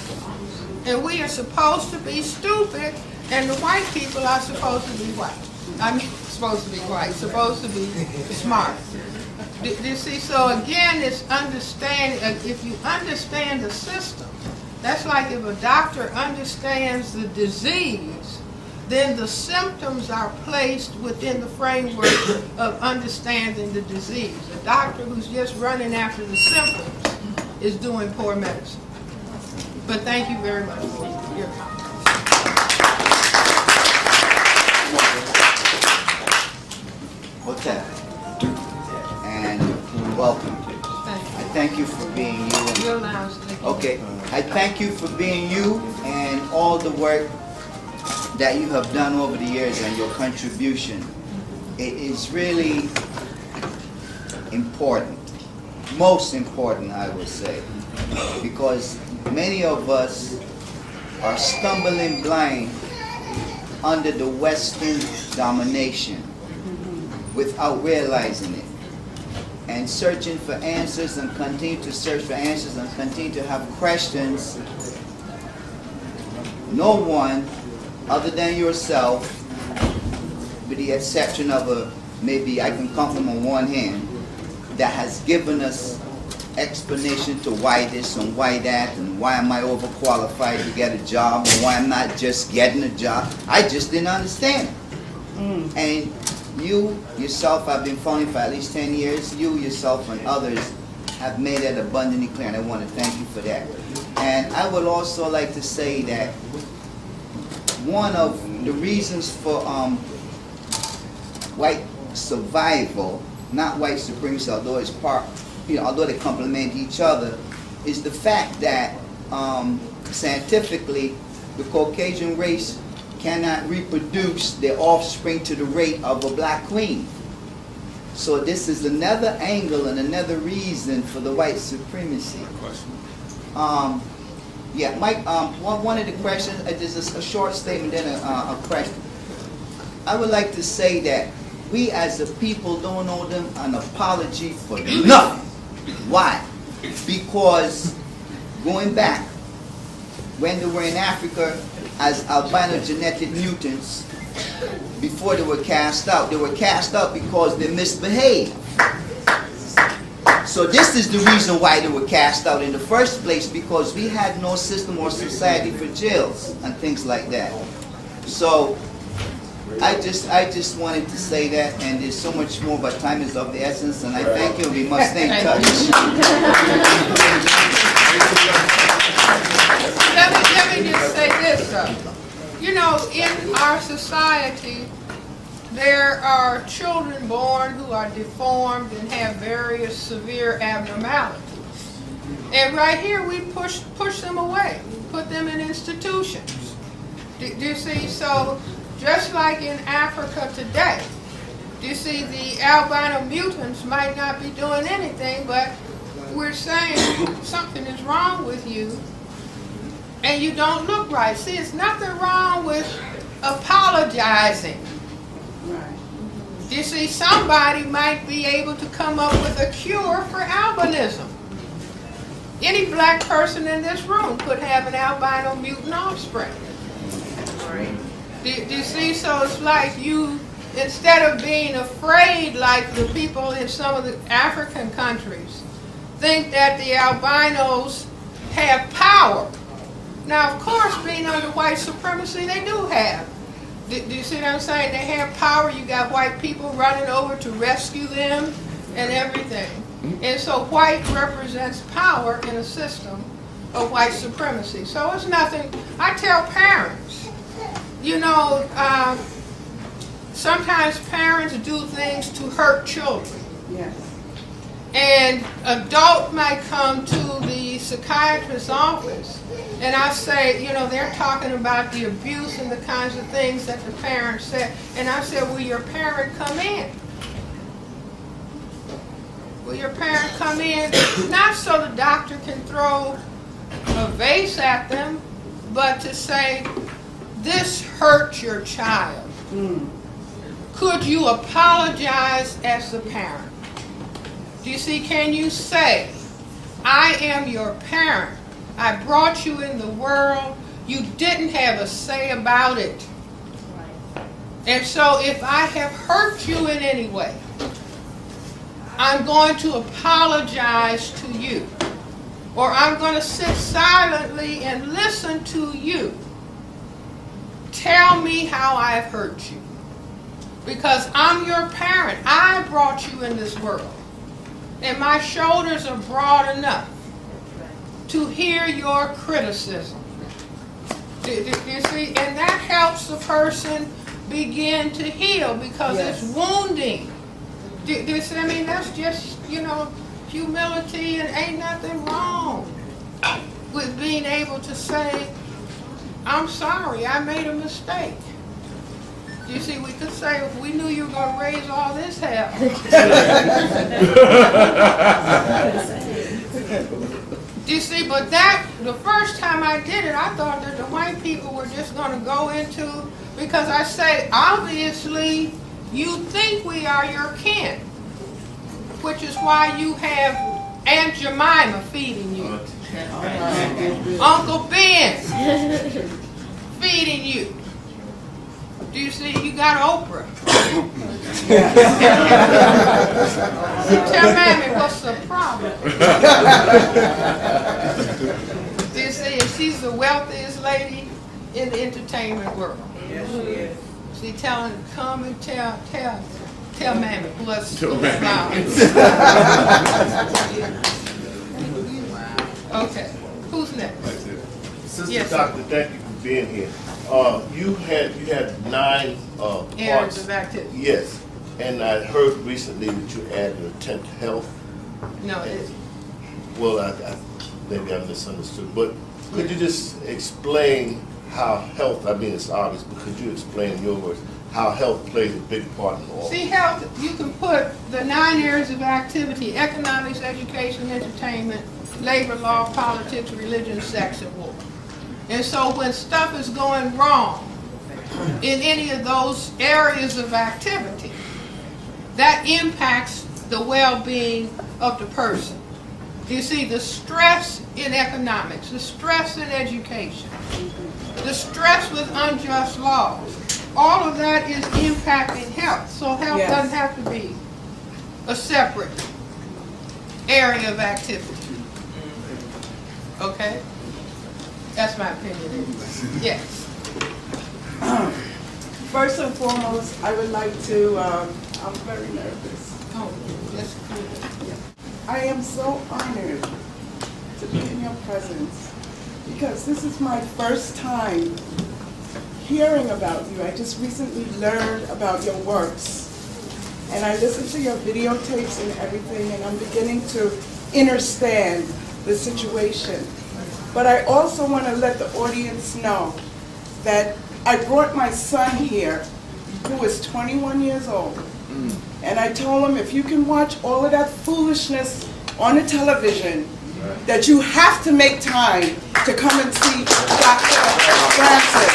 And we are supposed to be stupid, and the white people are supposed to be white. I mean, supposed to be white, supposed to be smart. Do you see, so again, it's understanding, if you understand the system, that's like if a doctor understands the disease, then the symptoms are placed within the framework of understanding the disease. A doctor who's just running after the symptoms is doing poor medicine. But thank you very much for your comments. What's that? And welcome. I thank you for being you. Okay. I thank you for being you and all the work that you have done over the years and your contribution. It is really important, most important, I would say, because many of us are stumbling blind under the Western domination without realizing it, and searching for answers and continue to search for answers and continue to have questions. No one other than yourself, with the exception of maybe I can count them on one hand, that has given us explanation to why this and why that, and why am I overqualified to get a job, and why I'm not just getting a job. I just didn't understand it. And you yourself have been following for at least 10 years. You yourself and others have made that abundantly clear, and I want to thank you for that. And I would also like to say that one of the reasons for white survival not white supremacy, although it's part, although they complement each other, is the fact that scientifically, the Caucasian race cannot reproduce their offspring to the rate of a black queen. So this is another angle and another reason for the white supremacy. Yeah, Mike, one of the questions, there's a short statement, then a question. I would like to say that we as a people don't owe them an apology for nothing. Why? Because going back, when they were in Africa as albino genetic mutants, before they were cast out because they misbehaved. So this is the reason why they were cast out in the first place, because we had no system or society for jails and things like that. So I just wanted to say that, and there's so much more, but time is of the essence, and I thank you. We must stay in touch. Let me just say this, though. You know, in our society, there are children born who are deformed and have various severe abnormalities. And right here, we push them away, put them in institutions. Do you see? So, just like in Africa today, do you see, the albino mutants might not be doing anything, but we're saying something is wrong with you and you don't look right. See, it's nothing wrong with apologizing. Do you see, somebody might be able to come up with a cure for albinism. Any black person in this room could have an albino mutant offspring. Do you see? So it's like you, instead of being afraid like the people in some of the African countries, think that the albinos have power. Now, of course, being under white supremacy, they do have. Do you see what I'm saying? They have power. You got white people running over to rescue them and everything. And so white represents power in a system of white supremacy. So it's nothing. I tell parents, you know, sometimes parents do things to hurt children. Yes. And adult might come to the psychiatrist's office, and I say, you know, they're talking about the abuse and the kinds of things that the parents said. And I said, will your parent come in? Will your parent come in? Not so the doctor can throw a vase at them, but to say, this hurt your child. Could you apologize as the parent? Do you see, can you say, I am your parent. I brought you in the world. You didn't have a say about it. And so if I have hurt you in any way, I'm going to apologize to you. Or I'm going to sit silently and listen to you. Tell me how I've hurt you. Because I'm your parent. I brought you in this world. And my shoulders are broad enough to hear your criticism. Do you see? And that helps the person begin to heal, because it's wounding. Do you see? I mean, that's just, you know, humility, and ain't nothing wrong with being able to say, I'm sorry, I made a mistake. You see, we could say, if we knew you were going to raise all this hell. Do you see, but that, the first time I did it, I thought that the white people were just going to go into, because I say, obviously, you think we are your kin, which is why you have Aunt Jemima feeding you. Uncle Ben feeding you. Do you see, you got Oprah. Tell Mammy what's the problem. Do you see, and she's the wealthiest lady in the entertainment world. Yes, she is. She telling, come and tell Mammy what's going on. Okay, who's next? Sister Yes, Doctor, thank you for being here. You had 9 areas of activity. Yes. And I heard recently that you added a 10th health. No, it, Well, maybe I misunderstood, but could you just explain how health, I mean it's obvious, but could you explain in your words how health plays a big part in all? see, health, you can put the 9 areas of activity: economics, education, entertainment, labor law, politics, religion, sex, and war. And so when stuff is going wrong in any of those areas of activity, that impacts the well-being of the person. You see, the stress in economics, the stress in education, the stress with unjust laws, all of that is impacting health. So health Yes. doesn't have to be a separate area of activity. Okay? That's my opinion. Yes. First and foremost, I would like to, I'm very nervous. Oh, that's cool. I am so honored to be in your presence because this is my first time hearing about you. I just recently learned about your works. And I listened to your videotapes and everything, and I'm beginning to understand the situation. But I also want to let the audience know that I brought my son here, who is 21 years old. And I told him, if you can watch all of that foolishness on the television, that you have to make time to come and see Dr. Francis.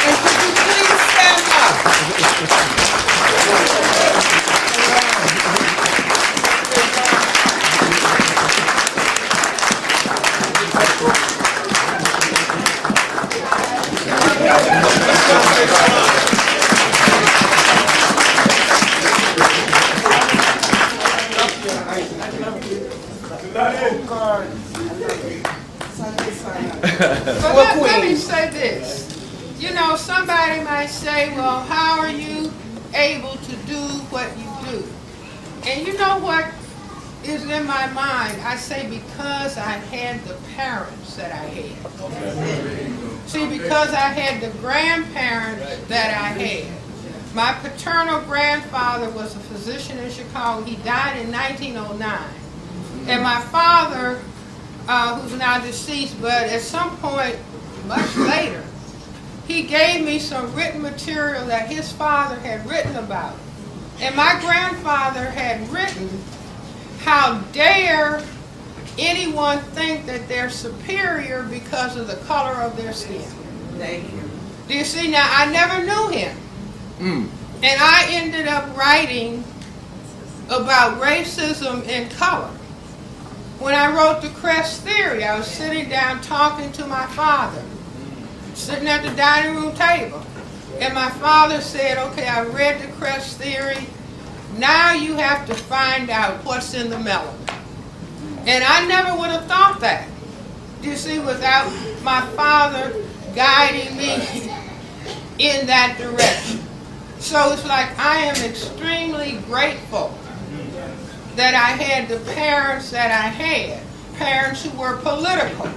And could you please stand up? But let me say this. You know, somebody might say, well, how are you able to do what you do? And you know what is in my mind? I say because I had the parents that I had. See, because I had the grandparents that I had. My paternal grandfather was a physician in Chicago. He died in 1909. And my father, who's now deceased, but at some point much later, he gave me some written material that his father had written about. And my grandfather had written, how dare anyone think that they're superior because of the color of their skin. Thank you. Do you see? Now, I never knew him. And I ended up writing about racism and color. When I wrote the Cress theory, I was sitting down talking to my father, sitting at the dining room table. And my father said, okay, I read the Cress theory. Now you have to find out what's in the melon. And I never would have thought that. You see, without my father guiding me in that direction. So it's like I am extremely grateful that I had the parents that I had. Parents who were political.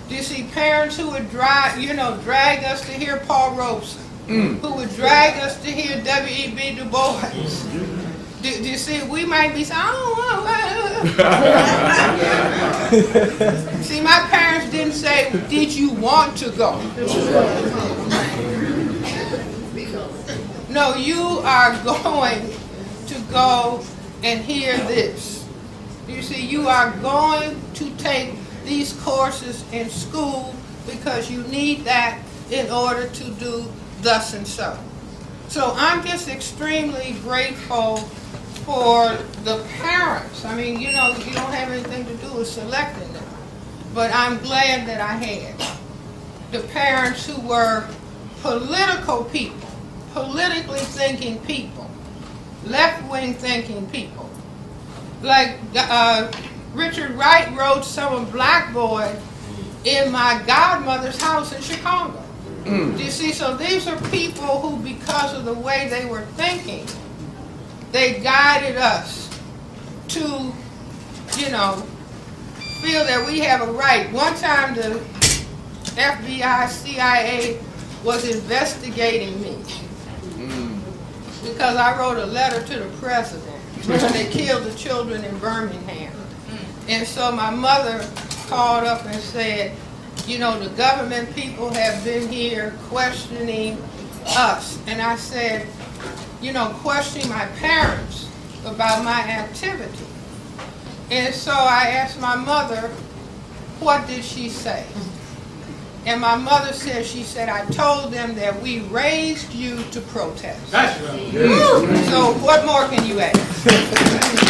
Do you see, parents who would drag us to hear Paul Robeson, who would drag us to hear W.E.B. Du Bois. Do you see, we might be saying, see, my parents didn't say, did you want to go? No, you are going to go and hear this. You see, you are going to take these courses in school because you need that in order to do thus and so. So I'm just extremely grateful for the parents. I mean, you know, you don't have anything to do with selecting them. But I'm glad that I had the parents who were political people, politically thinking people, left-wing thinking people. Like Richard Wright wrote Some Black Boy in my godmother's house in Chicago. Do you see? So these are people who, because of the way they were thinking, they guided us to, you know, feel that we have a right. One time the FBI, CIA was investigating me. because I wrote a letter to the president when they killed the children in Birmingham. And so my mother called up and said, you know, the government people have been here questioning us. And I said, you know, questioning my parents about my activity. And so I asked my mother, what did she say? And my mother said, she said, I told them that we raised you to protest. That's right. So what more can you ask?